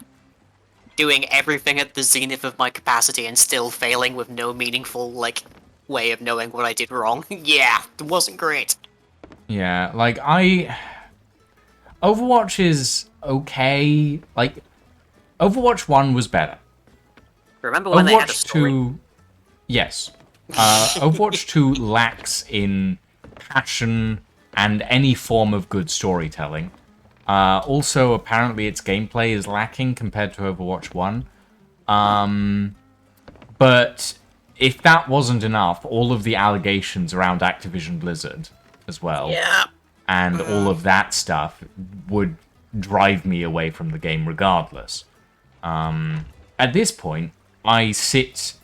S2: Doing everything at the zenith of my capacity and still failing with no meaningful, like, way of knowing what I did wrong. Yeah, it wasn't great.
S3: Yeah, like, Overwatch is okay. Like, Overwatch 1 was better.
S2: Remember when they had a
S3: Overwatch
S2: story?
S3: 2... Yes. Overwatch 2 lacks in passion and any form of good storytelling. Also, apparently its gameplay is lacking compared to Overwatch 1. But if that wasn't enough, all of the allegations around Activision Blizzard as well,
S2: Yeah.
S3: and all of that stuff would drive me away from the game regardless. At this point, I sit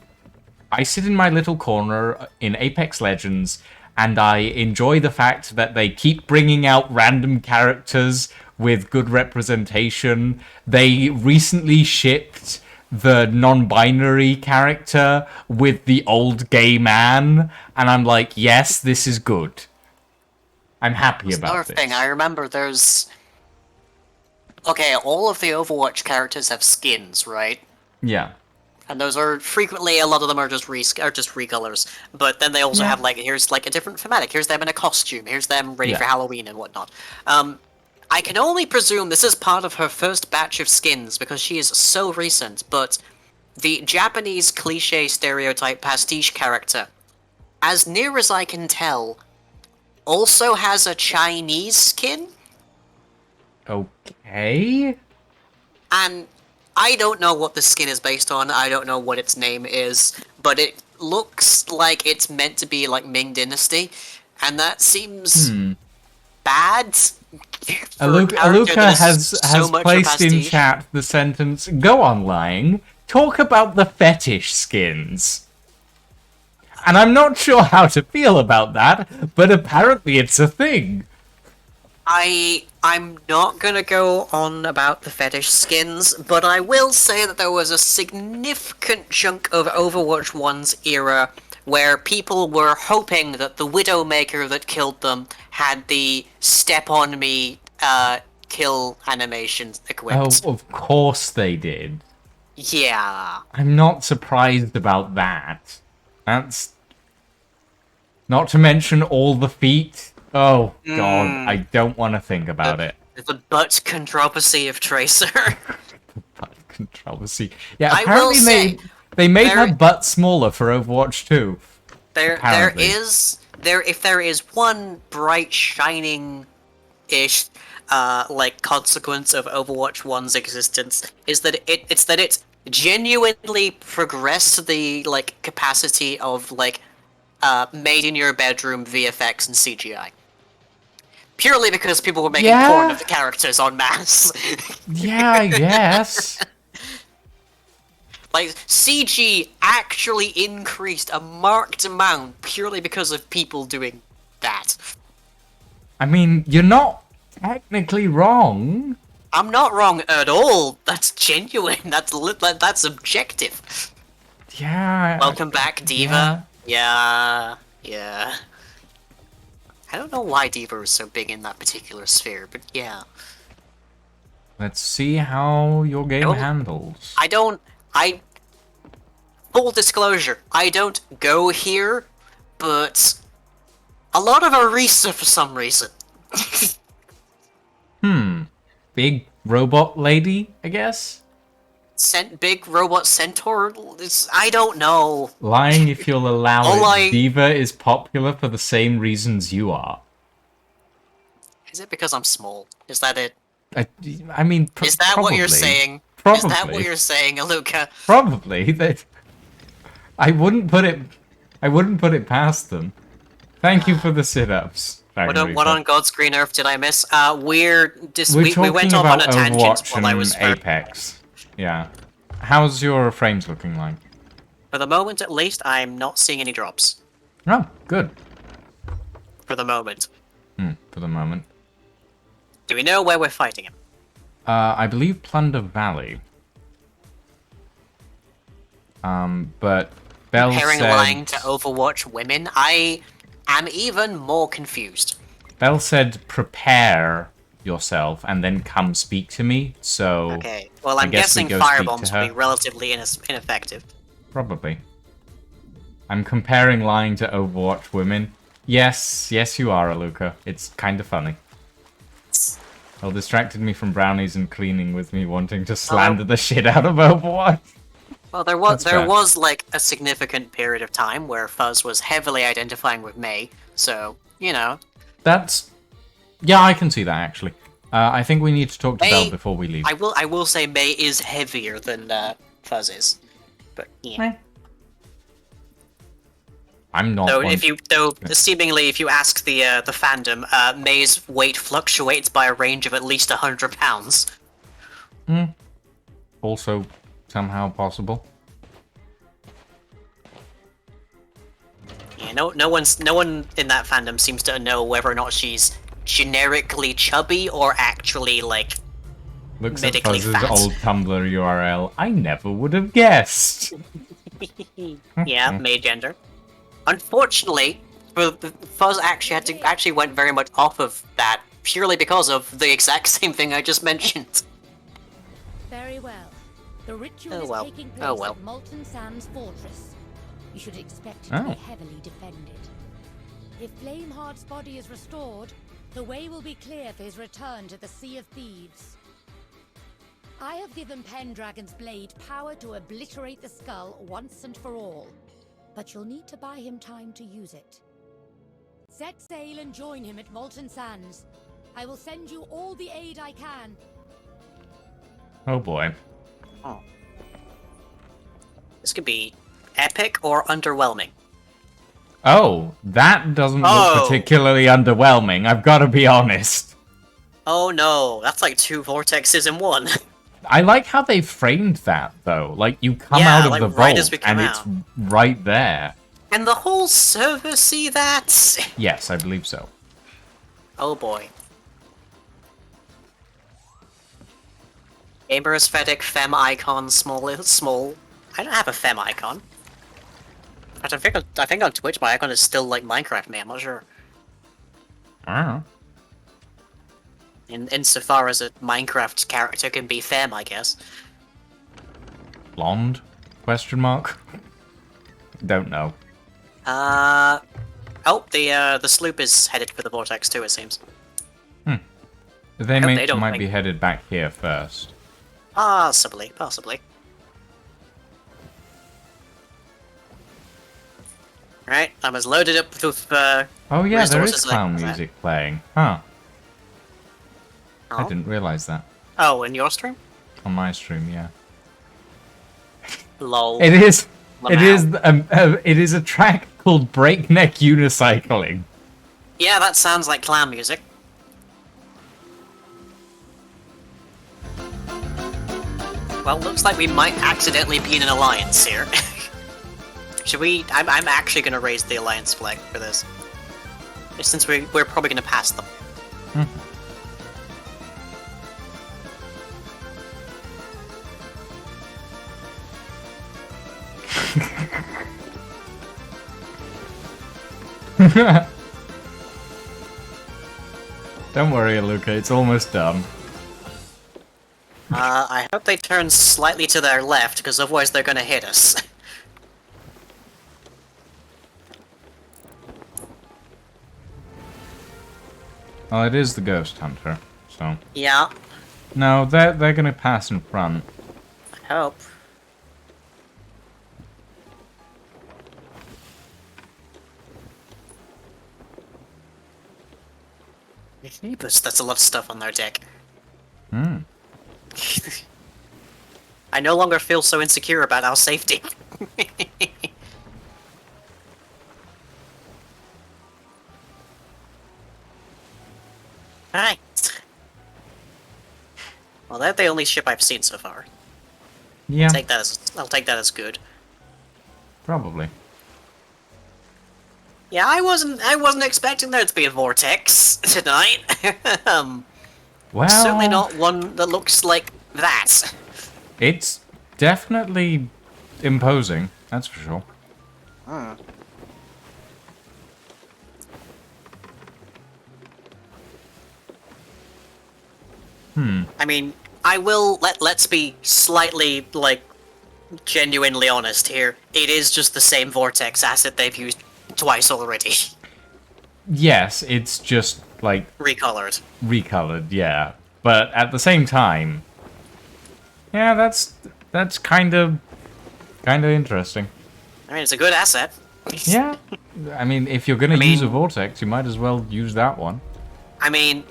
S3: in my little corner in Apex Legends, and I enjoy the fact that they keep bringing out random characters with good representation. They recently shipped the non-binary character with the old gay man, and I'm like, yes, this is good. I'm happy about
S2: Another
S3: this.
S2: thing, I remember there's... Okay, all of the Overwatch characters have skins, right?
S3: Yeah.
S2: And those are frequently, a lot of them are just recolors. But then they also have, like, here's like a different thematic. Here's them in a costume. Here's them ready for Halloween and whatnot. I can only presume this is part of her first batch of skins because she is so recent, but the Japanese cliche stereotype pastiche character, as near as I can tell, also has a Chinese skin?
S3: Okay.
S2: And I don't know what the skin is based on, I don't know what its name is, but it looks like it's meant to be like Ming Dynasty, and that seems bad.
S3: Aluka has placed in chat the sentence, "Go on, lying. Talk about the fetish skins." And I'm not sure how to feel about that, but apparently it's a thing.
S2: I'm not gonna go on about the fetish skins, but I will say that there was a significant chunk of Overwatch 1's era where people were hoping that the Widowmaker that killed them had the step on me kill animations equipped.
S3: Oh, of course they did.
S2: Yeah.
S3: I'm not surprised about that. That's... Not to mention all the feet. Oh, God, I don't want to think about it.
S2: The butt controversy of Tracer.
S3: Butt controversy. Yeah,
S2: I will
S3: apparently
S2: say,
S3: they made
S2: there-
S3: her butt smaller for Overwatch 2.
S2: There
S3: Apparently.
S2: if there is one bright, shining-ish, like, consequence of Overwatch 1's existence, is that it's that it genuinely progressed the, like, capacity of, like, made-in-your-bedroom VFX and CGI. Purely because people were making porn of the characters en masse.
S3: Yeah, I guess.
S2: Like, CG actually increased a marked amount purely because of people doing that.
S3: I mean, you're not technically wrong.
S2: I'm not wrong at all. That's genuine. That's objective.
S3: Yeah.
S2: Welcome back, Diva. Yeah. I don't know why Diva is so big in that particular sphere, but yeah.
S3: Let's see how your game handles.
S2: Full disclosure, I don't go here, but A lot of Arisa for some reason.
S3: Big robot lady, I guess?
S2: Big robot centaur? I don't know.
S3: Lying if you'll allow
S2: All
S3: it. Diva is popular for the same reasons you are.
S2: Is it because I'm small? Is that it?
S3: I mean,
S2: Is that
S3: probably.
S2: what you're saying?
S3: Probably.
S2: Is that what you're saying, Aluka?
S3: Probably. I wouldn't put it past them. Thank you for the sit-ups.
S2: What on God's green earth did I miss? We
S3: talking
S2: went off
S3: about
S2: on a tangent
S3: Overwatch
S2: while I
S3: and
S2: was
S3: Apex. Yeah. How's your frames looking like?
S2: For the moment, at least, I'm not seeing any drops.
S3: Oh, good.
S2: For the moment.
S3: For the moment.
S2: Do we know where we're fighting him?
S3: I believe Plunder Valley. But Bell
S2: Comparing
S3: said...
S2: lying to Overwatch women, I am even more confused.
S3: Bell said prepare yourself and then come speak to me, so...
S2: Okay, well,
S3: I
S2: I'm
S3: guess we
S2: guessing
S3: go
S2: firebombs
S3: speak to
S2: will
S3: her.
S2: be relatively ineffective.
S3: Probably. I'm comparing lying to Overwatch women. Yes, you are, Aluka. It's kind of funny. Well, distracted me from brownies and cleaning with me wanting to slander the shit out of Overwatch.
S2: Well, there was like a significant period of time where Fuzz was heavily identifying with May, so you know.
S3: Yeah, I can see that actually. I think we need to talk to
S2: May,
S3: Bell before we leave.
S2: I will say May is heavier than Fuzz is, but yeah.
S3: I'm not.
S2: Seemingly, if you ask the fandom, May's weight fluctuates by a range of at least 100 pounds.
S3: Also, somehow possible.
S2: Yeah, no one in that fandom seems to know whether or not she's generically chubby or actually like
S3: Looks at
S2: medically
S3: Fuzz's
S2: fat.
S3: old Tumblr URL. I never would have guessed.
S2: Yeah, May gender. Unfortunately, Fuzz actually went very much off of that purely because of the exact same thing I just mentioned.
S5: Very well. The ritual
S2: Oh, well.
S5: is taking place
S2: Oh, well.
S5: at Molten Sands Fortress. You should expect it
S3: Oh.
S5: to be heavily defended. If Flameheart's body is restored, the way will be clear for his return to the Sea of Thieves. I have given Pendragon's blade power to obliterate the skull once and for all, but you'll need to buy him time to use it. Set sail and join him at Molten Sands. I will send you all the aid I can.
S3: Oh boy.
S2: Oh. This could be epic or underwhelming.
S3: Oh, that doesn't
S2: Oh.
S3: look particularly underwhelming, I've got to be honest.
S2: Oh no, that's like 2 vortexes in one.
S3: I like how they framed that, though. Like, you come
S2: Yeah,
S3: out of
S2: like
S3: the
S2: right
S3: vault,
S2: as we come
S3: and
S2: out.
S3: it's right there.
S2: And the whole server see that?
S3: Yes, I believe so.
S2: Oh boy. Gamer aesthetic, fem icon, small. I don't have a fem icon. I think on Twitch my icon is still like Minecraft me, I'm not sure.
S3: I don't know.
S2: Insofar as a Minecraft character can be fem, I guess.
S3: Blonde? Question mark? Don't know.
S2: Oh, the sloop is headed for the vortex too, it seems.
S3: They
S2: hope they don't
S3: might
S2: think-
S3: be headed back here first.
S2: Possibly. Right, I'm as loaded up with
S3: Oh yeah, there is
S2: resources
S3: clown
S2: like that.
S3: music playing. Huh. I
S2: Oh.
S3: didn't realize that.
S2: Oh, in your stream?
S3: On my stream, yeah.
S2: Lol.
S3: It is. It
S2: Lamau.
S3: is a track called Breakneck Unicycling.
S2: Yeah, that sounds like clown music. Well, looks like we might accidentally be in an alliance here. Should we? I'm actually gonna raise the alliance flag for this. Since we're probably gonna pass them.
S3: Don't worry, Luca, it's almost done.
S2: I hope they turn slightly to their left, because otherwise they're gonna hit us.
S3: Well, it is the Ghost Hunter, so...
S2: Yeah,
S3: No, they're gonna pass in front.
S2: I hope. But that's a lot of stuff on their deck.
S3: Hmm.
S2: I no longer feel so insecure about our safety. Alright. Well, that's the only ship I've seen so far.
S3: Yeah,
S2: I'll take that as good.
S3: probably.
S2: Yeah, I wasn't expecting there to be a vortex tonight.
S3: Well,
S2: Certainly not one that looks like that.
S3: it's definitely imposing, that's for sure.
S2: I mean, let's be slightly, like, genuinely honest here. It is just the same vortex asset they've used twice already.
S3: Yes, it's just, like,
S2: Recolored.
S3: recolored, yeah. But at the same time... Yeah, that's kind of interesting.
S2: I mean, it's a good asset.
S3: Yeah. I mean, if you're gonna use a vortex, you might as well use that one.
S2: I mean,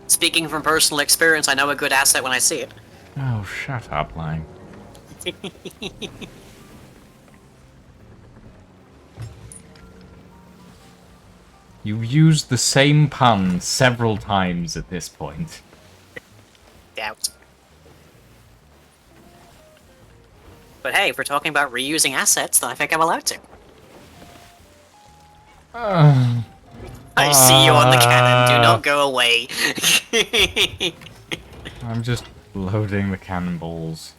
S2: speaking from personal experience, I know a good asset when I see it.
S3: Oh, shut up, Lang. You've used the same pun several times at this point.
S2: Doubt. But hey, if we're talking about reusing assets, then I think I'm allowed to. I see you on the cannon, do not go away.
S3: I'm just loading the cannonballs.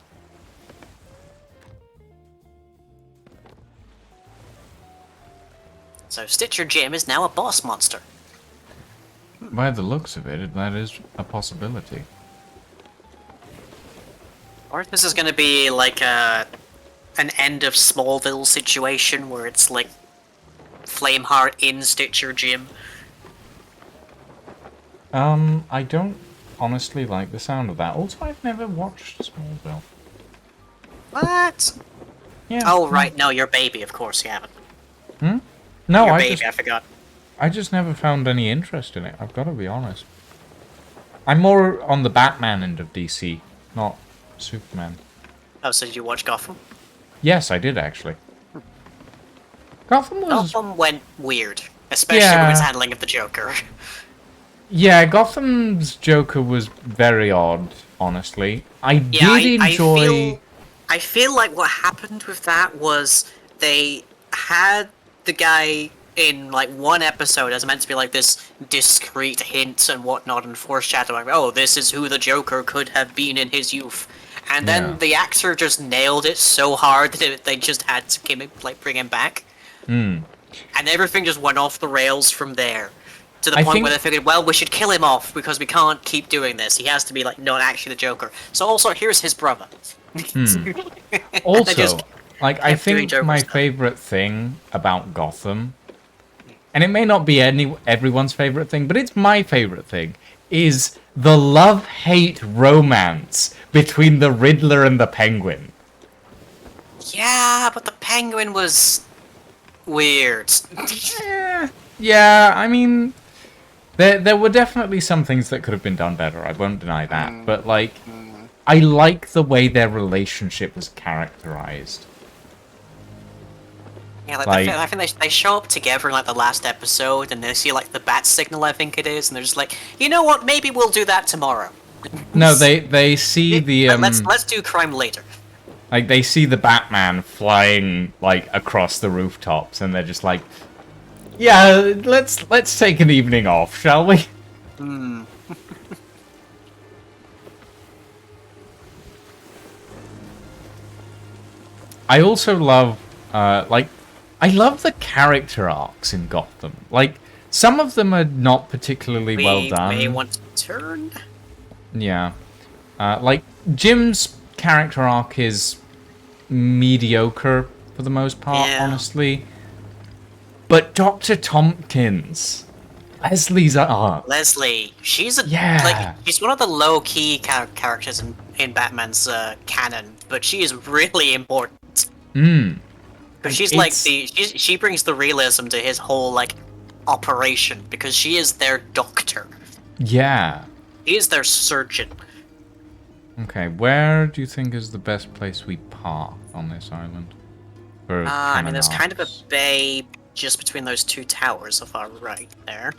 S2: So Stitcher Jim is now a boss monster.
S3: By the looks of it, that is a possibility.
S2: Or if this is gonna be like an end of Smallville situation where it's like Flameheart in Stitcher Jim.
S3: I don't honestly like the sound of that. Also, I've never watched Smallville.
S2: What?
S3: Yeah.
S2: Oh right, no, your baby, of course you haven't.
S3: Hmm? No,
S2: Your
S3: I
S2: baby,
S3: just
S2: I forgot.
S3: I just never found any interest in it. I've got to be honest. I'm more on the Batman end of DC, not Superman.
S2: Oh, so did you watch Gotham?
S3: Yes, I did actually. Gotham
S2: went weird, especially with his handling of the Joker.
S3: Yeah, Gotham's Joker was very odd, honestly. I did enjoy...
S2: I feel like what happened with that was they had the guy in like one episode as meant to be like this discreet hint and whatnot and foreshadowing, oh, this is who the Joker could have been in his youth. And then the actor just nailed it so hard that they just had to bring him back. And everything just went off the rails from there. To the point where they figured, well, we should kill him off because we can't keep doing this. He has to be like not actually the Joker. So also, here's his brother.
S3: Also, like, I think my favorite thing about Gotham, and it may not be everyone's favorite thing, but it's my favorite thing, is the love-hate romance between the Riddler and the Penguin.
S2: Yeah, but the Penguin was weird.
S3: Yeah, I mean, there were definitely some things that could have been done better, I won't deny that, but, like, I like the way their relationship was characterized.
S2: Yeah, I think they show up together in, like, the last episode, and they see, like, the bat signal, I think it is, and they're just like, you know what, maybe we'll do that tomorrow.
S3: No, they see the,
S2: Let's do crime later.
S3: Like, they see the Batman flying, like, across the rooftops, and they're just like, yeah, let's take an evening off, shall we? I also love, I love the character arcs in Gotham. Like, some of them are not particularly well done.
S2: May want to turn?
S3: Yeah. Like, Jim's character arc is mediocre for the most part, honestly. But Dr. Tompkins, Leslie's art.
S2: Leslie, she's a
S3: Yeah.
S2: she's one of the low-key characters in Batman's canon, but she is really important.
S3: Mm.
S2: Because she's she brings the realism to his whole like operation because she is their doctor.
S3: Yeah.
S2: She is their surgeon.
S3: Okay, where do you think is the best place we park on this island?
S2: I mean, there's kind of a bay just between those two towers, if I'm right there.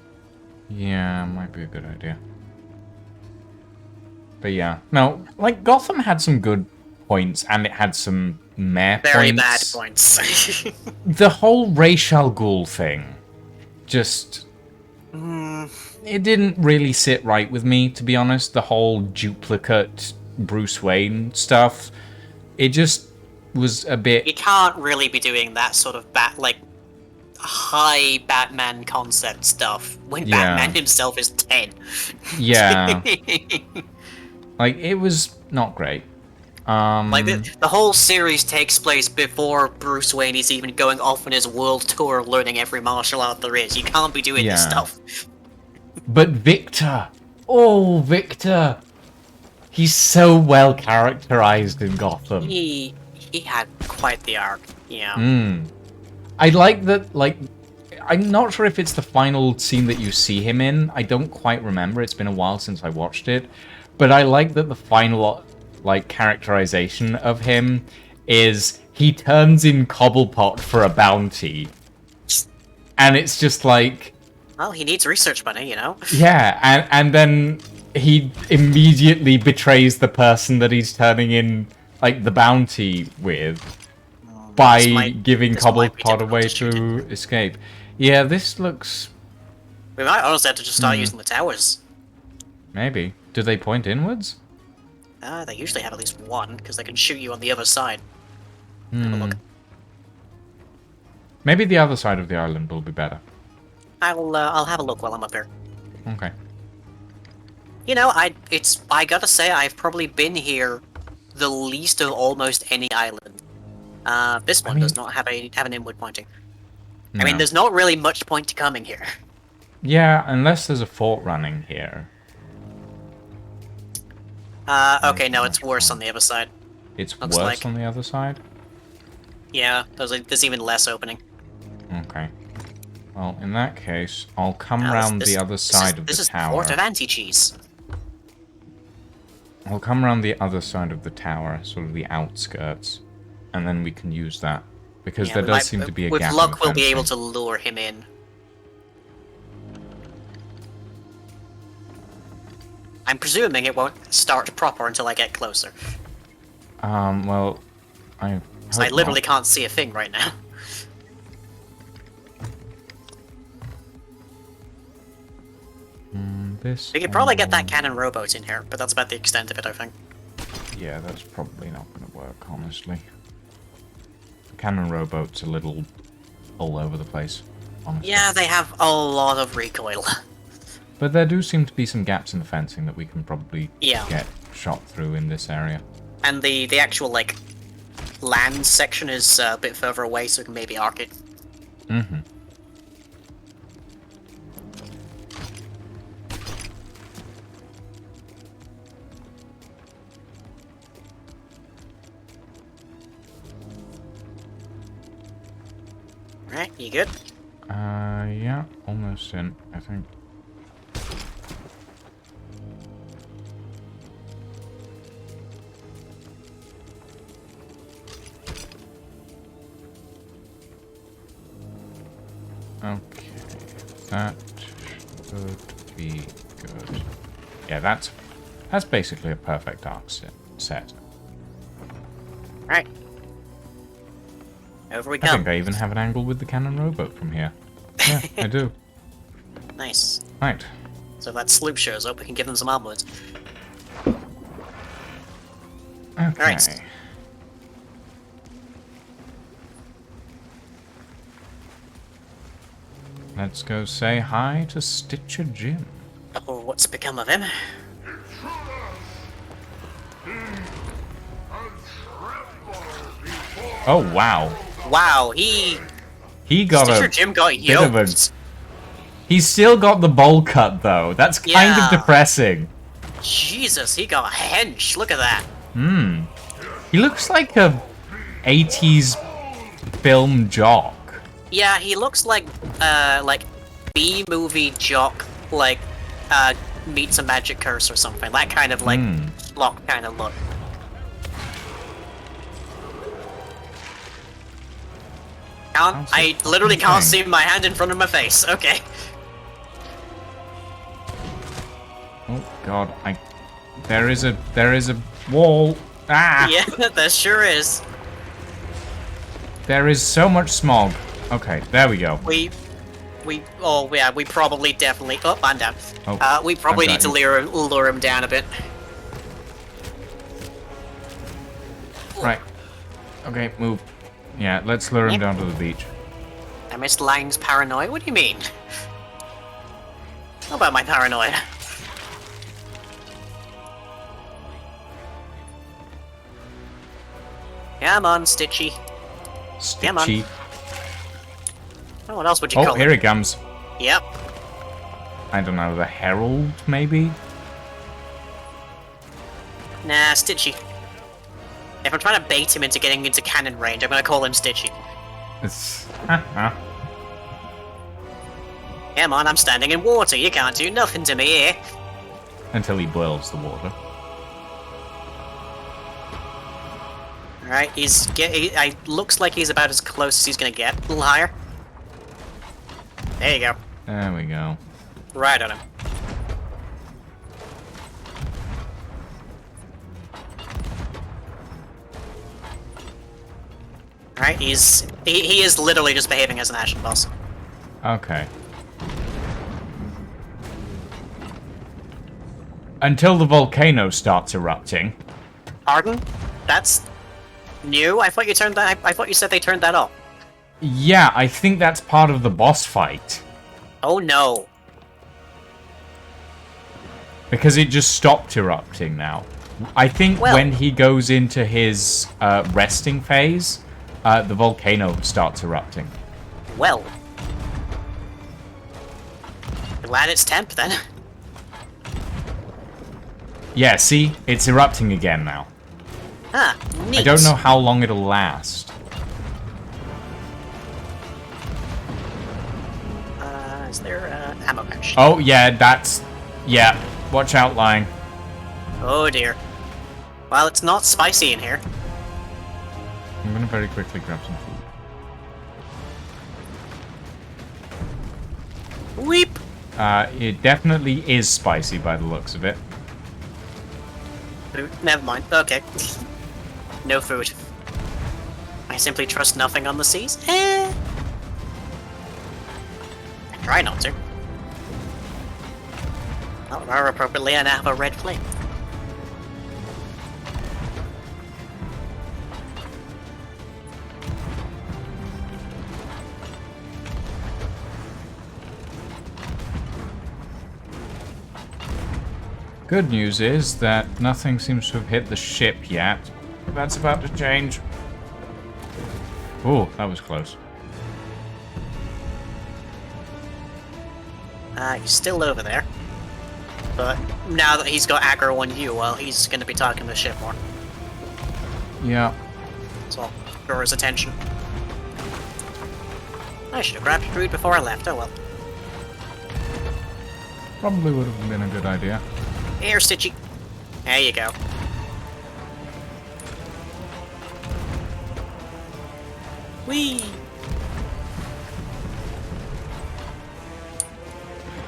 S3: Yeah, might be a good idea. But yeah, no, like Gotham had some good points, and it had some meh
S2: Very
S3: points.
S2: bad points.
S3: The whole Ra's al Ghul thing, just it didn't really sit right with me, to be honest. The whole duplicate Bruce Wayne stuff, it just was a bit.
S2: You can't really be doing that sort of high Batman concept stuff when Batman himself is 10.
S3: Yeah. Like, it was not great.
S2: Like, the whole series takes place before Bruce Wayne is even going off on his world tour learning every martial art there is. You can't be doing this stuff.
S3: But Victor! Oh, Victor! He's so well characterized in Gotham.
S2: He had quite the arc, yeah.
S3: I like that, like, I'm not sure if it's the final scene that you see him in. I don't quite remember. It's been a while since I watched it. But I like that the final, like, characterization of him is he turns in Cobblepot for a bounty. And it's just like...
S2: Well, he needs research money, you know?
S3: Yeah, and then he immediately betrays the person that he's turning in, like, the bounty with by giving Cobblepot a way to escape. Yeah, this looks...
S2: We might honestly have to just start using the towers.
S3: Maybe. Do they point inwards?
S2: They usually have at least one, because they can shoot you on the other side. Have a look.
S3: Maybe the other side of the island will be better.
S2: I'll have a look while I'm up here.
S3: Okay.
S2: You know, I gotta say, I've probably been here the least of almost any island. This one does not have an inward pointing.
S3: No.
S2: I mean, there's not really much point to coming here.
S3: Yeah, unless there's a fort running here.
S2: Okay, no, it's worse on the other side.
S3: It's
S2: Looks
S3: worse
S2: like.
S3: on the other side?
S2: Yeah, there's even less opening.
S3: Okay. Well, in that case, I'll come round the other side of the tower.
S2: This is Fort of Anti-Cheese.
S3: I'll come around the other side of the tower, sort of the outskirts, and then we can use that. Because there does seem to be a gap.
S2: With luck, we'll be able to lure him in. I'm presuming it won't start proper until I get closer.
S3: Well, I
S2: literally can't see a thing right now. We could probably get that cannon rowboat in here, but that's about the extent of it, I think.
S3: Yeah, that's probably not going to work, honestly. The cannon rowboat's a little all over the place, honestly.
S2: Yeah, they have a lot of recoil.
S3: But there do seem to be some gaps in the fencing that we can probably get shot through in this area.
S2: And the actual, like, land section is a bit further away, so we can maybe arc it.
S3: Mm-hmm.
S2: Right, you good?
S3: Yeah, almost in, I think. Okay, that should be good. Yeah, that's basically a perfect arc set.
S2: Right. Over we go.
S3: I think I even have an angle with the cannon rowboat from here. Yeah, I do.
S2: Nice.
S3: Right.
S2: So if that sloop shows up, we can give them some armors.
S3: Okay.
S2: Alright.
S3: Let's go say hi to Stitcher Jim.
S2: Oh, what's become of him?
S3: Oh, wow.
S2: Wow,
S3: He got
S2: Stitcher
S3: a
S2: Jim got
S3: bit of a...
S2: yoked.
S3: He's still got the bowl cut, though. That's kind of
S2: Yeah.
S3: depressing.
S2: Jesus, he got hench. Look at that.
S3: He looks like a 80s film jock.
S2: Yeah, he looks like B-movie jock, like, meets a magic curse or something. That kind of, like, lock kind of look. I literally can't see my hand in front of my face. Okay.
S3: Oh god, there is a wall. Ah!
S2: Yeah, there sure is.
S3: There is so much smog. Okay, there we go.
S2: We probably definitely and down.
S3: Oh,
S2: we probably need to lure him down a bit.
S3: Right. Okay, move. Yeah, let's lure him down to the beach.
S2: I missed Lang's paranoia. What do you mean? How about my paranoia? Come on, Stitchy. Come on.
S3: Stitchy.
S2: Oh, what else would you call
S3: Oh, here he comes.
S2: Yep.
S3: I don't know, the Herald, maybe?
S2: Nah, Stitchy. If I'm trying to bait him into getting into cannon range, I'm gonna call him Stitchy.
S3: It's...
S2: Come on, I'm standing in water. You can't do nothing to me here.
S3: Until he boils the water.
S2: Alright, looks like he's about as close as he's gonna get. A little higher. There you go.
S3: There we go.
S2: Right on him. Alright, he is literally just behaving as an Ashen boss.
S3: Okay. Until the volcano starts erupting.
S2: Pardon? That's new? I thought you turned that. I thought you said they turned that off.
S3: Yeah, I think that's part of the boss fight.
S2: Oh no.
S3: Because it just stopped erupting now. I think when he goes into his resting phase, the volcano starts erupting.
S2: Well. Glad it's temp then.
S3: Yeah, see? It's erupting again now.
S2: Ah, neat.
S3: I don't know how long it'll last.
S2: Is there ammo pouch?
S3: Oh, yeah, that's... Yeah, watch out, Lying.
S2: Oh dear. Well, it's not spicy in here.
S3: I'm gonna very quickly grab some food.
S2: Weep!
S3: It definitely is spicy by the looks of it.
S2: Never mind. Okay. No food. I simply trust nothing on the seas. I try not to. Well, more appropriately, I now have a red flame.
S3: Good news is that nothing seems to have hit the ship yet. That's about to change. Oh, that was close.
S2: He's still over there. But now that he's got aggro on you, well, he's going to be talking to the ship more.
S3: Yeah.
S2: So I'll draw his attention. I should have grabbed food before I left, oh well.
S3: Probably would have been a good idea.
S2: Here, Stitchy. There you go. Whee!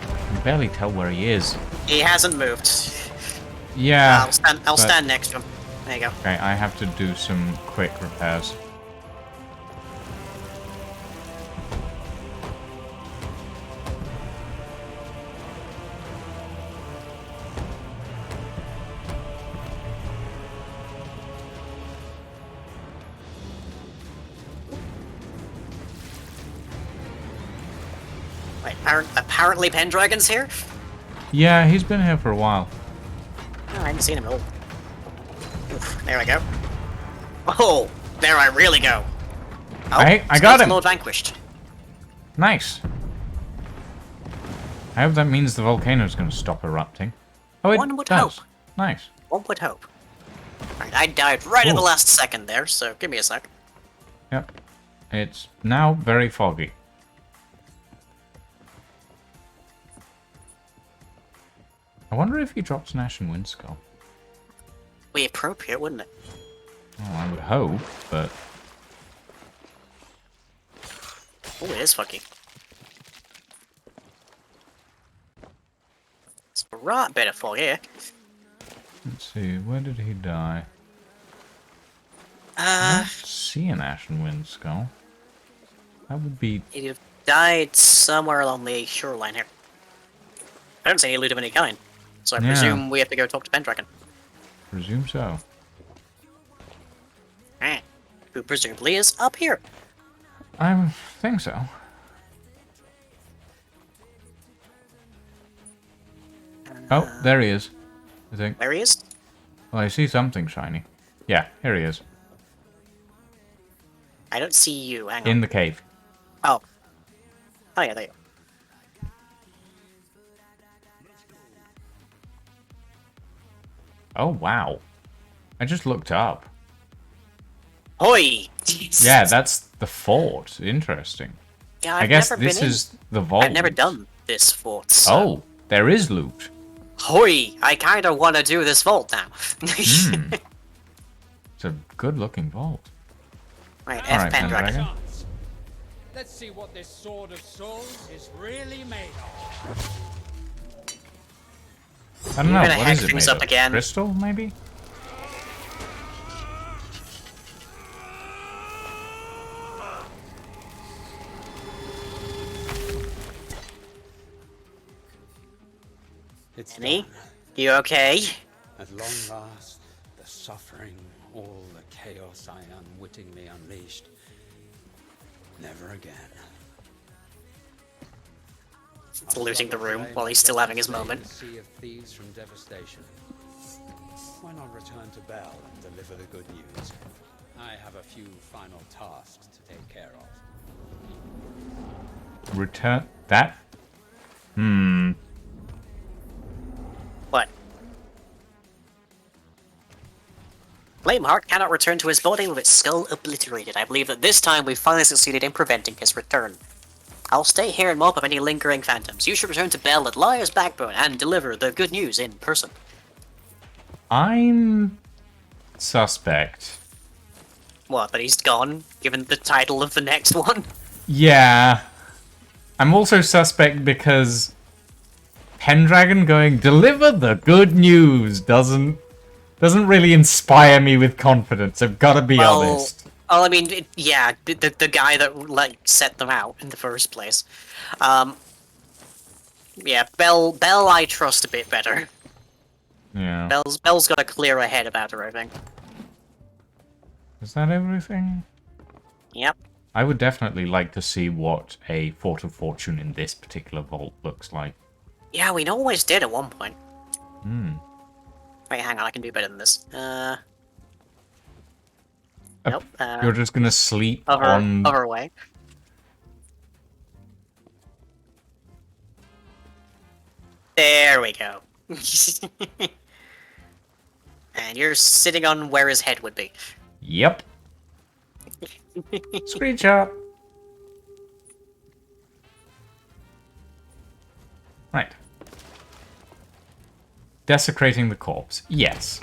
S3: I can barely tell where he is.
S2: He hasn't moved.
S3: Yeah.
S2: I'll stand next to him. There you go.
S3: Okay, I have to do some quick repairs.
S2: Wait, apparently Pendragon's here?
S3: Yeah, he's been here for a while.
S2: Oh, I haven't seen him at all. Oof, there I go. Oh, there I really go. Oh,
S3: I got him.
S2: Lord Vanquished.
S3: Nice. I hope that means the volcano's going to stop erupting. Oh, it
S2: One would
S3: does.
S2: hope.
S3: Nice.
S2: One would hope. Right, I died right at the
S3: Ooh.
S2: last second there, so give me a sec.
S3: Yep. It's now very foggy. I wonder if he drops an Ashen Wind Skull.
S2: Be appropriate, wouldn't it?
S3: Well, I would hope, but...
S2: Oh, it is fucky. It's a right bit of fog here.
S3: Let's see, where did he die? I don't see an Ashen Wind Skull. That would be...
S2: He died somewhere along the shoreline here. I don't see any loot of any kind, so I presume we have to go talk to Pendragon.
S3: Presume so.
S2: Who presumably is up here.
S3: I think so. Oh, there he is. I think.
S2: There he is.
S3: Well, I see something shiny. Yeah, here he is.
S2: I don't see you. Hang on.
S3: In the cave.
S2: Oh. Oh yeah, there you are.
S3: Oh, wow. I just looked up.
S2: Hoi!
S3: Yeah, that's the fort. Interesting.
S2: Yeah,
S3: I guess this is the vault.
S2: I've never done this fort. So.
S3: Oh, there is loot.
S2: Hoi! I kind of want to do this vault now.
S3: It's a good-looking vault.
S2: Right,
S3: All right,
S2: Pendragon.
S9: Let's see what this Sword of Souls is really made of.
S3: I don't know,
S2: gonna
S3: what
S2: hack
S3: is it
S2: things
S3: made
S2: up
S3: of?
S2: again.
S3: Crystal, maybe?
S7: It's
S2: Annie?
S7: done.
S2: You okay?
S7: At long last, the suffering, all the chaos I unwittingly unleashed. Never again.
S2: It's looting the room while he's still having his moment.
S7: Sea of thieves from devastation. Why not return to Bell and deliver the good news? I have a few final tasks to take care of.
S3: Return... that?
S2: What? Flameheart cannot return to his body with its skull obliterated. I believe that this time we finally succeeded in preventing his return. I'll stay here and mop up any lingering phantoms. You should return to Bell at Liar's Backbone and deliver the good news in person.
S3: I'm... suspect.
S2: What, that he's gone, given the title of the next one?
S3: Yeah. I'm also suspect because Pendragon going, deliver the good news, doesn't really inspire me with confidence. I've got to be honest.
S2: Well, I mean, yeah, the guy that, like, set them out in the first place. Yeah, Bell I trust a bit better.
S3: Yeah.
S2: Bell's got a clearer head about her, I think.
S3: Is that everything?
S2: Yep.
S3: I would definitely like to see what a Fort of Fortune in this particular vault looks like.
S2: Yeah, we always did at one point.
S3: Hmm.
S2: Wait, hang on, I can do better than this. Nope.
S3: You're just gonna sleep
S2: Other
S3: on...
S2: way. There we go. And you're sitting on where his head would be.
S3: Yep. Screenshot. Right. Desecrating the corpse. Yes.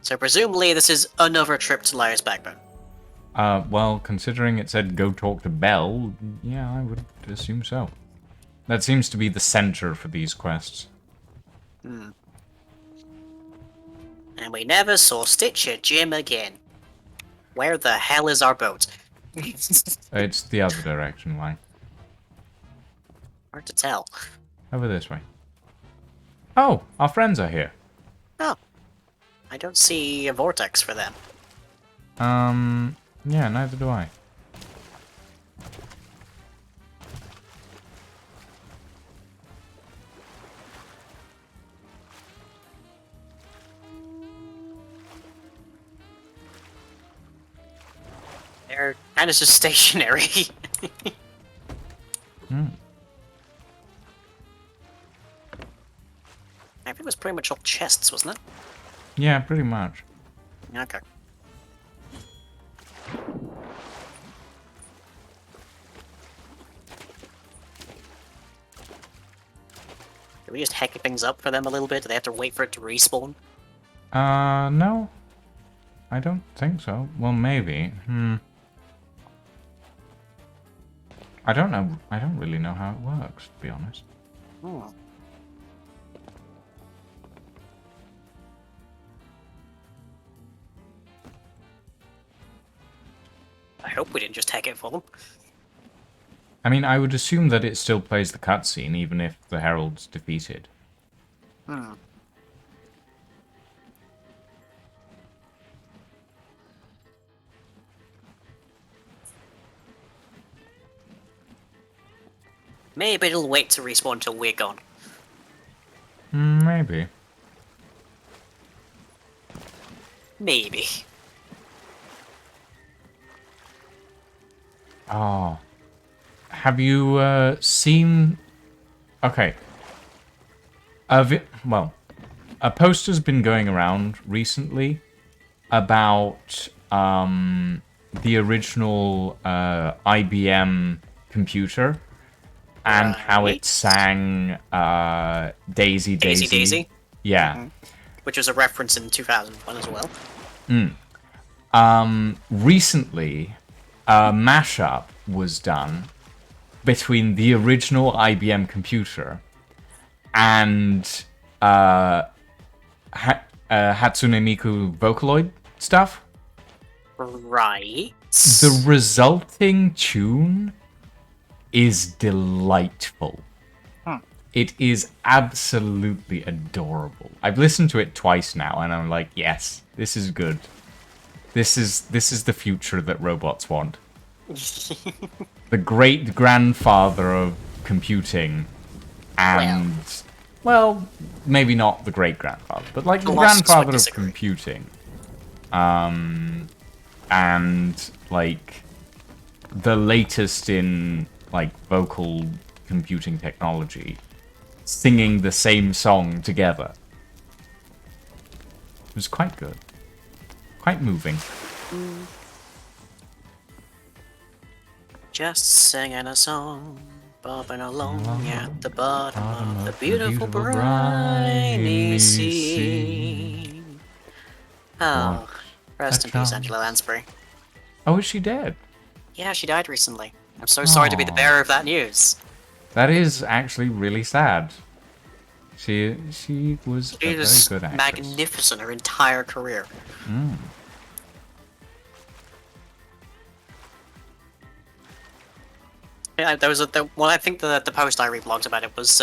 S2: So presumably this is another trip to Liar's Backbone.
S3: Well, considering it said go talk to Bell, yeah, I would assume so. That seems to be the center for these quests.
S2: And we never saw Stitcher Jim again. Where the hell is our boat?
S3: It's the other direction, why?
S2: Hard to tell.
S3: Over this way. Oh, our friends are here.
S2: Oh. I don't see a vortex for them.
S3: Yeah, neither do I.
S2: They're kind of just stationary. I think it was pretty much all chests, wasn't it?
S3: Yeah, pretty much.
S2: Okay. Do we just hack things up for them a little bit? Do they have to wait for it to respawn?
S3: No. I don't think so. Well, maybe. I don't know. I don't really know how it works, to be honest.
S2: Hmm. I hope we didn't just hack it for them.
S3: I mean, I would assume that it still plays the cutscene, even if the Herald's defeated.
S2: Hmm. Maybe it'll wait to respawn till we're gone.
S3: Maybe.
S2: Maybe.
S3: Oh. Have you seen... Okay. Well, a poster's been going around recently about the original IBM computer and how it sang Daisy Daisy.
S2: Daisy?
S3: Yeah.
S2: Which was a reference in 2001 as well.
S3: Recently, a mashup was done between the original IBM computer and Hatsune Miku Vocaloid stuff.
S2: Right.
S3: The resulting tune is delightful. It is absolutely adorable. I've listened to it twice now, and I'm like, yes, this is good. This is the future that robots want. The great grandfather of computing, and well, maybe not the great grandfather, but like the grandfather of computing. And like the latest in like vocal computing technology, singing the same song together. It was quite good. Quite moving.
S2: Just singing a song, bobbing along at the bottom of the beautiful briny sea. Oh, rest in peace, Angela Lansbury.
S3: Oh, is she dead?
S2: Yeah, she died recently. I'm so sorry to be the bearer of that news.
S3: That is actually really sad. She was a very good actress.
S2: Magnificent her entire career. Yeah, there was well, I think the post I reblogged about it was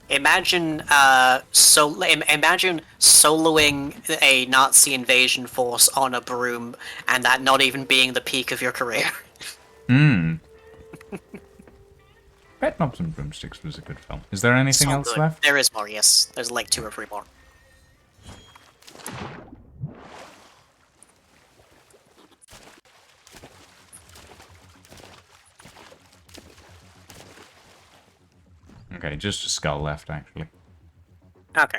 S2: imagine imagine soloing a Nazi invasion force on a broom, and that not even being the peak of your career.
S3: Bedknobs and Broomsticks was a good film. Is there anything else left?
S2: There is more, yes. There's like 2 or 3 more.
S3: Okay, just a skull left, actually.
S2: Okay.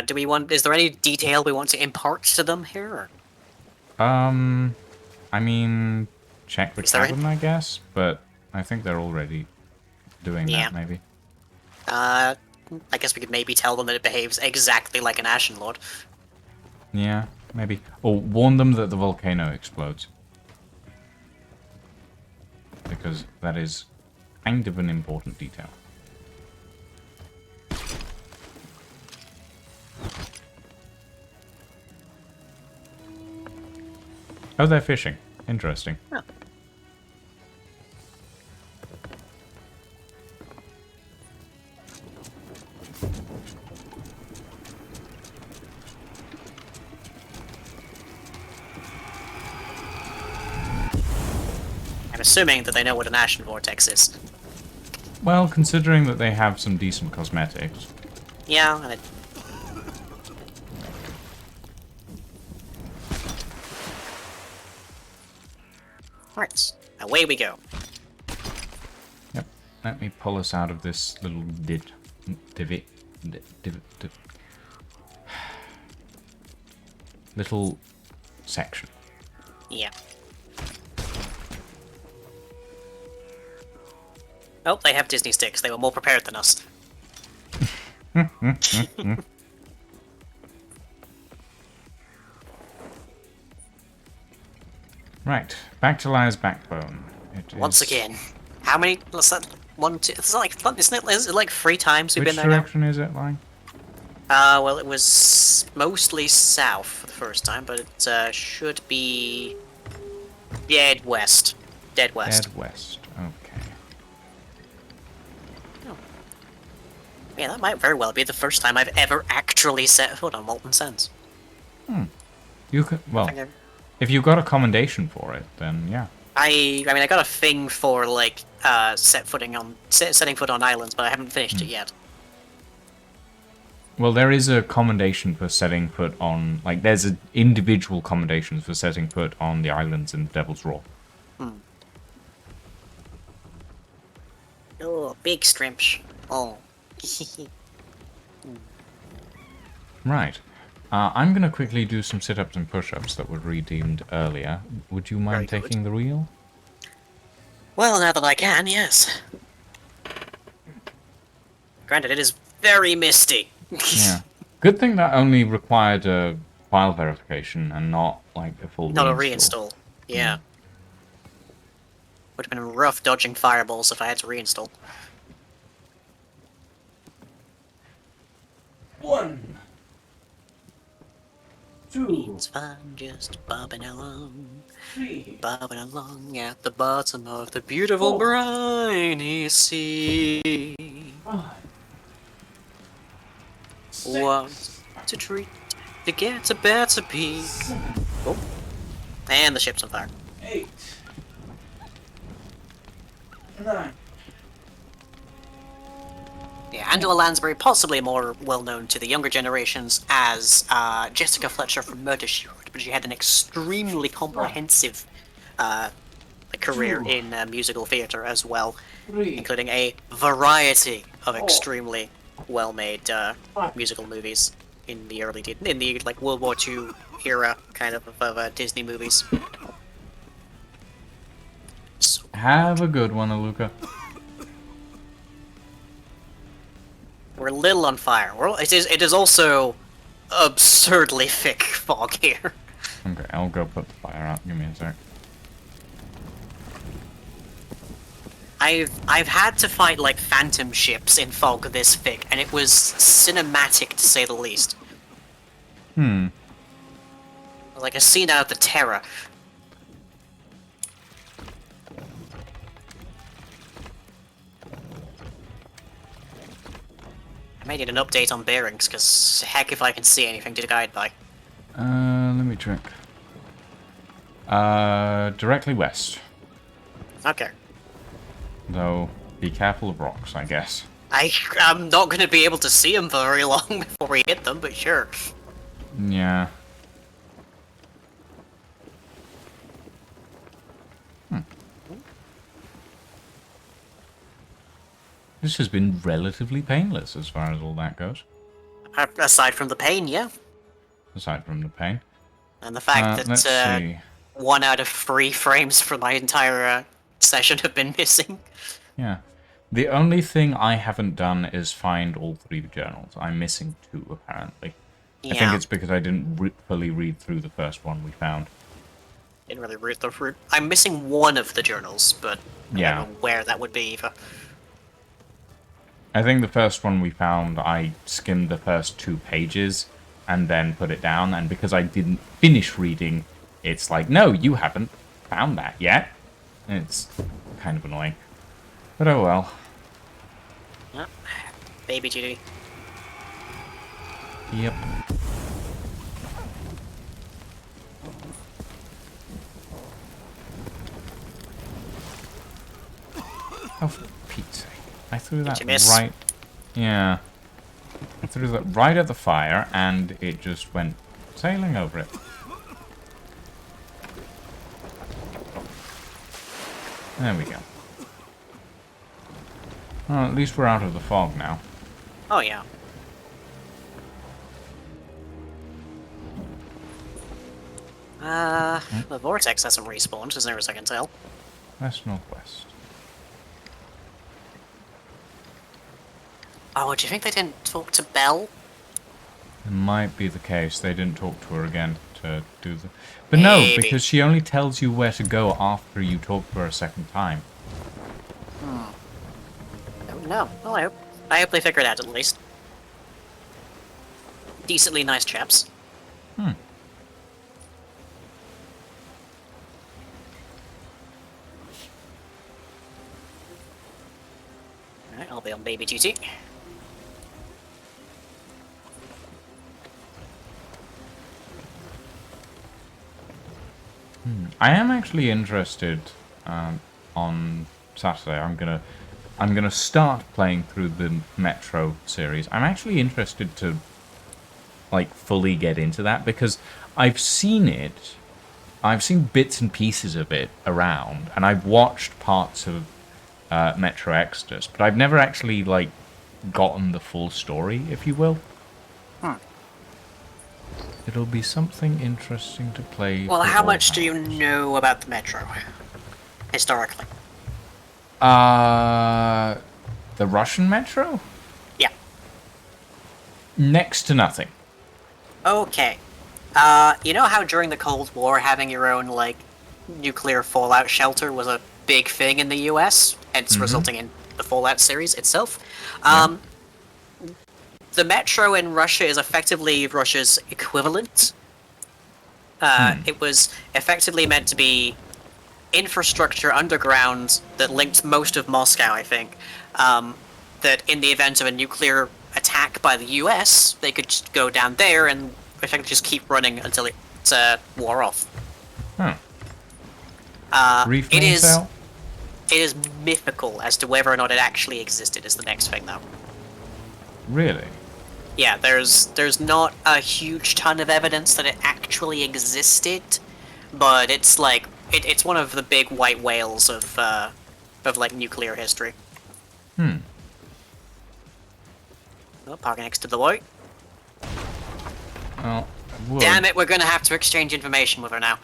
S2: Do we want? Is there any detail we want to impart to them here?
S3: I mean, check the cabin, I guess, but I think they're already doing that, maybe.
S2: I guess we could maybe tell them that it behaves exactly like an Ashen Lord.
S3: Yeah, maybe. Or warn them that the volcano explodes. Because that is kind of an important detail. Oh, they're fishing. Interesting.
S2: Oh. I'm assuming that they know what an Ashen Vortex is.
S3: Well, considering that they have some decent cosmetics.
S2: Yeah, and it... Right, away we go.
S3: Yep, let me pull us out of this little divot. little section.
S2: Yeah. Oh, they have Disney sticks. They were more prepared than us.
S3: Right, back to Liar's Backbone.
S2: Once again, how many? What's that? One, two. It's like, is it like 3 times we've
S3: Which
S2: been there now?
S3: direction is it, like?
S2: Well, it was mostly south for the first time, but it should be dead west. Dead west.
S3: Dead west. Okay.
S2: Oh. Yeah, that might very well be the first time I've ever actually set foot on Molten Sands.
S3: You could, well, if you got a commendation for it, then yeah.
S2: I mean, I got a thing for like setting foot on islands, but I haven't finished it yet.
S3: Well, there is a commendation for setting foot on, like, there's individual commendations for setting foot on the islands in Devil's Roar.
S2: Oh, big strimps. Oh.
S3: Right. I'm going to quickly do some sit-ups and push-ups that were redeemed earlier. Would you mind
S2: Very good.
S3: taking the wheel?
S2: Well, now that I can, yes. Granted, it is very misty.
S3: Yeah. Good thing that only required a file verification and not, like, a full
S2: Not a
S3: reinstall.
S2: reinstall. Yeah. Would have been rough dodging fireballs if I had to reinstall.
S3: 1, 2,
S2: It's fine, just bobbing along.
S3: 3,
S2: Bobbing along at the bottom of the beautiful
S3: 4,
S2: briny sea.
S3: 5, 6,
S2: What to treat to get a better piece. Oh. And the ship's on fire.
S3: 8, 9.
S2: Yeah, Angela Lansbury, possibly more well known to the younger generations as Jessica Fletcher from Murder, She Wrote, but she had an extremely comprehensive career in musical theatre as well,
S3: 3,
S2: including a variety of extremely well-made musical movies in the like World War II era kind of Disney movies. So,
S3: Have a good one, Aluka.
S2: we're a little on fire. It is also absurdly thick fog here.
S3: Okay, I'll go put the fire out. Give me a sec.
S2: I've had to fight like phantom ships in fog this thick, and it was cinematic to say the least. Like a scene out of The Terror. I may need an update on bearings, because heck if I can see anything to guide by.
S3: Let me check. Directly west.
S2: Okay.
S3: Though, be careful of rocks, I guess.
S2: I'm not going to be able to see them for very long before we hit them, but sure.
S3: Yeah. This has been relatively painless as far as all that goes.
S2: Aside from the pain, yeah.
S3: Aside from the pain.
S2: And the fact
S3: Let's
S2: that
S3: see.
S2: 1 out of 3 frames for my entire session have been missing.
S3: Yeah. The only thing I haven't done is find all 3 journals. I'm missing 2, apparently.
S2: Yeah.
S3: I think it's because I didn't fully read through the first one we found.
S2: Didn't really root the fruit. I'm missing 1 of the journals, but I
S3: Yeah.
S2: don't know where that would be either.
S3: I think the first one we found, I skimmed the first 2 pages and then put it down, and because I didn't finish reading, it's like, no, you haven't found that yet. It's kind of annoying. But oh well.
S2: Yep. Baby duty.
S3: Yep. Oh, for Pete's sake. I threw that
S2: you miss?
S3: right... Yeah. I threw that right at the fire, and it just went sailing over it. There we go. Well, at least we're out of the fog now.
S2: Oh yeah. The vortex hasn't respawned, as near as I can tell.
S3: West-northwest.
S2: Oh, do you think they didn't talk to Belle?
S3: It might be the case. They didn't talk to her again to do the... But no,
S2: Maybe.
S3: because she only tells you where to go after you talk to her a second time.
S2: Oh, no. Well, I hope they figure it out at least. Decently nice chaps.
S3: Hmm.
S2: Alright, I'll be on baby duty.
S3: I am actually interested on Saturday. I'm gonna start playing through the Metro series. I'm actually interested to like fully get into that because I've seen it. I've seen bits and pieces of it around, and I've watched parts of Metro Exodus, but I've never actually like gotten the full story, if you will. It'll be something interesting to play.
S2: Well,
S3: for
S2: how
S3: all
S2: much do you
S3: hands.
S2: know about the Metro? Historically.
S3: The Russian Metro?
S2: Yeah.
S3: Next to nothing.
S2: Okay. You know how during the Cold War having your own, like, nuclear fallout shelter was a big thing in the US, hence resulting in the Fallout series itself? The Metro in Russia is effectively Russia's equivalent. It was effectively meant to be infrastructure underground that linked most of Moscow, I think. That in the event of a nuclear attack by the US, they could just go down there and effectively just keep running until it wore off.
S3: Brief
S2: It is
S3: cell?
S2: it is mythical as to whether or not it actually existed is the next thing, though.
S3: Really?
S2: Yeah, there's not a huge ton of evidence that it actually existed, but it's like it's one of the big white whales of like nuclear history. Oh, parking next to the white.
S3: Well, I would.
S2: Damn it, we're gonna have to exchange information with her now.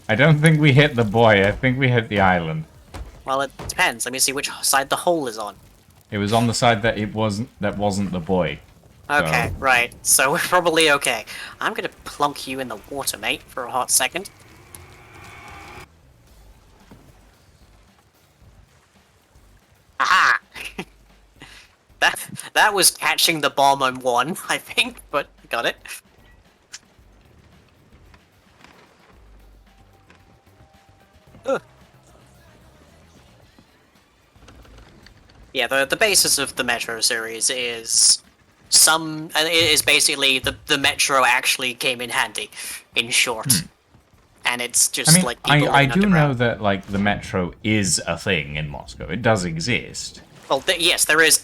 S3: I don't think we hit the boy. I think we hit the island.
S2: Well, it depends. Let me see which side the hole is on.
S3: It was on the side that wasn't the boy.
S2: Okay,
S3: So-
S2: right. So we're probably okay. I'm gonna plunk you in the water, mate, for a hot second. Aha! that was catching the bomb on one, I think, but got it. Ugh. Yeah, the basis of the Metro series is basically the Metro actually came in handy, in short. And it's just
S3: I mean,
S2: like people
S3: I
S2: living
S3: do know
S2: underground.
S3: that like the metro is a thing in Moscow. It does exist.
S2: Well, yes, there is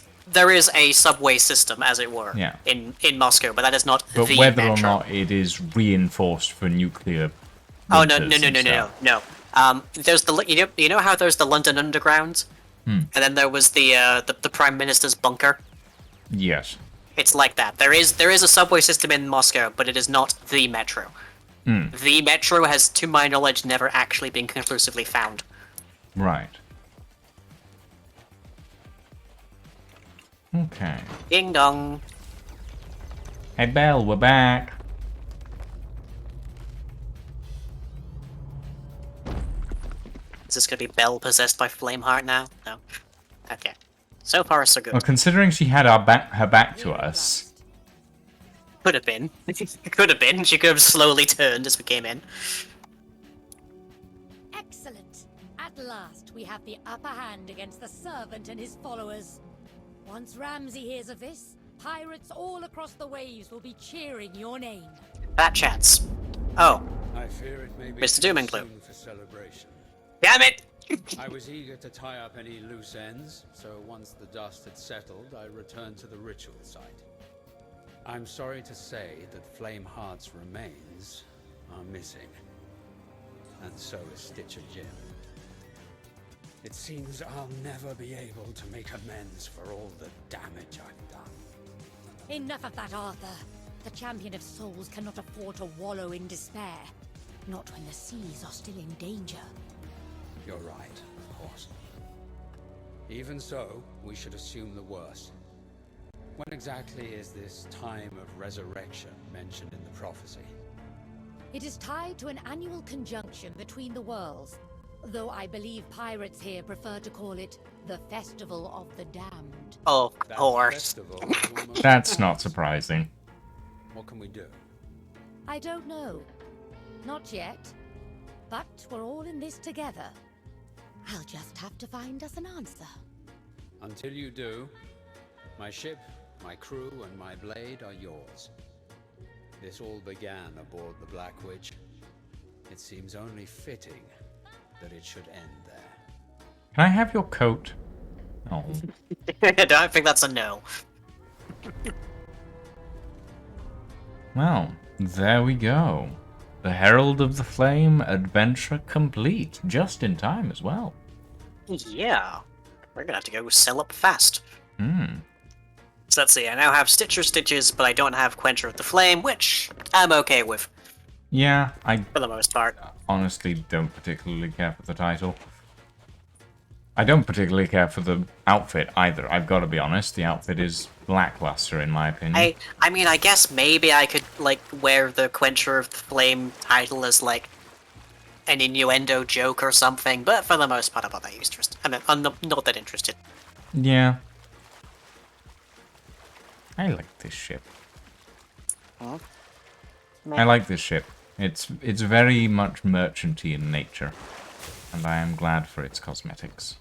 S2: a subway system, as it were,
S3: Yeah.
S2: in Moscow, but that is not
S3: But
S2: the
S3: whether
S2: Metro.
S3: or not it is reinforced for nuclear.
S2: Oh no
S3: winters and stuff.
S2: no. There's the you know how there's the London Underground, and then there was the Prime Minister's bunker.
S3: Yes.
S2: It's like that. There is a subway system in Moscow, but it is not the Metro. The Metro has, to my knowledge, never actually been conclusively found.
S3: Right. Okay.
S2: Ding dong.
S3: Hey, Belle, we're back.
S2: Is this gonna be Belle possessed by Flameheart now? No. Okay. So far, so good.
S3: Well, considering she had her back to us.
S2: Could have been. Could have been. She could have slowly turned as we came in.
S5: Excellent. At last, we have the upper hand against the servant and his followers. Once Ramsay hears of this, pirates all across the waves will be cheering your name.
S2: That chance. Oh,
S7: I fear it may be
S2: Mr.
S7: too
S2: Doomingloom.
S7: soon for celebration.
S2: damn it!
S7: I was eager to tie up any loose ends, so once the dust had settled, I returned to the ritual site. I'm sorry to say that Flameheart's remains are missing. And so is Stitcher Jim. It seems I'll never be able to make amends for all the damage I've done.
S5: Enough of that, Arthur. The champion of souls cannot afford to wallow in despair. Not when the seas are still in danger.
S7: You're right, of course. Even so, we should assume the worst. When exactly is this time of resurrection mentioned in the prophecy?
S5: It is tied to an annual conjunction between the worlds, though I believe pirates here prefer to call it the Festival of the Damned.
S2: Oh, of
S7: That
S2: course.
S7: festival is almost
S3: That's
S7: upon
S3: not
S7: us.
S3: surprising.
S7: What can we do?
S5: I don't know. Not yet. But we're all in this together. I'll just have to find us an answer.
S7: Until you do, my ship, my crew, and my blade are yours. This all began aboard the Black Witch. It seems only fitting that it should end there.
S3: Can I have your coat? Oh.
S2: I don't think that's a no.
S3: Well, there we go. The Herald of the Flame adventure complete. Just in time as well.
S2: Yeah. We're gonna have to go sell up fast.
S3: Hmm.
S2: So let's see, I now have Stitcher Stitches, but I don't have Quencher of the Flame, which I'm okay with,
S3: Yeah, I
S2: for the most part.
S3: honestly don't particularly care for the title. I don't particularly care for the outfit either. I've got to be honest. The outfit is lackluster in my opinion.
S2: I mean, I guess maybe I could, like, wear the Quencher of the Flame title as, like, an innuendo joke or something, but for the most part, I'm not that interested. I'm not that interested.
S3: Yeah. I like this ship.
S2: Hmm?
S3: I like this ship. It's very much merchanty in nature, and I am glad for its cosmetics.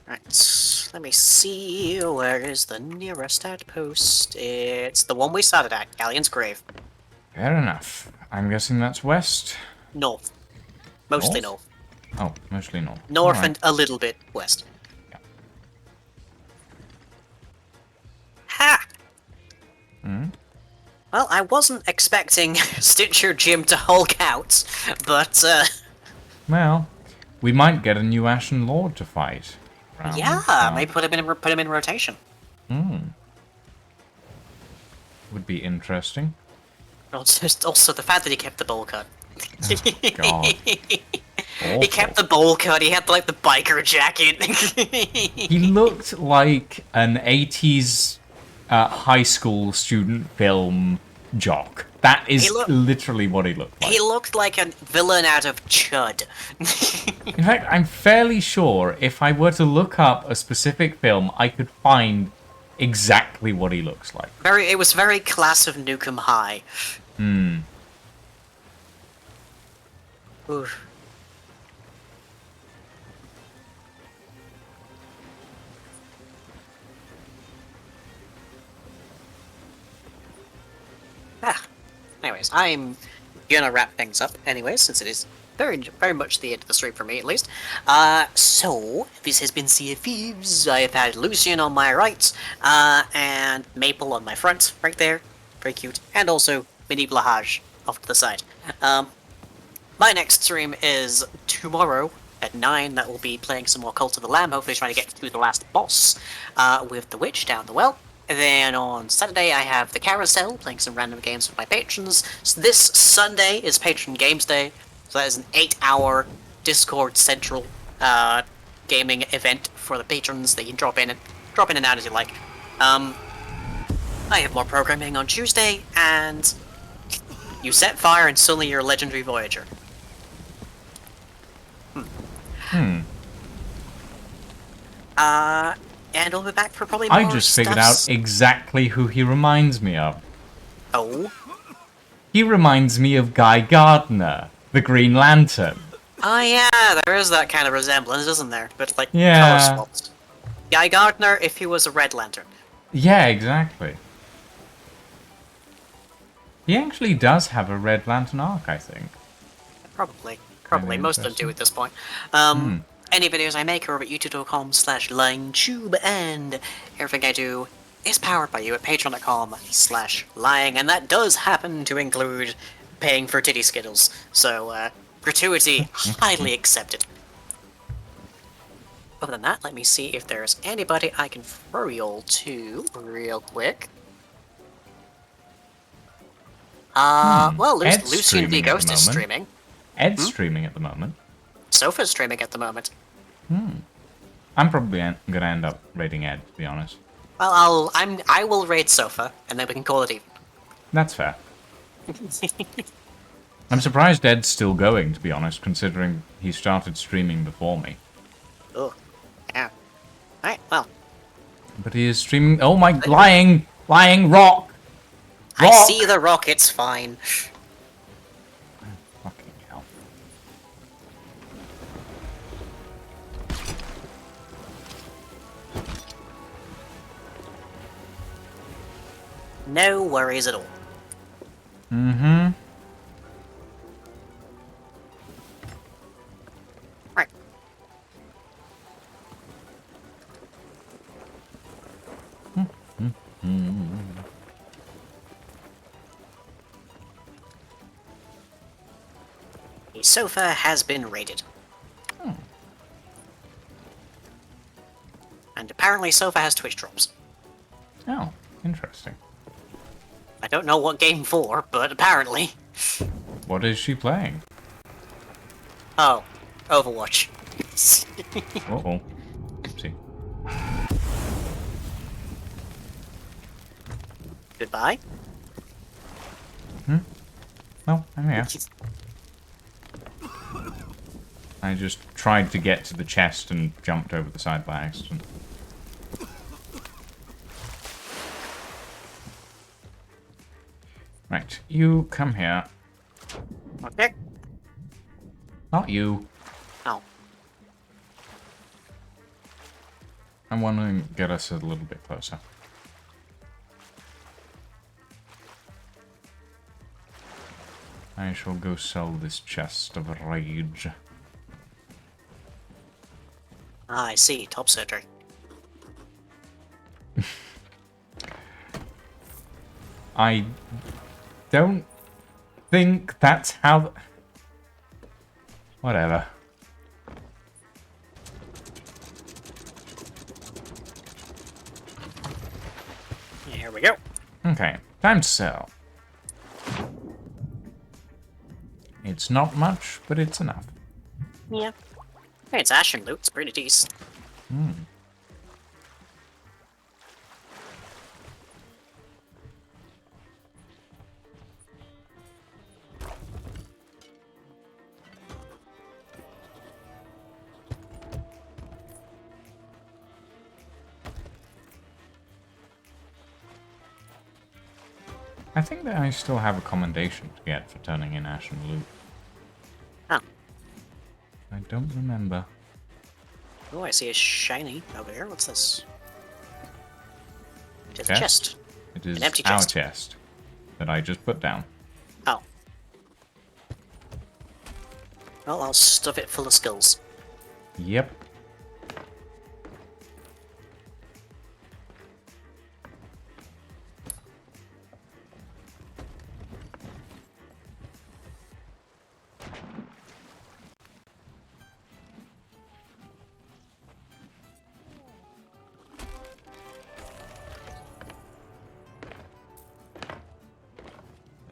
S2: Right, let me see, where is the nearest outpost? It's the one we started at, Galleon's Grave.
S3: Fair enough. I'm guessing that's west.
S2: North. Mostly
S3: North?
S2: north.
S3: Oh, mostly north.
S2: North
S3: Alright.
S2: and a little bit west.
S3: Yeah.
S2: Ha!
S3: Hmm?
S2: Well, I wasn't expecting Stitcher Jim to Hulk out, but,
S3: Well, we might get a new Ashen Lord to fight.
S2: yeah, maybe put him in rotation.
S3: Would be interesting.
S2: Also, the fact that he kept the bowl cut.
S3: God.
S2: He kept the bowl cut, he had, like, the biker jacket.
S3: He looked like an 80s high school student film jock. That is literally what he looked like.
S2: He looked like a villain out of Chud.
S3: In fact, I'm fairly sure if I were to look up a specific film, I could find exactly what he looks like.
S2: It was very Class of Nukem High. Oof. Anyways, I'm gonna wrap things up anyways, since it is very much the end of the stream for me, at least. So, this has been Sea of Thieves. I have had Lucian on my right, and Maple on my front, right there. Very cute. And also, Mini Blahaj off to the side. My next stream is tomorrow at 9. That will be playing some more Cult of the Lamb, hopefully trying to get through the last boss, with the witch down the well. And then on Saturday, I have the Carousel, playing some random games with my patrons. So this Sunday is Patron Games Day, so that is an 8-hour Discord Central gaming event for the patrons that you can drop in and out as you like. I have more programming on Tuesday, and you set fire and suddenly you're a legendary Voyager. And I'll be back for probably more
S3: I just figured out exactly who he reminds me of.
S2: Oh?
S3: He reminds me of Guy Gardner, the Green Lantern.
S2: Oh yeah, there is that kind of resemblance, isn't there? But like,
S3: Yeah.
S2: color swaps. Guy Gardner if he was a Red Lantern.
S3: Yeah, exactly. He actually does have a Red Lantern arc, I think.
S2: Probably.
S3: Kinda
S2: Most of them do
S3: interesting.
S2: at this point. Any videos I make are over at youtube.com/lyingtube, and everything I do is powered by you at patreon.com/lying, and that does happen to include paying for titty skittles. So, gratuity highly accepted. Other than that, let me see if there's anybody I can throw y'all to real quick. Well,
S3: Ed's
S2: Lucian the
S3: streaming at the
S2: Ghost is
S3: moment.
S2: streaming.
S3: Ed's streaming at the moment.
S2: Sofa's streaming at the moment.
S3: I'm probably gonna end up raiding Ed, to be honest.
S2: Well, I will raid Sofa, and then we can call it even.
S3: That's fair. I'm surprised Ed's still going, to be honest, considering he started streaming before me.
S2: Oh, yeah. Alright, well.
S3: But he is streaming... Oh my... Lying! Lying rock!
S2: I see the rock, it's fine.
S3: Fucking hell.
S2: No worries at all.
S3: Mm-hmm.
S2: Right. The sofa has been raided. And apparently Sofa has Twitch drops.
S3: Oh, interesting.
S2: I don't know what game for, but apparently.
S3: What is she playing?
S2: Oh, Overwatch.
S3: Uh-oh. Oopsie.
S2: Goodbye.
S3: Well, I'm here. I just tried to get to the chest and jumped over the side by accident. Right, you come here.
S2: Okay.
S3: Not you.
S2: Oh.
S3: I want to get us a little bit closer. I shall go sell this chest of rage.
S2: Ah, I see. Top surgery.
S3: I don't think that's how... Whatever.
S2: Here we go.
S3: Okay, time to sell. It's not much, but it's enough.
S2: Yeah. Hey, it's Ashen loot. It's pretty decent.
S3: I think that I still have a commendation to get for turning in Ashen loot.
S2: Oh.
S3: I don't remember.
S2: Oh, I see a shiny over here. What's this? It's a
S3: Chest?
S2: chest.
S3: It is
S2: An empty
S3: our
S2: chest.
S3: chest that I just put down.
S2: Oh. Well, I'll stuff it full of skulls.
S3: Yep.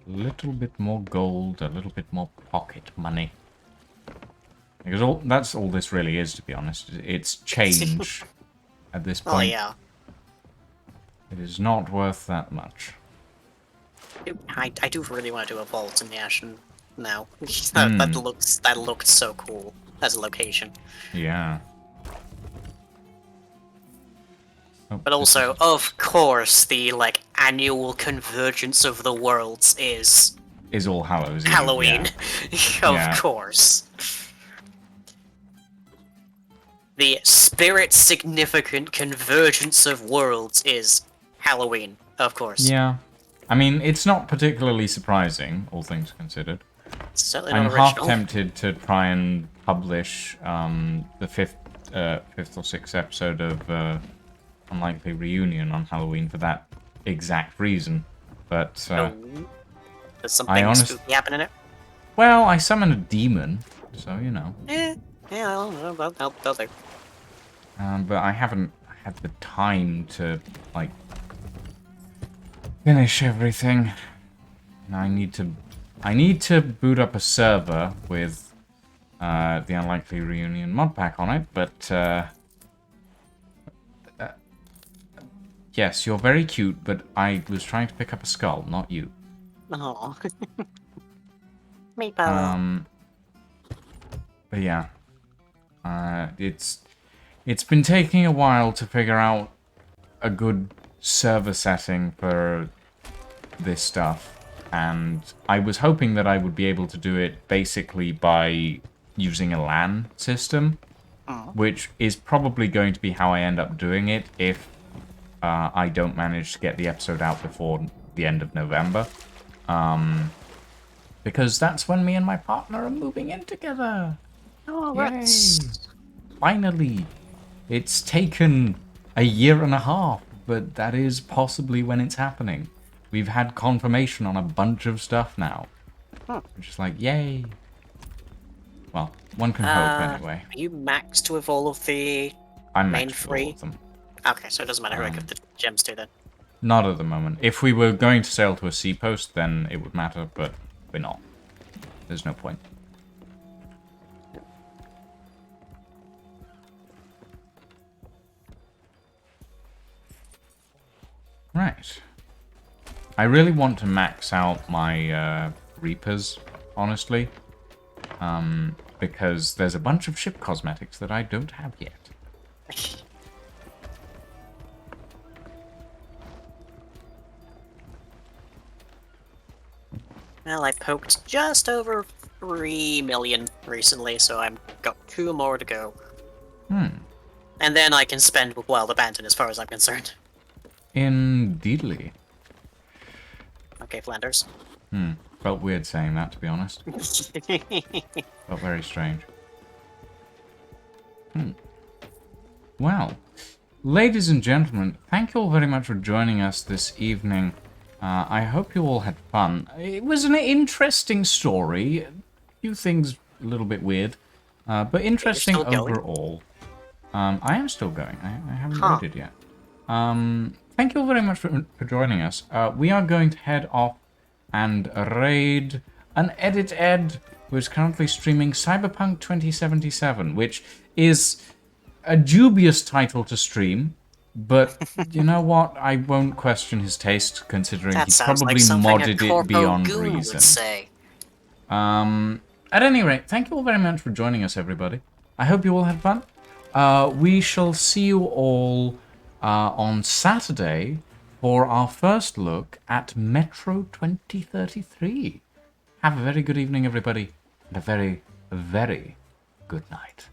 S3: A little bit more gold, a little bit more pocket money. Because that's all this really is, to be honest. It's change at this point.
S2: Oh, yeah.
S3: It is not worth that much.
S2: I do really want to do a vault in the Ashen now. that looks so cool as a location.
S3: Yeah. Oh,
S2: But also, of course, the annual convergence of the worlds is
S3: All Hallows Eve,
S2: Halloween.
S3: yeah.
S2: Of
S3: Yeah.
S2: course. The spirit significant convergence of worlds is Halloween, of course.
S3: Yeah. I mean, it's not particularly surprising, all things considered.
S2: It's certainly
S3: I'm
S2: not original.
S3: half tempted to try and publish the fifth or sixth episode of Unlikely Reunion on Halloween for that exact reason. But,
S2: There's something
S3: I
S2: spooky happening in it.
S3: well, I summon a demon, so, you know.
S2: Yeah, I'll do.
S3: But I haven't had the time to, finish everything. I need to boot up a server with the Unlikely Reunion mod pack on it, but yes, you're very cute, but I was trying to pick up a skull, not you.
S2: Oh. Meatball.
S3: But yeah, it's been taking a while to figure out a good server setting for this stuff, and I was hoping that I would be able to do it basically by using a LAN system, which is probably going to be how I end up doing it if I don't manage to get the episode out before the end of November. Because that's when me and my partner are moving in together.
S2: Oh,
S3: Yay!
S2: that's...
S3: Finally! It's taken a year and a half, but that is possibly when it's happening. We've had confirmation on a bunch of stuff now. Which is like, yay! Well, one can hope anyway.
S2: Are you maxed with all of the
S3: I'm
S2: main
S3: maxed with
S2: free?
S3: all of them.
S2: Okay, so it doesn't matter who I give the gems to then.
S3: Not at the moment. If we were going to sail to a sea post, then it would matter, but we're not. There's no point. Right. I really want to max out my Reapers, honestly. Because there's a bunch of ship cosmetics that I don't have yet.
S2: Well, I poked just over 3 million recently, so I've got 2 more to go. And then I can spend with Wild Abandon as far as I'm concerned.
S3: Indeedly.
S2: Okay, Flanders.
S3: Felt weird saying that, to be honest. Felt very strange. Well, ladies and gentlemen, thank you all very much for joining us this evening. I hope you all had fun. It was an interesting story. A few things a little bit weird, but interesting overall. I am still going. I haven't raided yet. Thank you all very much for joining us. We are going to head off and raid an Edit Ed who is currently streaming Cyberpunk 2077, which is a dubious title to stream. But you know what? I won't question his taste, considering he probably modded it beyond reason. At any rate, thank you all very much for joining us, everybody. I hope you all had fun. We shall see you all on Saturday for our first look at Metro 2033. Have a very good evening, everybody, and a very, very good night.